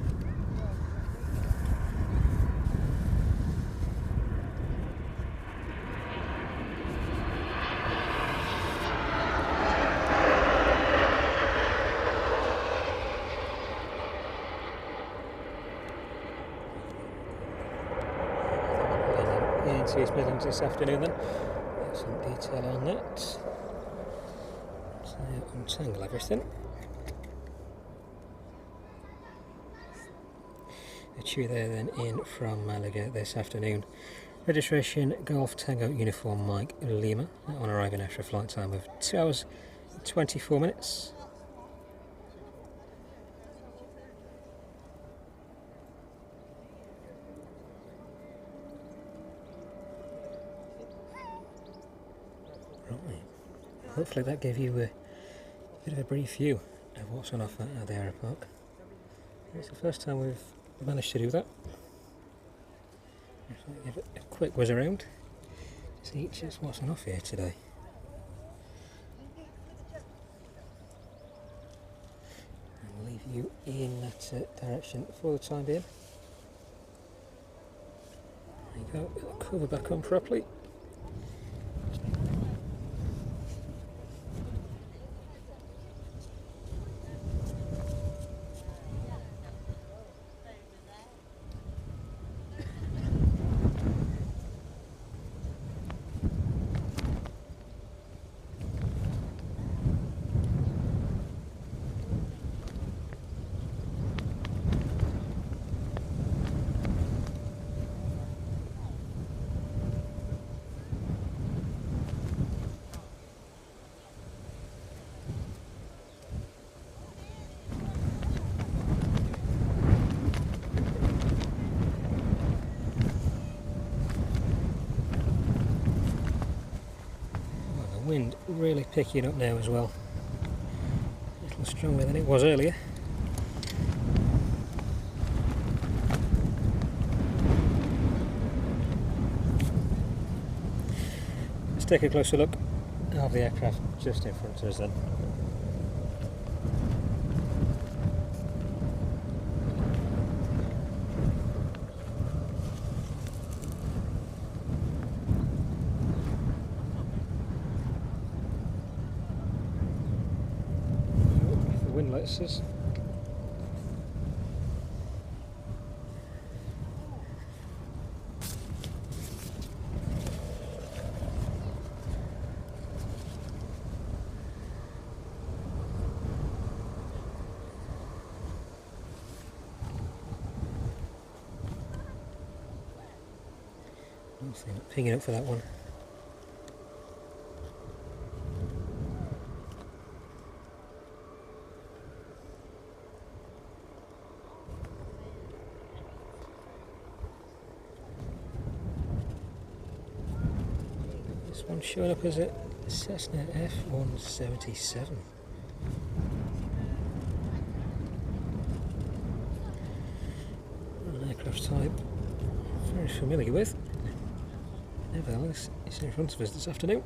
Into East Midlands this afternoon then. Get some detail on that. So untangle everything. The chewy there then in from Malaga this afternoon. Registration Golf Tango Uniform Mike Lima. That one arriving after a flight time of 2 hours 24 minutes. Hopefully that gave you a bit of a brief view of what's on offer at the Aeropark. It's the first time we've managed to do that. So I'll give it a quick whiz around, see just what's on offer here today. And we'll leave you in that direction for the time being. There you go, cover back on properly. Wind really picking up now as well. A little stronger than it was earlier. Let's take a closer look of the aircraft just in front of us then. Windlasses. Nothing pinging up for that one. This one's showing up as a Cessna F-177. An aircraft type I'm very familiar with. Nevertheless, it's in front of us this afternoon.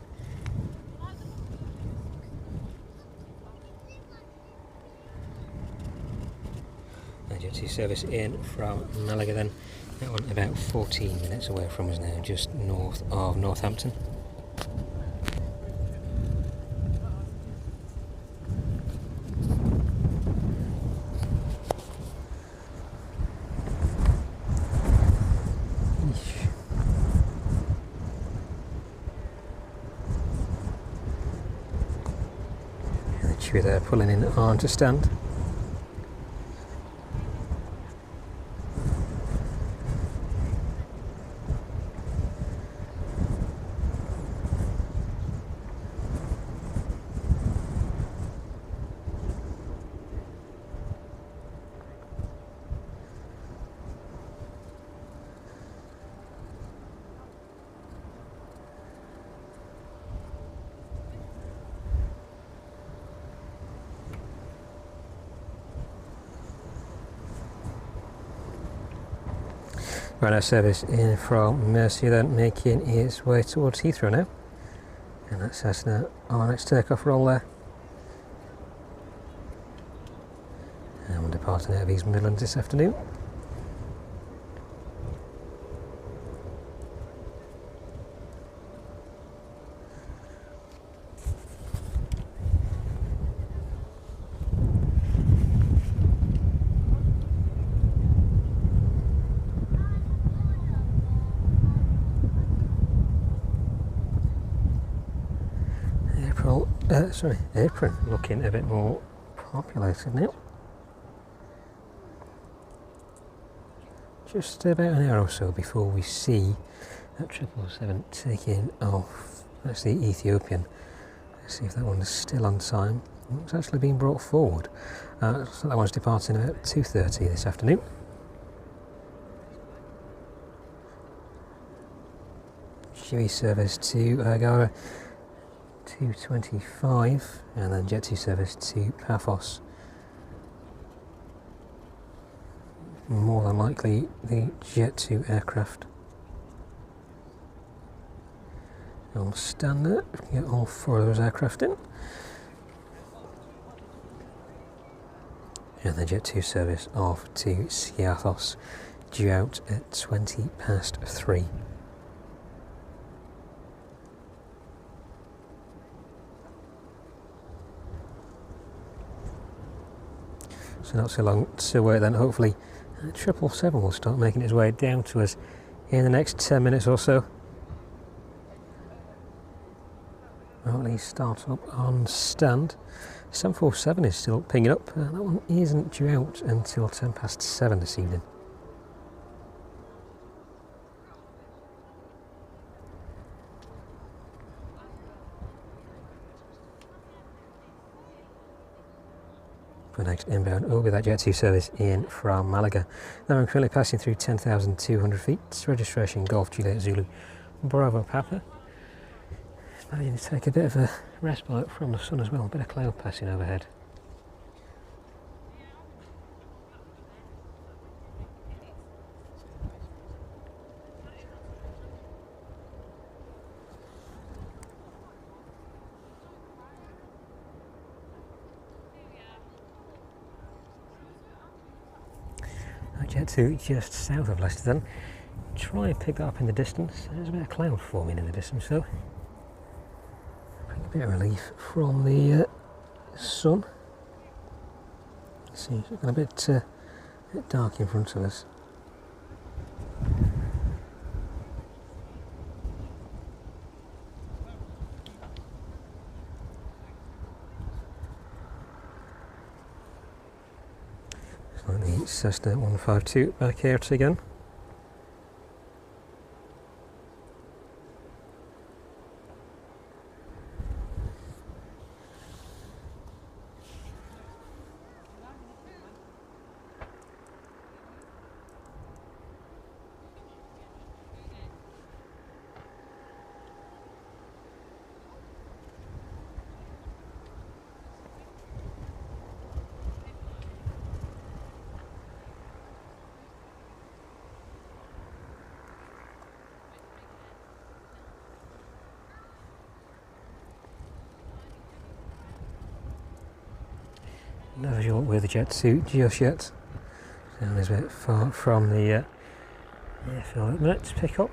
Emergency service in from Malaga then. That one about 14 minutes away from us now, just north of Northampton. There pulling in on to stand. Ryanair service in from Mercia, then making its way towards Heathrow now. And that's us now. Our next takeoff roll there. And we're departing out of East Midlands this afternoon. Apron looking a bit more populated now. Just about an hour or so before we see that 777 taking off. That's the Ethiopian. Let's see if that one's still on time. It's actually been brought forward. So that one's departing about 2:30 this afternoon. Chewy service to Agara 2:25, and then Jet2 service to Paphos. More than likely the Jet2 aircraft. On standard, get all 4 of those aircraft in. And the Jet2 service off to Skiathos, due out at 3:20. So not so long to wait then. Hopefully 777 will start making its way down to us in the next 10 minutes or so. Or at least start up on stand. 747 is still pinging up. That one isn't due out until 7:10 this evening. For next inbound will be that Jet2 service in from Malaga. Now I'm currently passing through 10,200 feet. Registration Golf Juliet Zulu Bravo Papa. I need to take a bit of a respite from the sun as well. A bit of cloud passing overhead. Jet2 just south of Leicester then. Try and pick that up in the distance. There's a bit of cloud forming in the distance though. Bring a bit of relief from the sun. Let's see, it's looking a bit dark in front of us. The Cessna 152 back here again. Never sure with the Jet2 just yet. Down is a bit far from the airfield at the minute to pick up.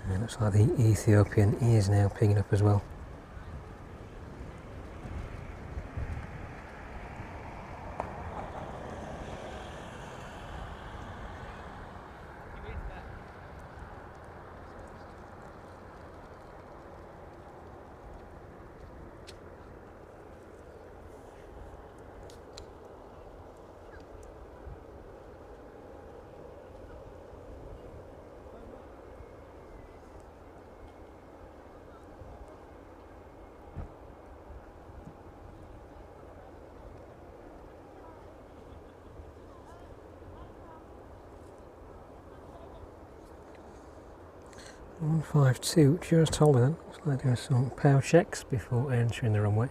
And it looks like the Ethiopian is now picking up as well. 152, just hold on. Let's do some power checks before entering the runway.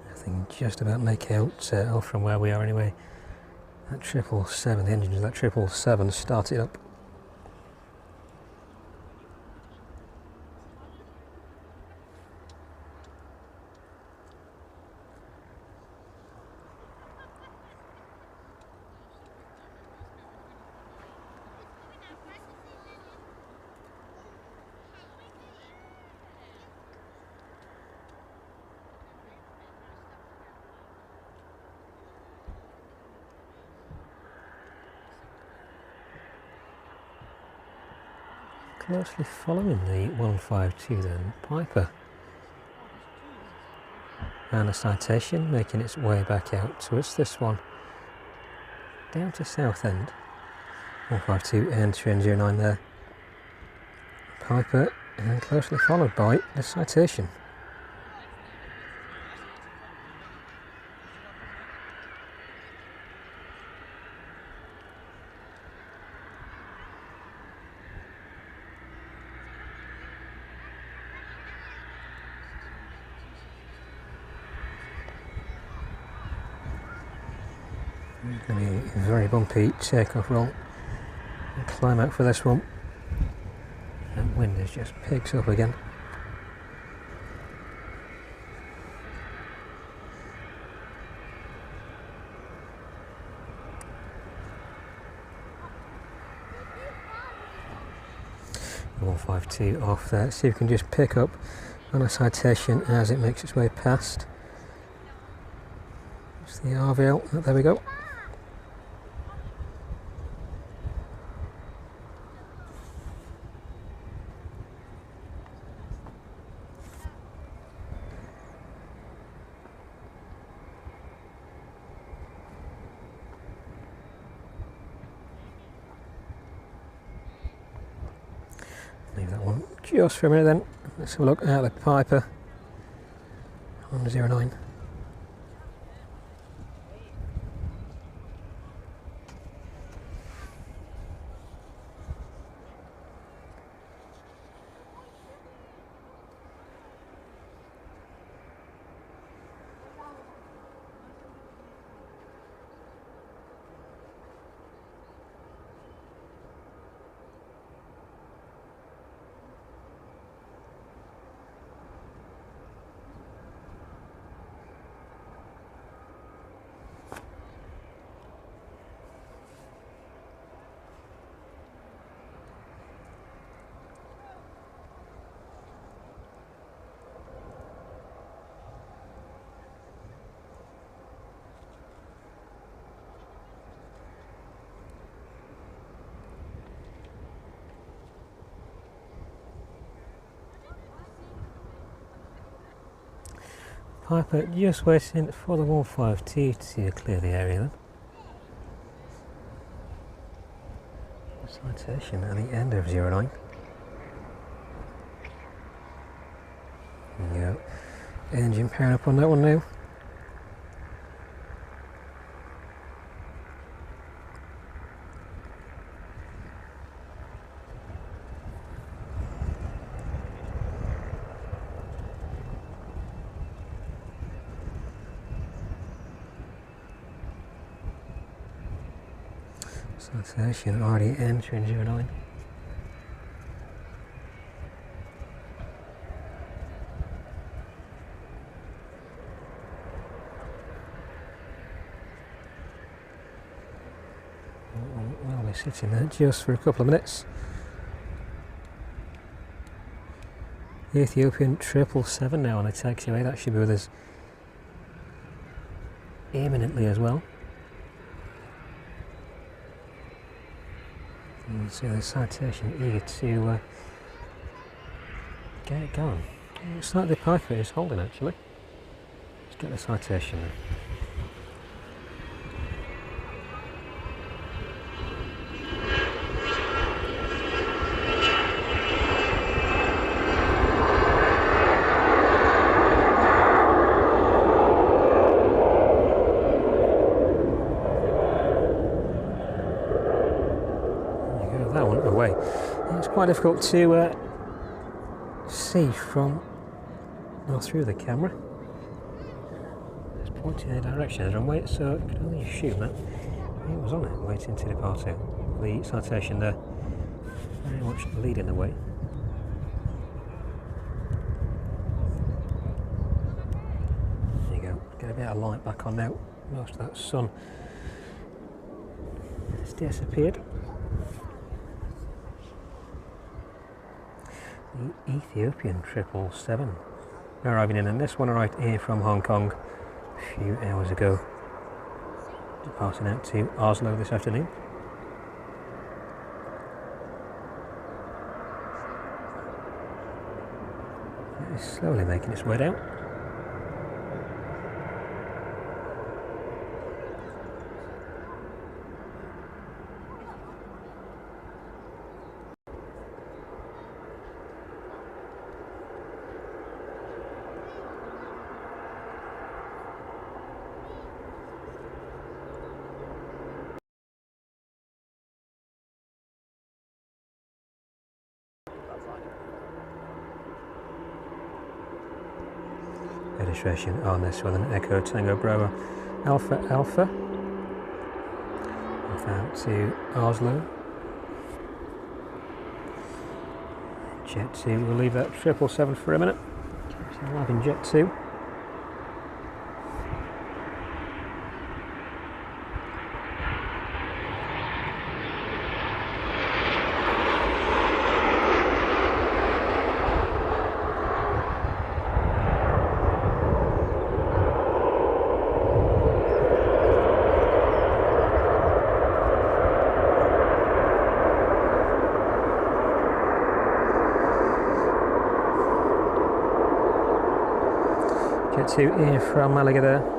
I think just about make out off from where we are anyway. That 777, the engines of that 777 started up. Closely following the 152 then, Piper and a Citation making its way back out to us. This one down to Southend. 152 and 309 there. Piper and closely followed by the Citation. Going to be a very bumpy takeoff roll. And climb out for this one. And wind has just picked up again. The 152 off there. See if we can just pick up on a Citation as it makes its way past. It's the RVL. Oh, there we go. Leave that one just for a minute then. Let's have a look at the Piper on 09. Piper just waiting for the 152 to clear the area then. Citation at the end of 09. Yeah, engine powering up on that one now. Citation already entering 09. Well, we're sitting there just for a couple of minutes. The Ethiopian 777 now on a taxiway. That should be with us imminently as well. You can see the Citation eager to get it going. Looks like the Piper is holding actually. Let's get the Citation then. quite difficult to see from or through the camera. It's pointing in a direction of the runway, so it could only assume that it was on it, waiting to depart out. The citation there very much leading the way. There you go, get a bit of light back on now. Most of that sun has disappeared. The Ethiopian 777 arriving in, and this one arrived here from Hong Kong a few hours ago, departing out to Oslo this afternoon. It is slowly making its way down. Registration on this with an Echo Tango Bravo Alpha Alpha. Off out to Oslo. Jet 2, we'll leave that 777 for a minute. Arrive in Jet 2. Jet 2 here from Malaga there.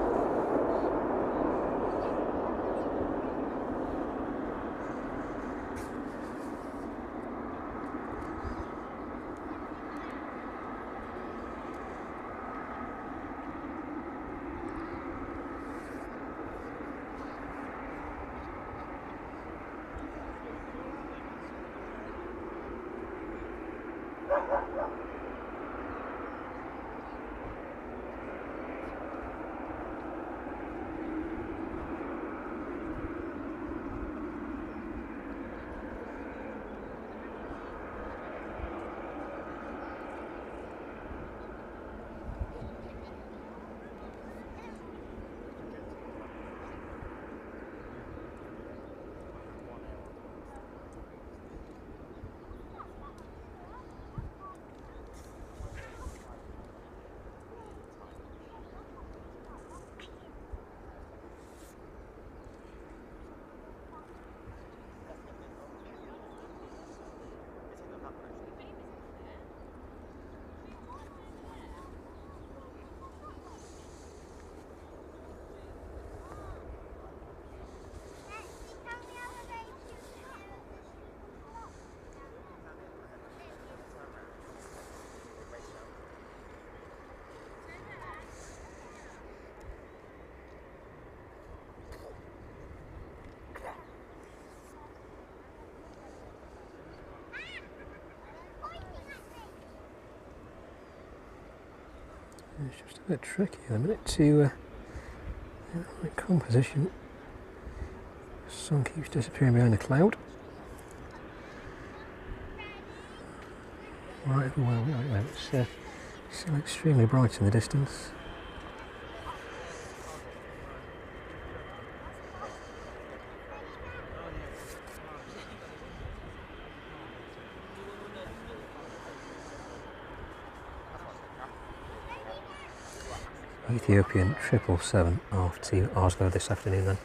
It's just a bit tricky at the minute to get the composition. The sun keeps disappearing behind a cloud. Right, well, it's still extremely bright in the distance. Ethiopian 777 off to Oslo this afternoon then.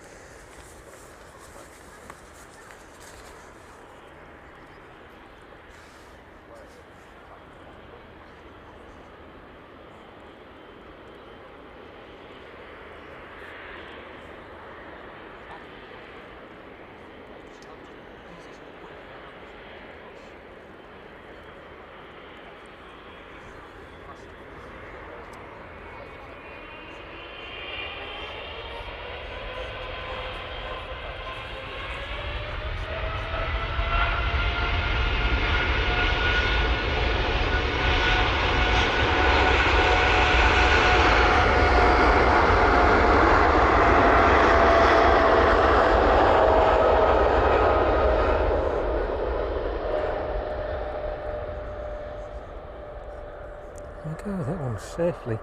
There we go, that one's safely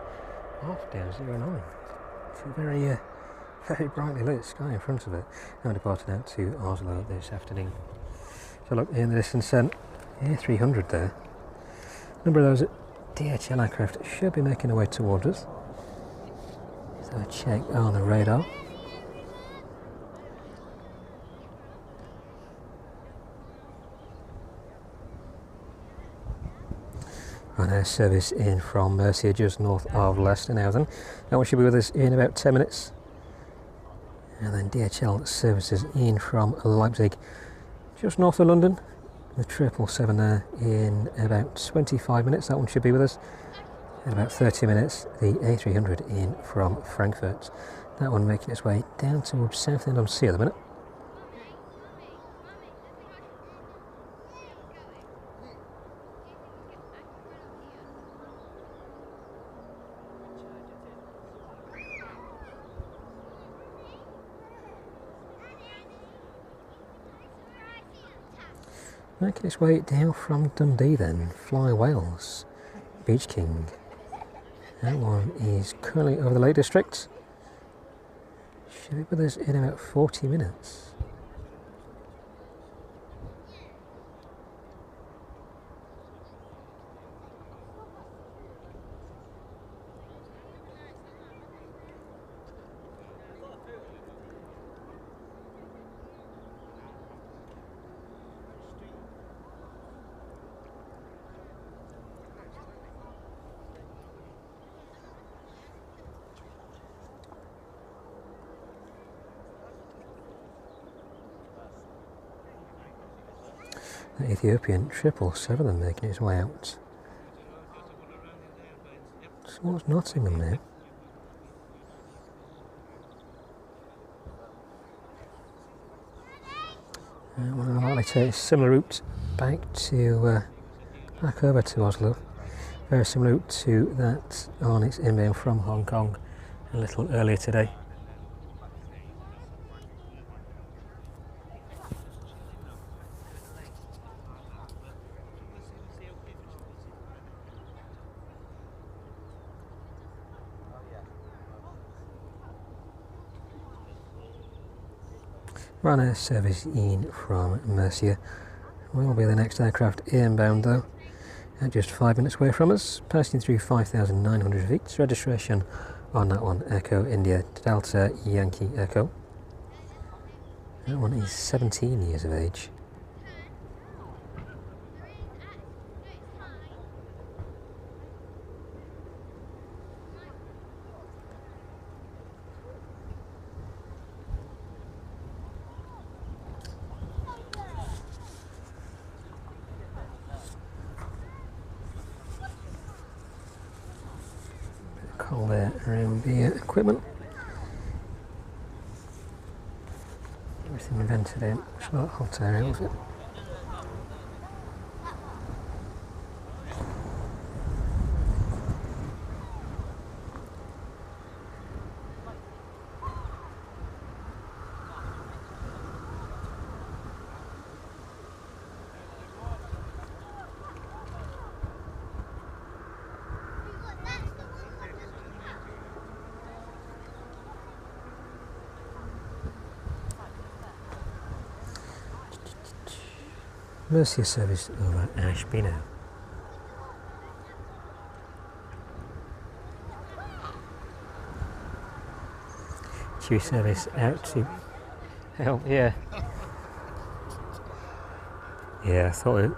off down 09. It's a very, very brightly lit sky in front of it. Now departing out to Oslo this afternoon. So look, in the distance then, A300 there. A number of those DHL aircraft should be making their way towards us. So a check on the radar. Ryanair service in from Murcia, just north of Leicester now then. That one should be with us in about 10 minutes. And then DHL services in from Leipzig, just north of London. The 777 there in about 25 minutes. That one should be with us in about 30 minutes. The A300 in from Frankfurt. That one making its way down towards Southend-on-Sea at the minute. Making its way down from Dundee then, Fly Wales, Beach King. That one is currently over the Lake District. Should be with us in about 40 minutes. The Ethiopian 777 then making its way out towards Nottingham now. We're likely to take a similar route back over to Oslo. Very similar route to that on its inbound from Hong Kong a little earlier today. Ryanair service in from Murcia. Will be the next aircraft inbound though, at just 5 minutes away from us, passing through 5,900 feet. Registration on that one, Echo India Delta Yankee Echo. That one is 17 years of age. Cold air around the equipment. Everything vented in. It's not hot air out of it. Murcia service over Ashby now. Chewy service out to help, yeah. Yeah, I thought it.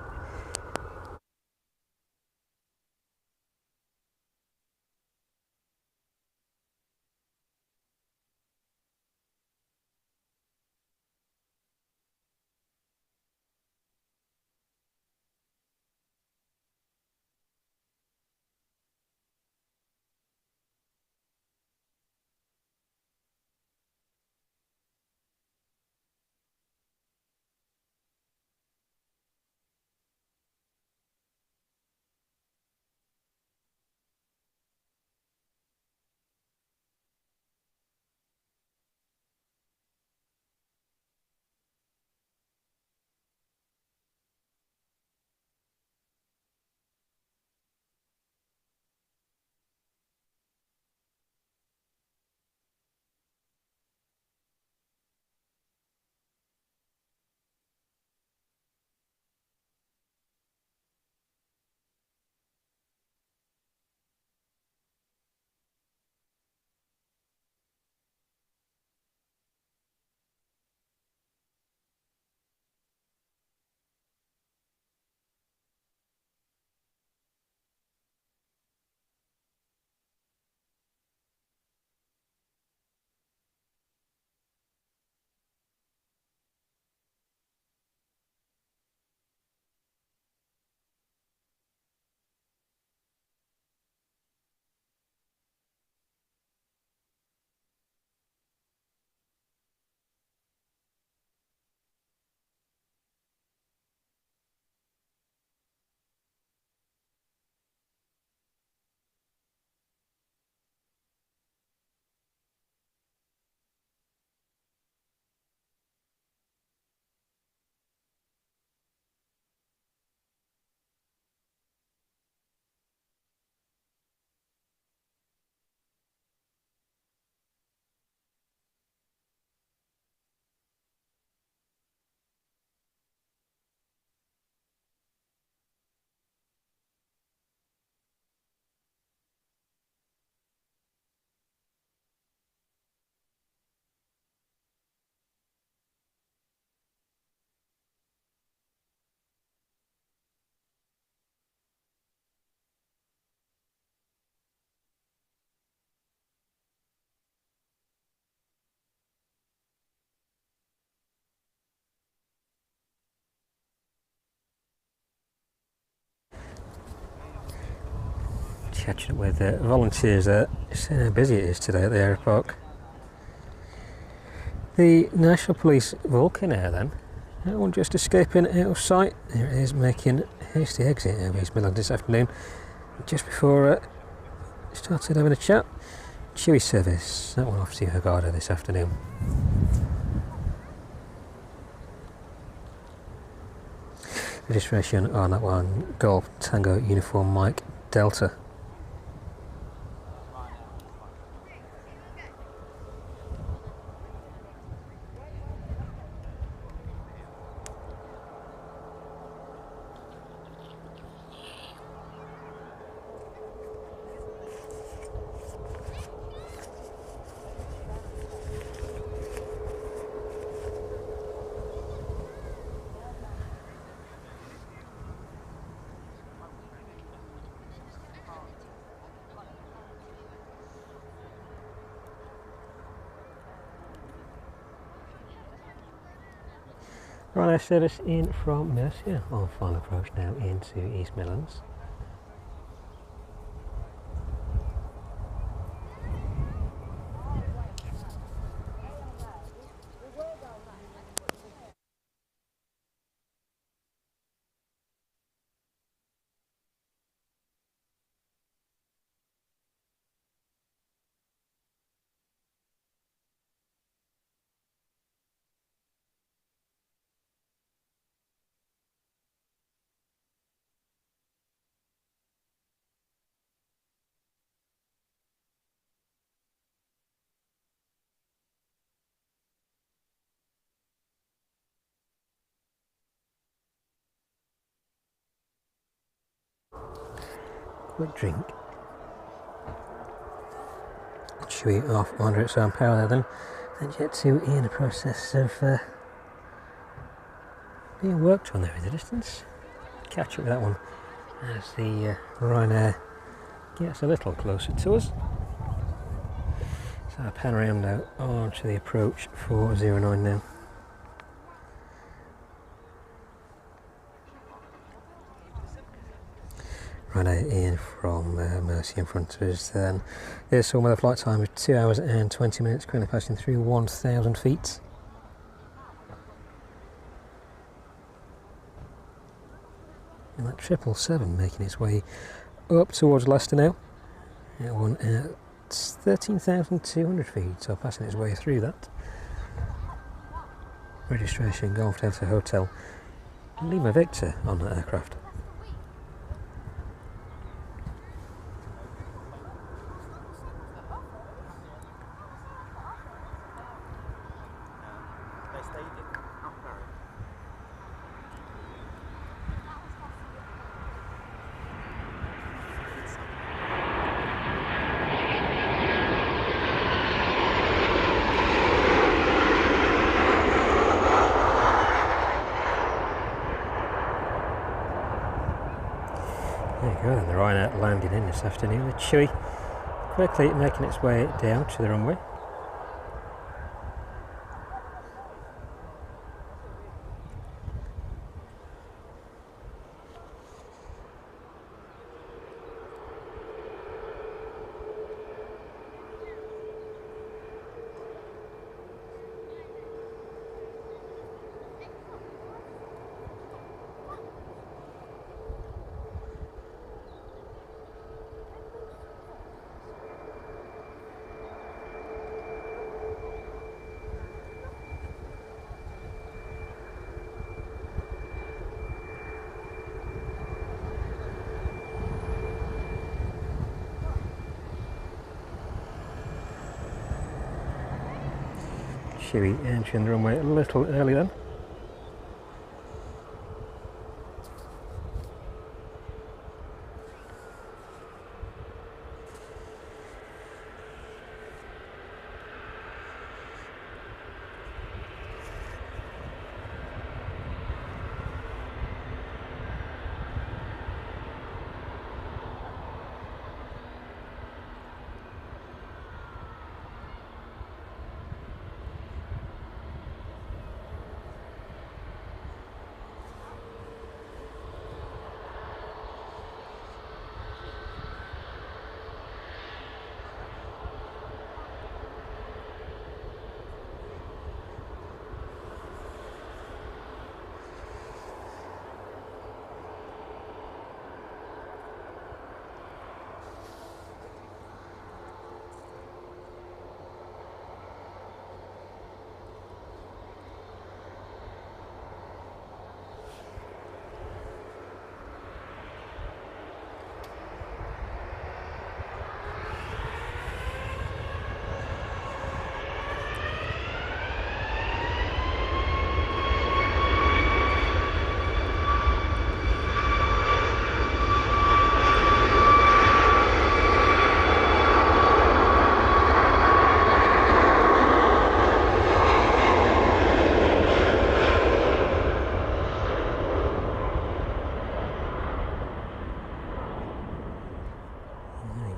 catching up with volunteers there, seeing how busy it is today at the Aeropark. The National Police Vulcan Air then, that one just escaping out of sight. There it is, making a hasty exit out of East Midlands this afternoon, just before started having a chat. Chewy service, that one off to Hurghada this afternoon. Registration on that one, Golf Tango Uniform Mike Delta. Ryanair service in from Mercia on final approach now into East Midlands. Quick drink. Chewy off under its own power there then. And yet to in the process of being worked on there in the distance. Catch up with that one as the Ryanair gets a little closer to us. So I pan around now onto the approach for 09 now. Ryanair in from Mercia in front of us then. There's some weather flight time of 2 hours and 20 minutes, currently passing through 1,000 feet. And that 777 making its way up towards Leicester now. That one at 13,200 feet, so passing its way through that. Registration Golf Delta Hotel Lima Victor on that aircraft. There you go, and the Ryanair landing in this afternoon. The Chewy quickly making its way down to the runway. Chewy entering the runway a little early then.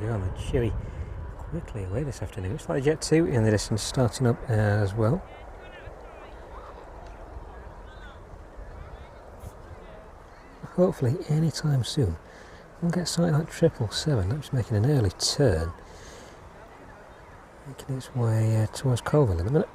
you go, on the chewy quickly away this afternoon. It's like Jet 2 in the distance starting up as well. Hopefully anytime soon we'll get something like 777. That's making an early turn, making its way towards Colville in a minute.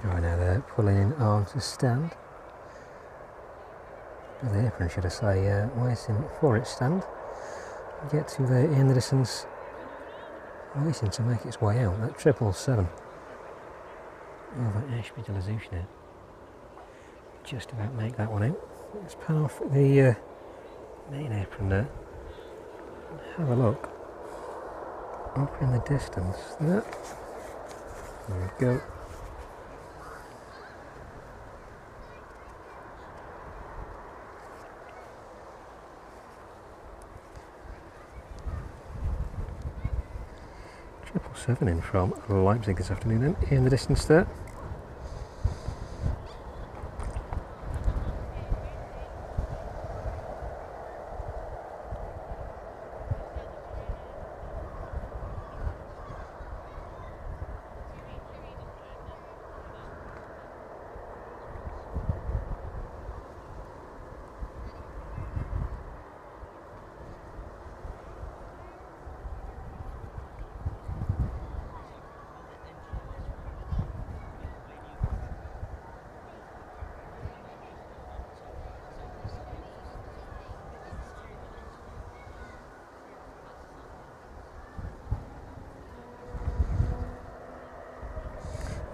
Right now they're pulling on to stand. The apron, should I say, waiting for its stand. Get to there in the distance, waiting to make its way out. That 777 over Ashby to Lazouche now. Just about make that one out. Let's pan off the main apron there. Have a look. Up in the distance there. There we go. Seven in from Leipzig this afternoon then, in the distance there.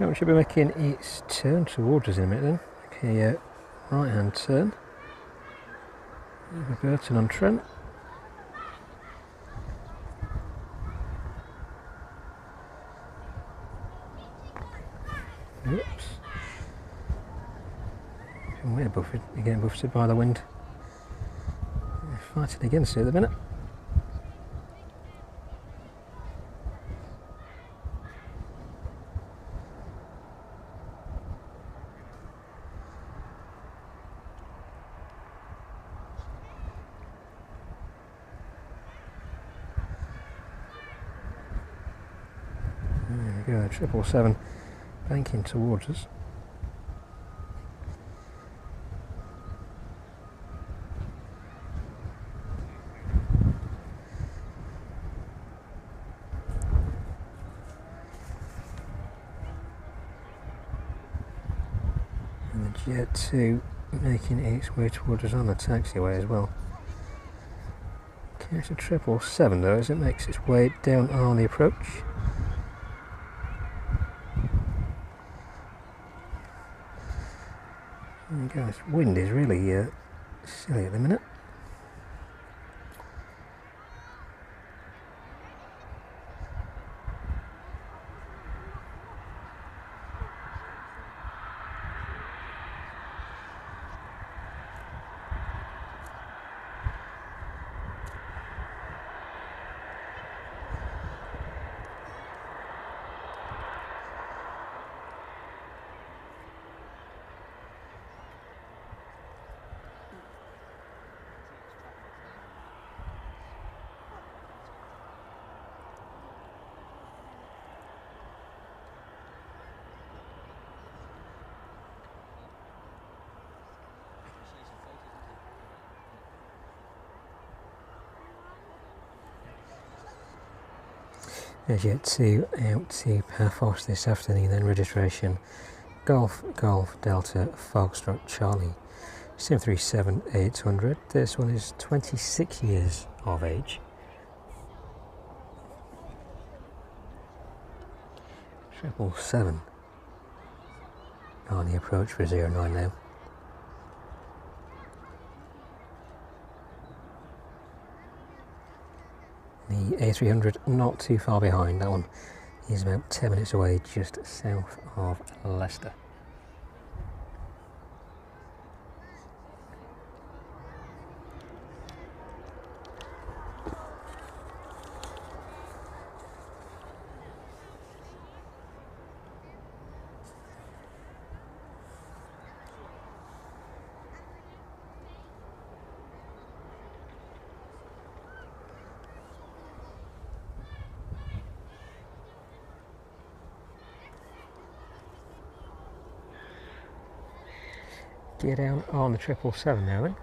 Now it should be making its turn towards us in a minute then. Okay, right hand turn. Over Burton on Trent. Oops. Way buffeted, you're getting buffeted by the wind. You're fighting against it at the minute. There we go, 777 banking towards us. And the Jet 2 making its way towards us on the taxiway as well. Catch a 777 though as it makes its way down on the approach. There you go, this wind is really silly at the minute. There's Jet 2 out to Paphos this afternoon, then registration Golf Delta Foxtrot Charlie 737-800. This one is 26 years of age. 777 on the approach for 09 now. The A300 not too far behind. That one is about 10 minutes away, just south of Leicester. Gear down on the 777 now then.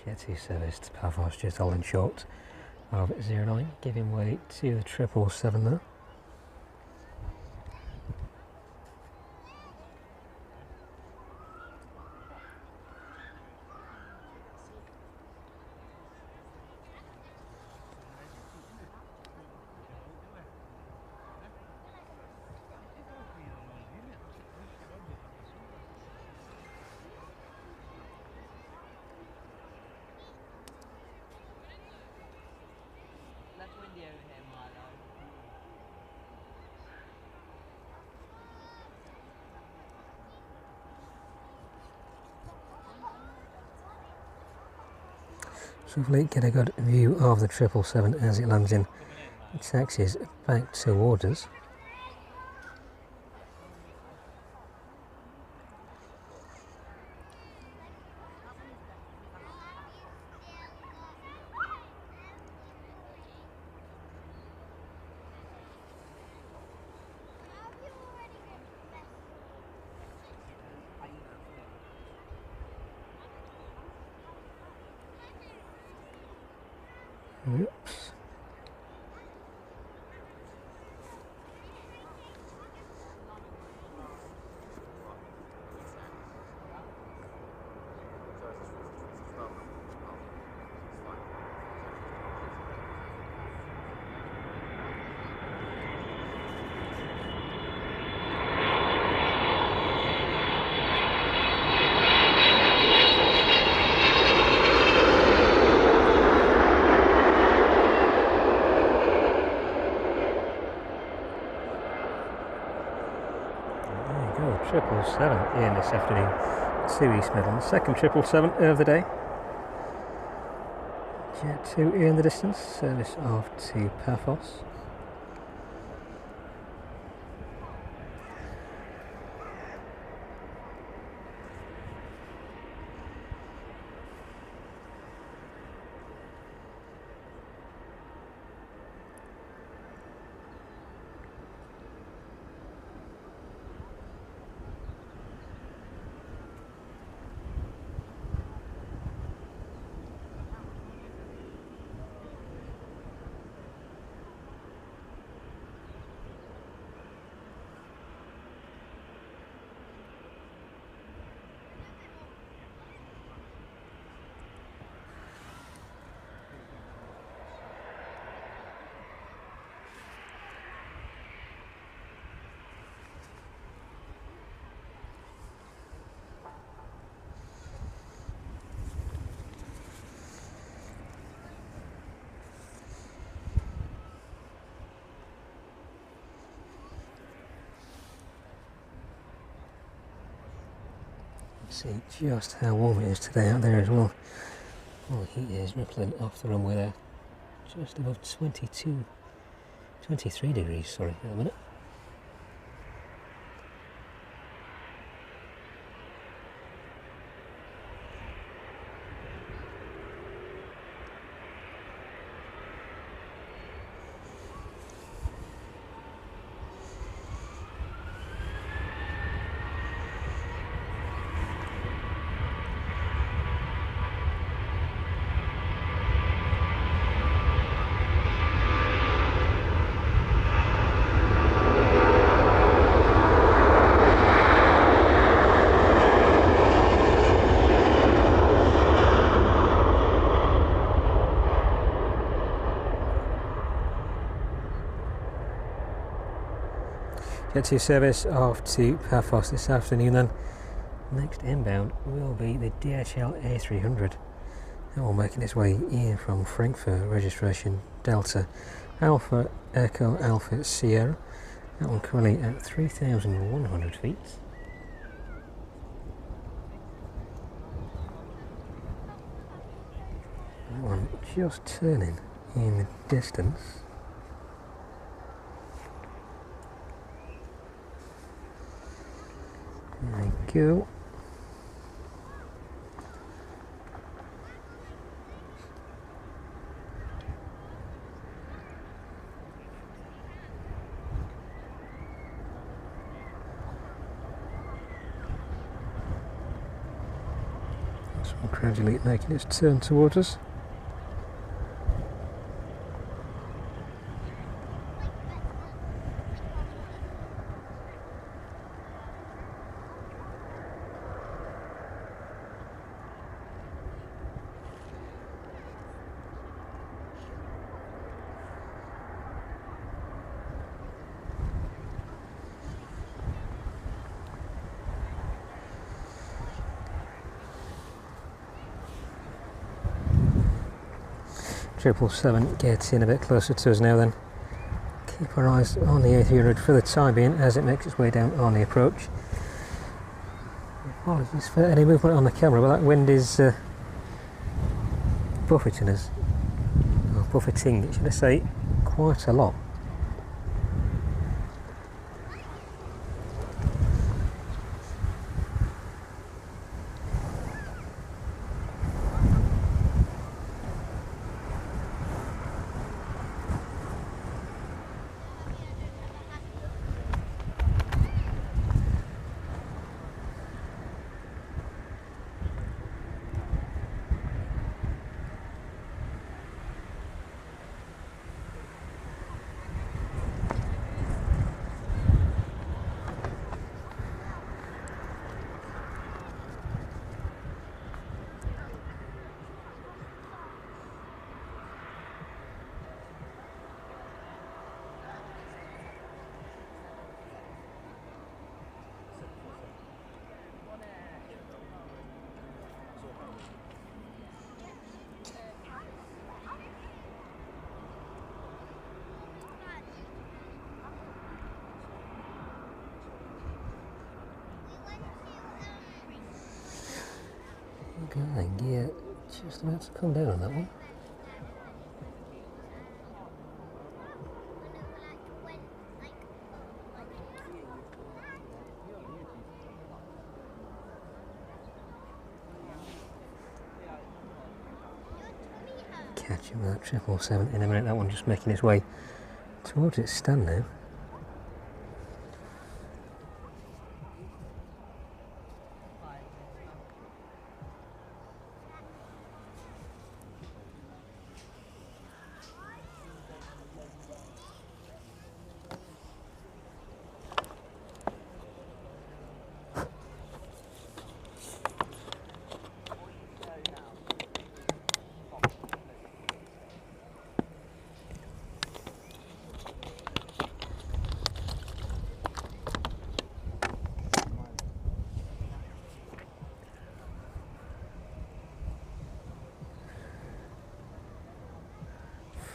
Jet 2 service to Paphos, just holding short of 09, giving way to the 777 there. So hopefully get a good view of the 777 as it lands in. It taxis back towards us. Oops. There you go, 777 in this afternoon to East Midlands. Second 777 of the day. Jet 2 in the distance, service off to Paphos. See just how warm it is today out there as well. Well, the heat is rippling off the runway there. Just above 23 degrees, sorry, at the minute. Get to service off to Paphos this afternoon then. Next inbound will be the DHL A300. That will making its way in from Frankfurt, registration Delta Alpha Echo Alpha Sierra. That one currently at 3,100 feet. That one just turning in the distance. There we go. This one gradually making its turn towards us. Triple 7 gets in a bit closer to us now then. Keep our eyes on the A300 for the time being as it makes its way down on the approach. Apologies for any movement on the camera, but that wind is buffeting us, or buffeting, should I say, quite a lot. Okay, gear just about to come down on that one. Catching that 777 in a minute, that one just making its way towards its stand now.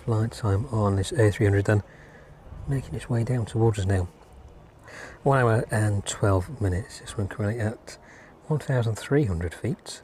Flight time on this A300 then, making its way down towards us now. 1 hour and 12 minutes, this one currently at 1,300 feet.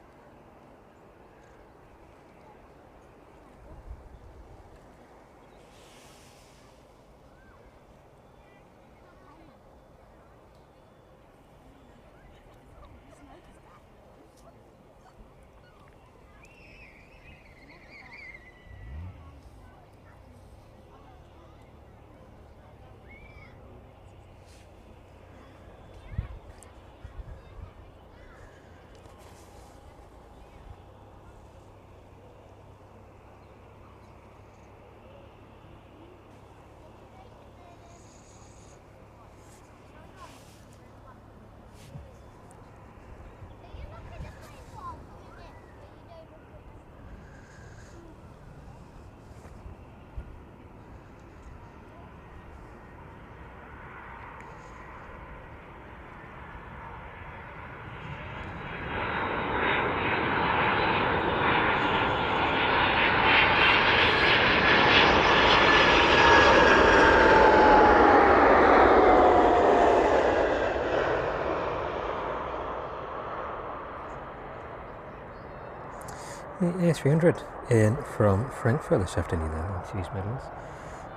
The A300 in from Frankfurt this afternoon now into East Midlands.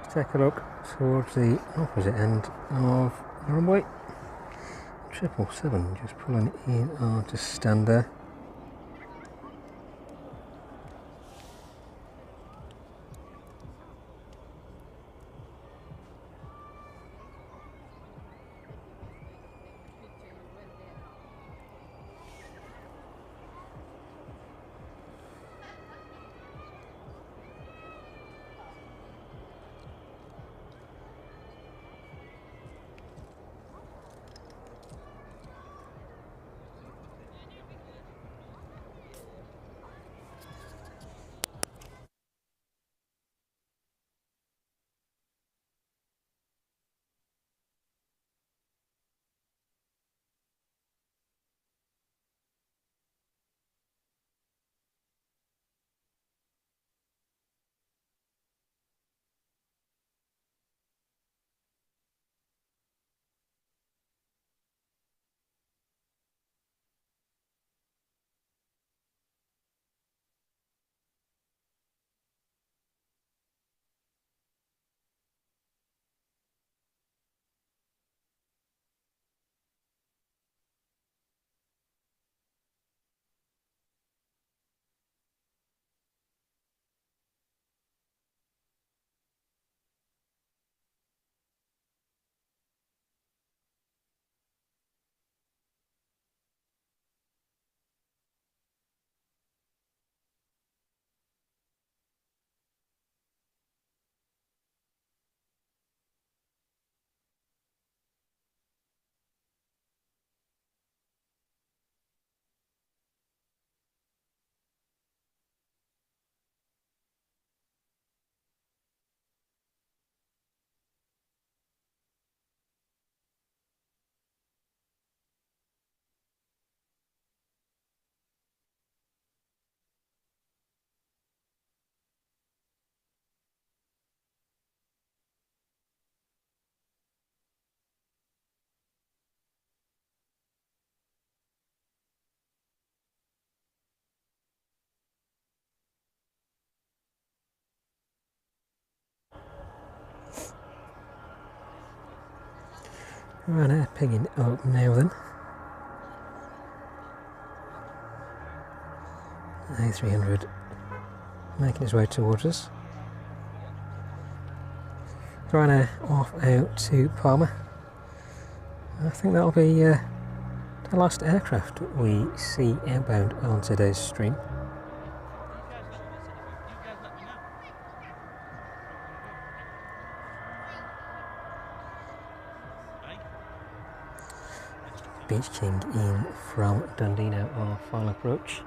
Let's take a look towards the opposite end of the runway. 777 just pulling in onto stand there. Ryanair picking up now then. A300 making its way towards us. Ryanair off out to Palma. I think that'll be the last aircraft we see outbound on today's stream. Beach King in from Dundee now on final approach.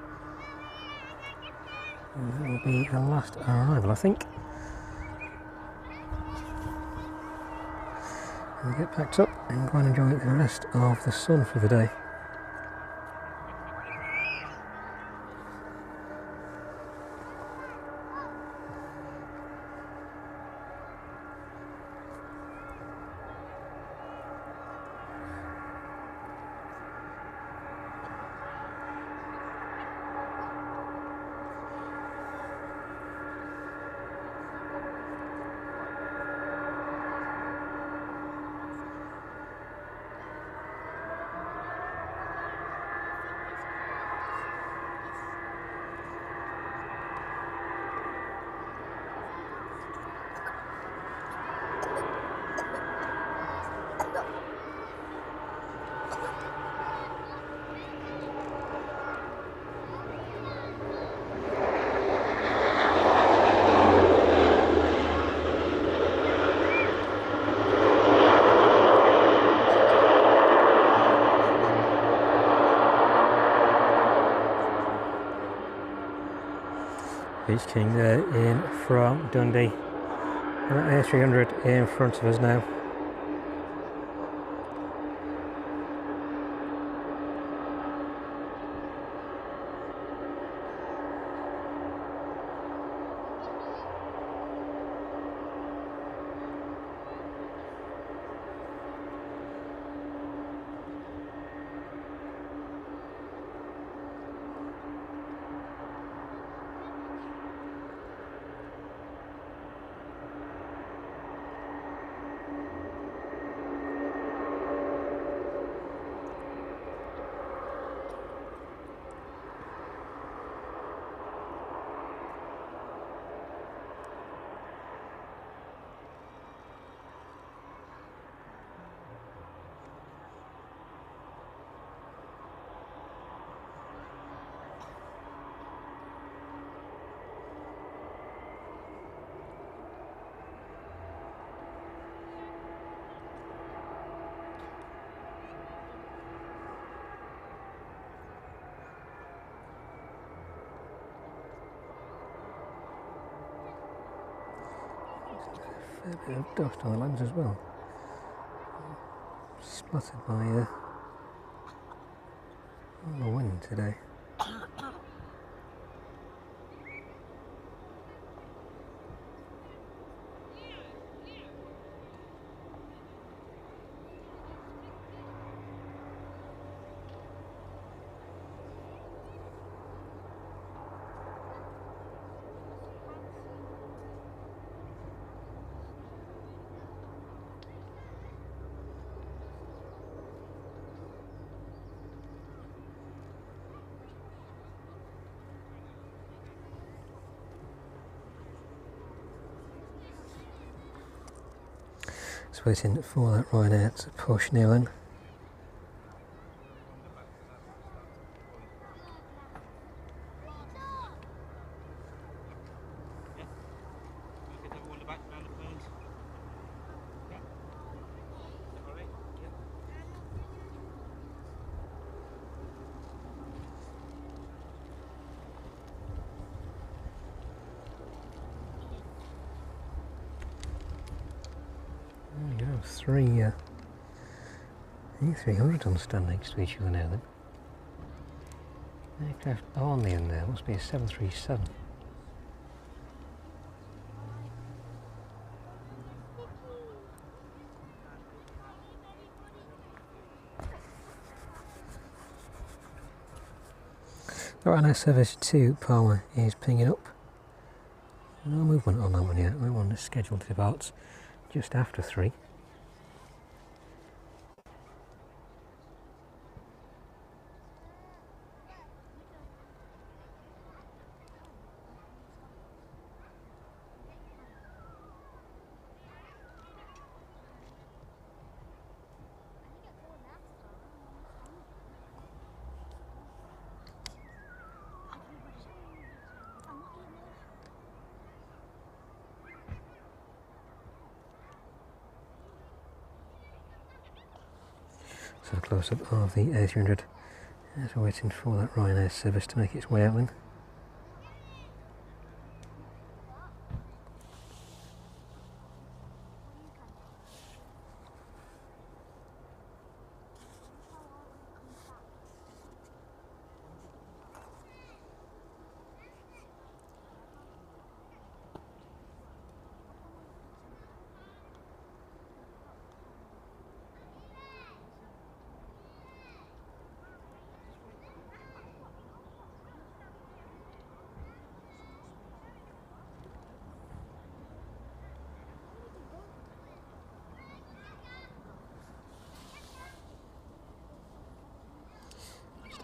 And that will be the last arrival, I think. And we get packed up and go and enjoy the rest of the sun for the day. Beach King there in from Dundee. And A300 in front of us now. fair bit of dust on the lens as well. Splattered by all the wind today. Just waiting for that Ryanair to push now then. There we go, three A300 on stand next to each other now then. Aircraft Army in there, must be a 737. The Ryanair service to Palma is pinging up. No movement on that one yet. That one is scheduled to depart just after 3. So a close-up of the A300 as we're waiting for that Ryanair service to make its way out then.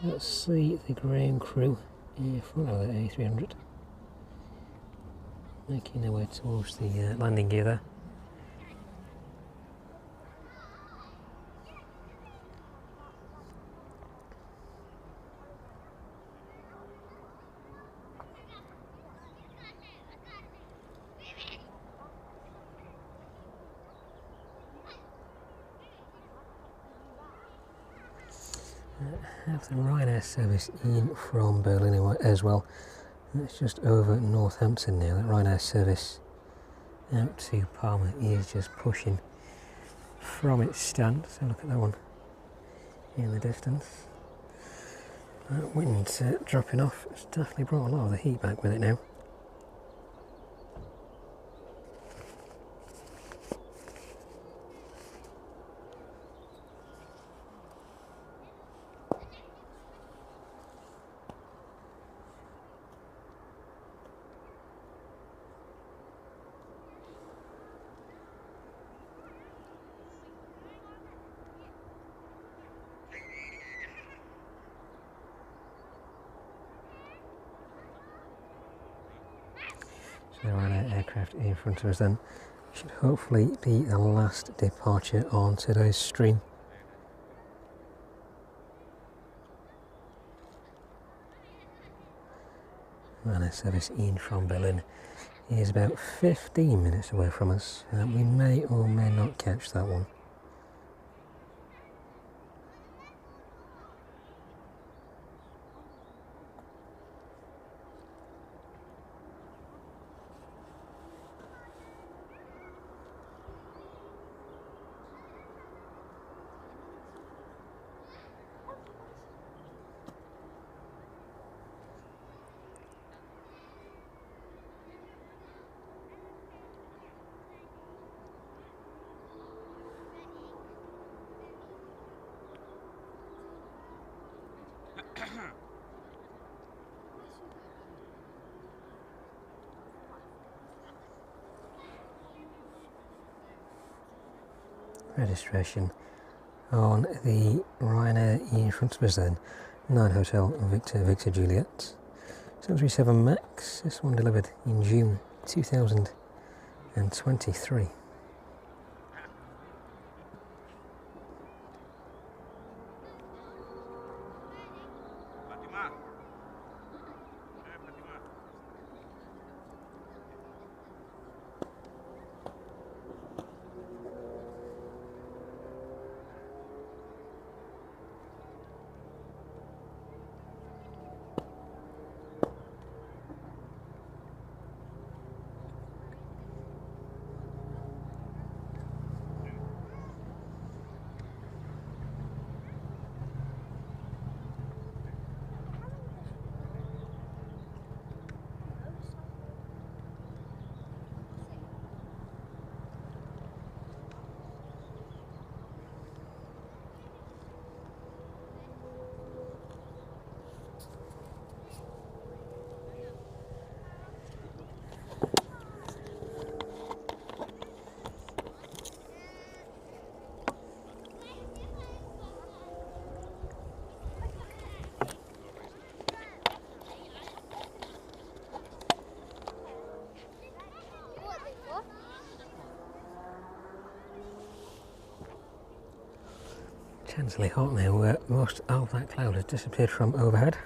Let's see the ground crew in front of the A300 making their way towards the landing gear there. Have the Ryanair service in from Berlin as well. It's just over Northampton now. That Ryanair service out to Palma is just pushing from its stand. So look at that one in the distance. That wind's dropping off. It's definitely brought a lot of the heat back with it now. So the Ryanair aircraft in front of us then should hopefully be the last departure on today's stream. Ryanair service in from Berlin is about 15 minutes away from us. We may or may not catch that one. registration on the Ryanair in front of us then. 9 Hotel Victor Juliet. 737 MAX, this one delivered in June 2023. Intensely hot now, where most of that cloud has disappeared from overhead.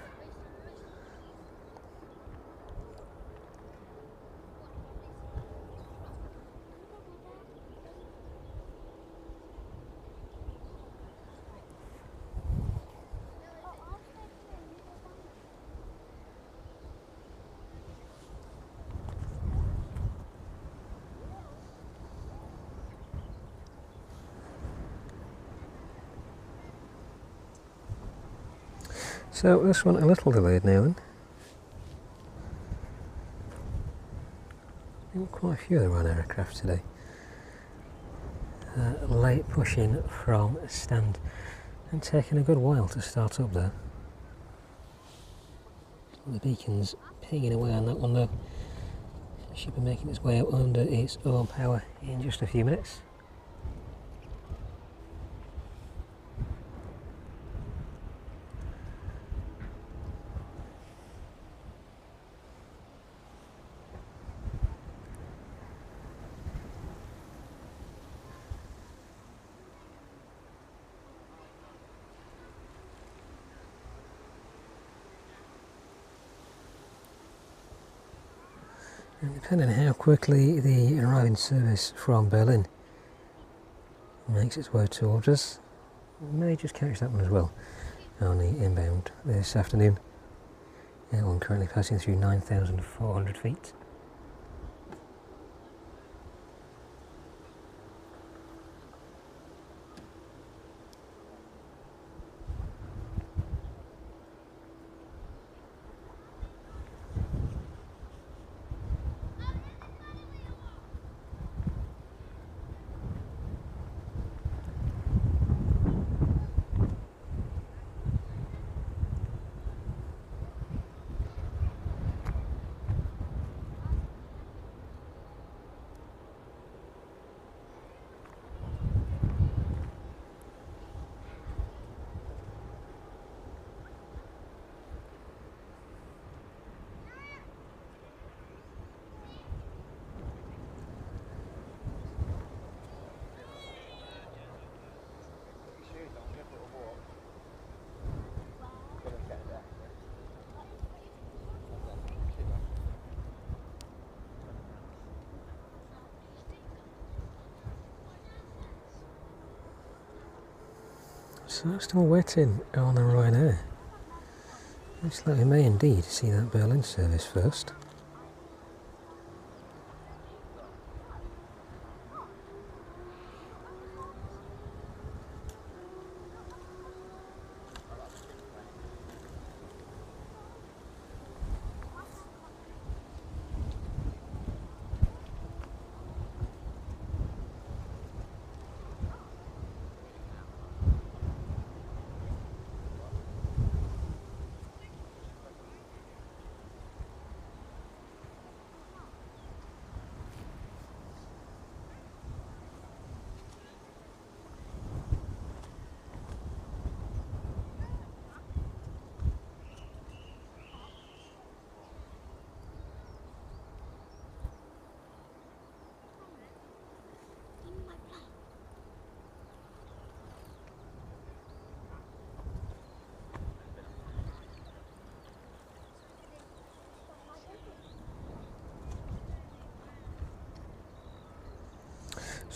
So this one a little delayed now then. Quite a few of the Ryanair aircraft today. Late pushing from stand and taking a good while to start up there. The beacon's pinging away on that one though. It should be making its way out under its own power in just a few minutes. And depending on how quickly the arriving service from Berlin makes its way towards us, we may just catch that one as well on the inbound this afternoon. That one currently passing through 9,400 feet. So still waiting on the Ryanair. Looks like we may indeed see that Berlin service first.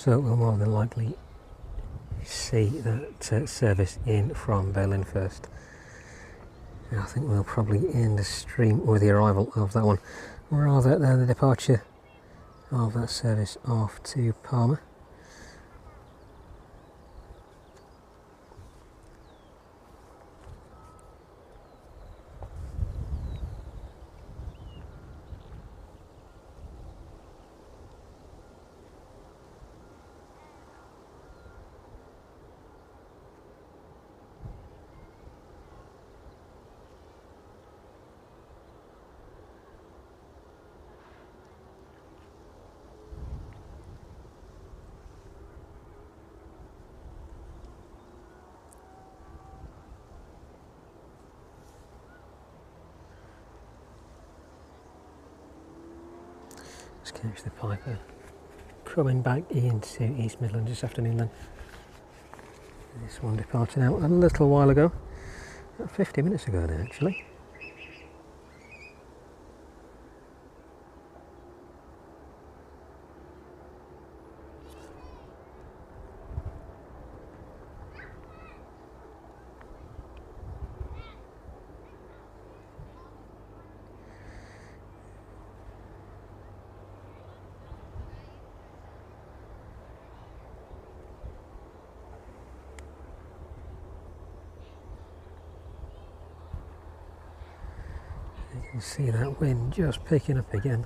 So we'll more than likely see that service in from Berlin first. And I think we'll probably end the stream with the arrival of that one rather than the departure of that service off to Parma. Let's catch the Piper coming back into East Midlands this afternoon then. This one departed out a little while ago, about 50 minutes ago now actually. You can see that wind just picking up again.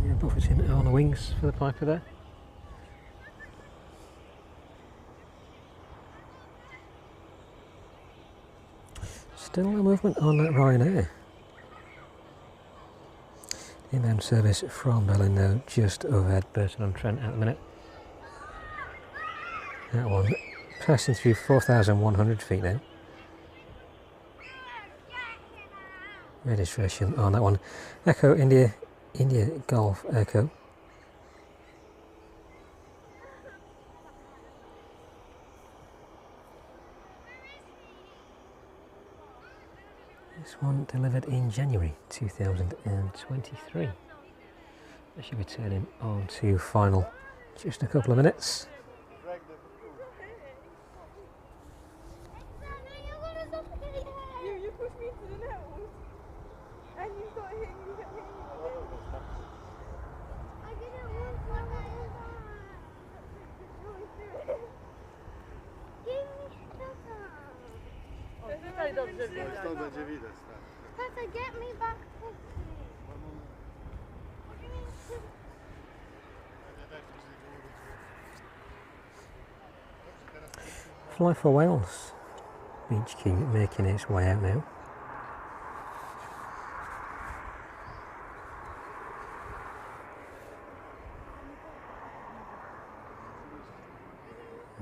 Yeah, buffeting on the wings for the Piper there. Still no movement on that Ryanair. Inbound service from Berlin now, just overhead Burton-on-Trent at the minute. That one passing through 4,100 feet now. Registration on that one, Echo India Golf Echo. This one delivered in January 2023. I should be turning on to final just a couple of minutes. You pushed me to the nose, and you got hit. You kept hitting me. I didn't want to. Give me sugar. Tutaj dobrze widać. To będzie widać, tak. Tata, get me back quickly. Fly for Wales. Beach King making its way out now.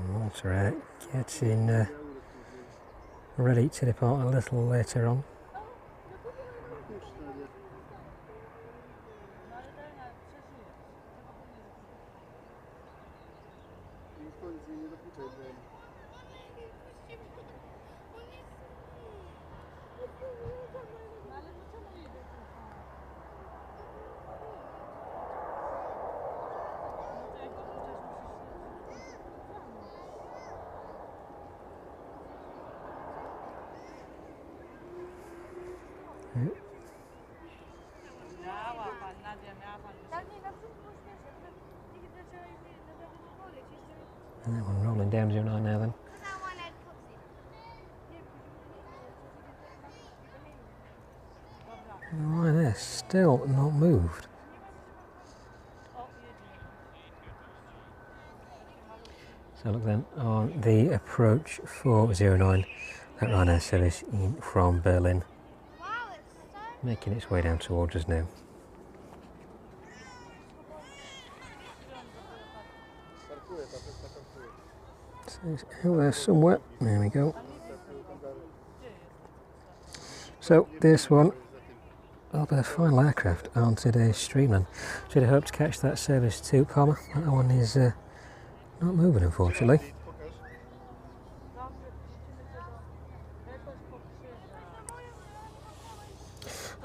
Malta Air getting ready to depart a little later on. And that one rolling down 09 now then. Ryanair still not moved. So look then on the approach for 09, that Ryanair service in from Berlin, making its way down towards us now. So it's out there somewhere, there we go. So this one will be the final aircraft on today's stream then. Should have hoped to catch that service to Parma. That one is not moving unfortunately.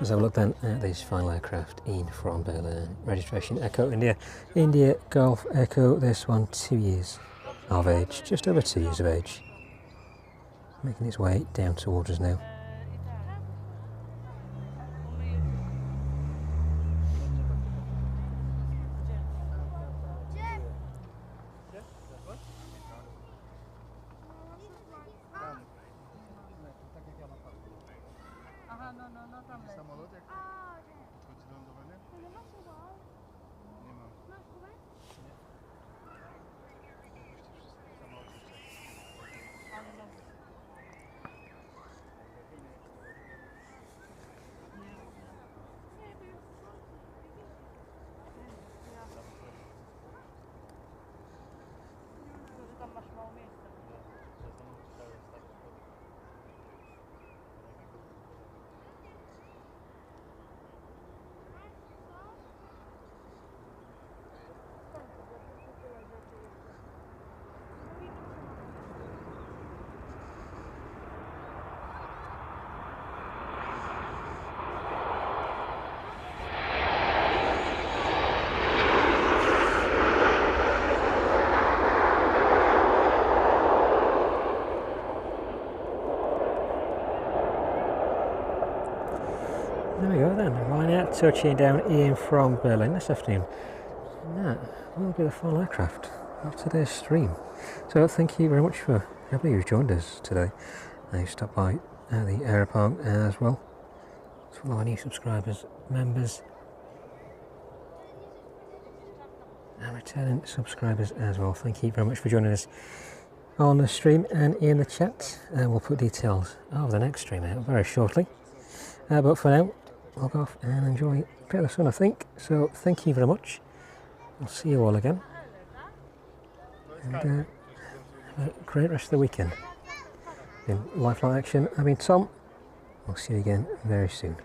Let's have a look then at these final aircraft in from Berlin. Registration Echo India, India Golf Echo, this one 2 years of age, just over 2 years of age. Making its way down towards us now. There we go then, Ryanair touching down in from Berlin this afternoon. And that will be the final aircraft of today's stream. So thank you very much for everybody who's joined us today. You stopped by at the Aeropark as well. It's one of our new subscribers, members, and returning subscribers as well. Thank you very much for joining us on the stream and in the chat. And we'll put details of the next stream out very shortly. But for now, I'll go off and enjoy a bit of the sun, I think. So thank you very much. I'll see you all again. And have a great rest of the weekend. In Lifeline Action, I've been Tom. I'll see you again very soon.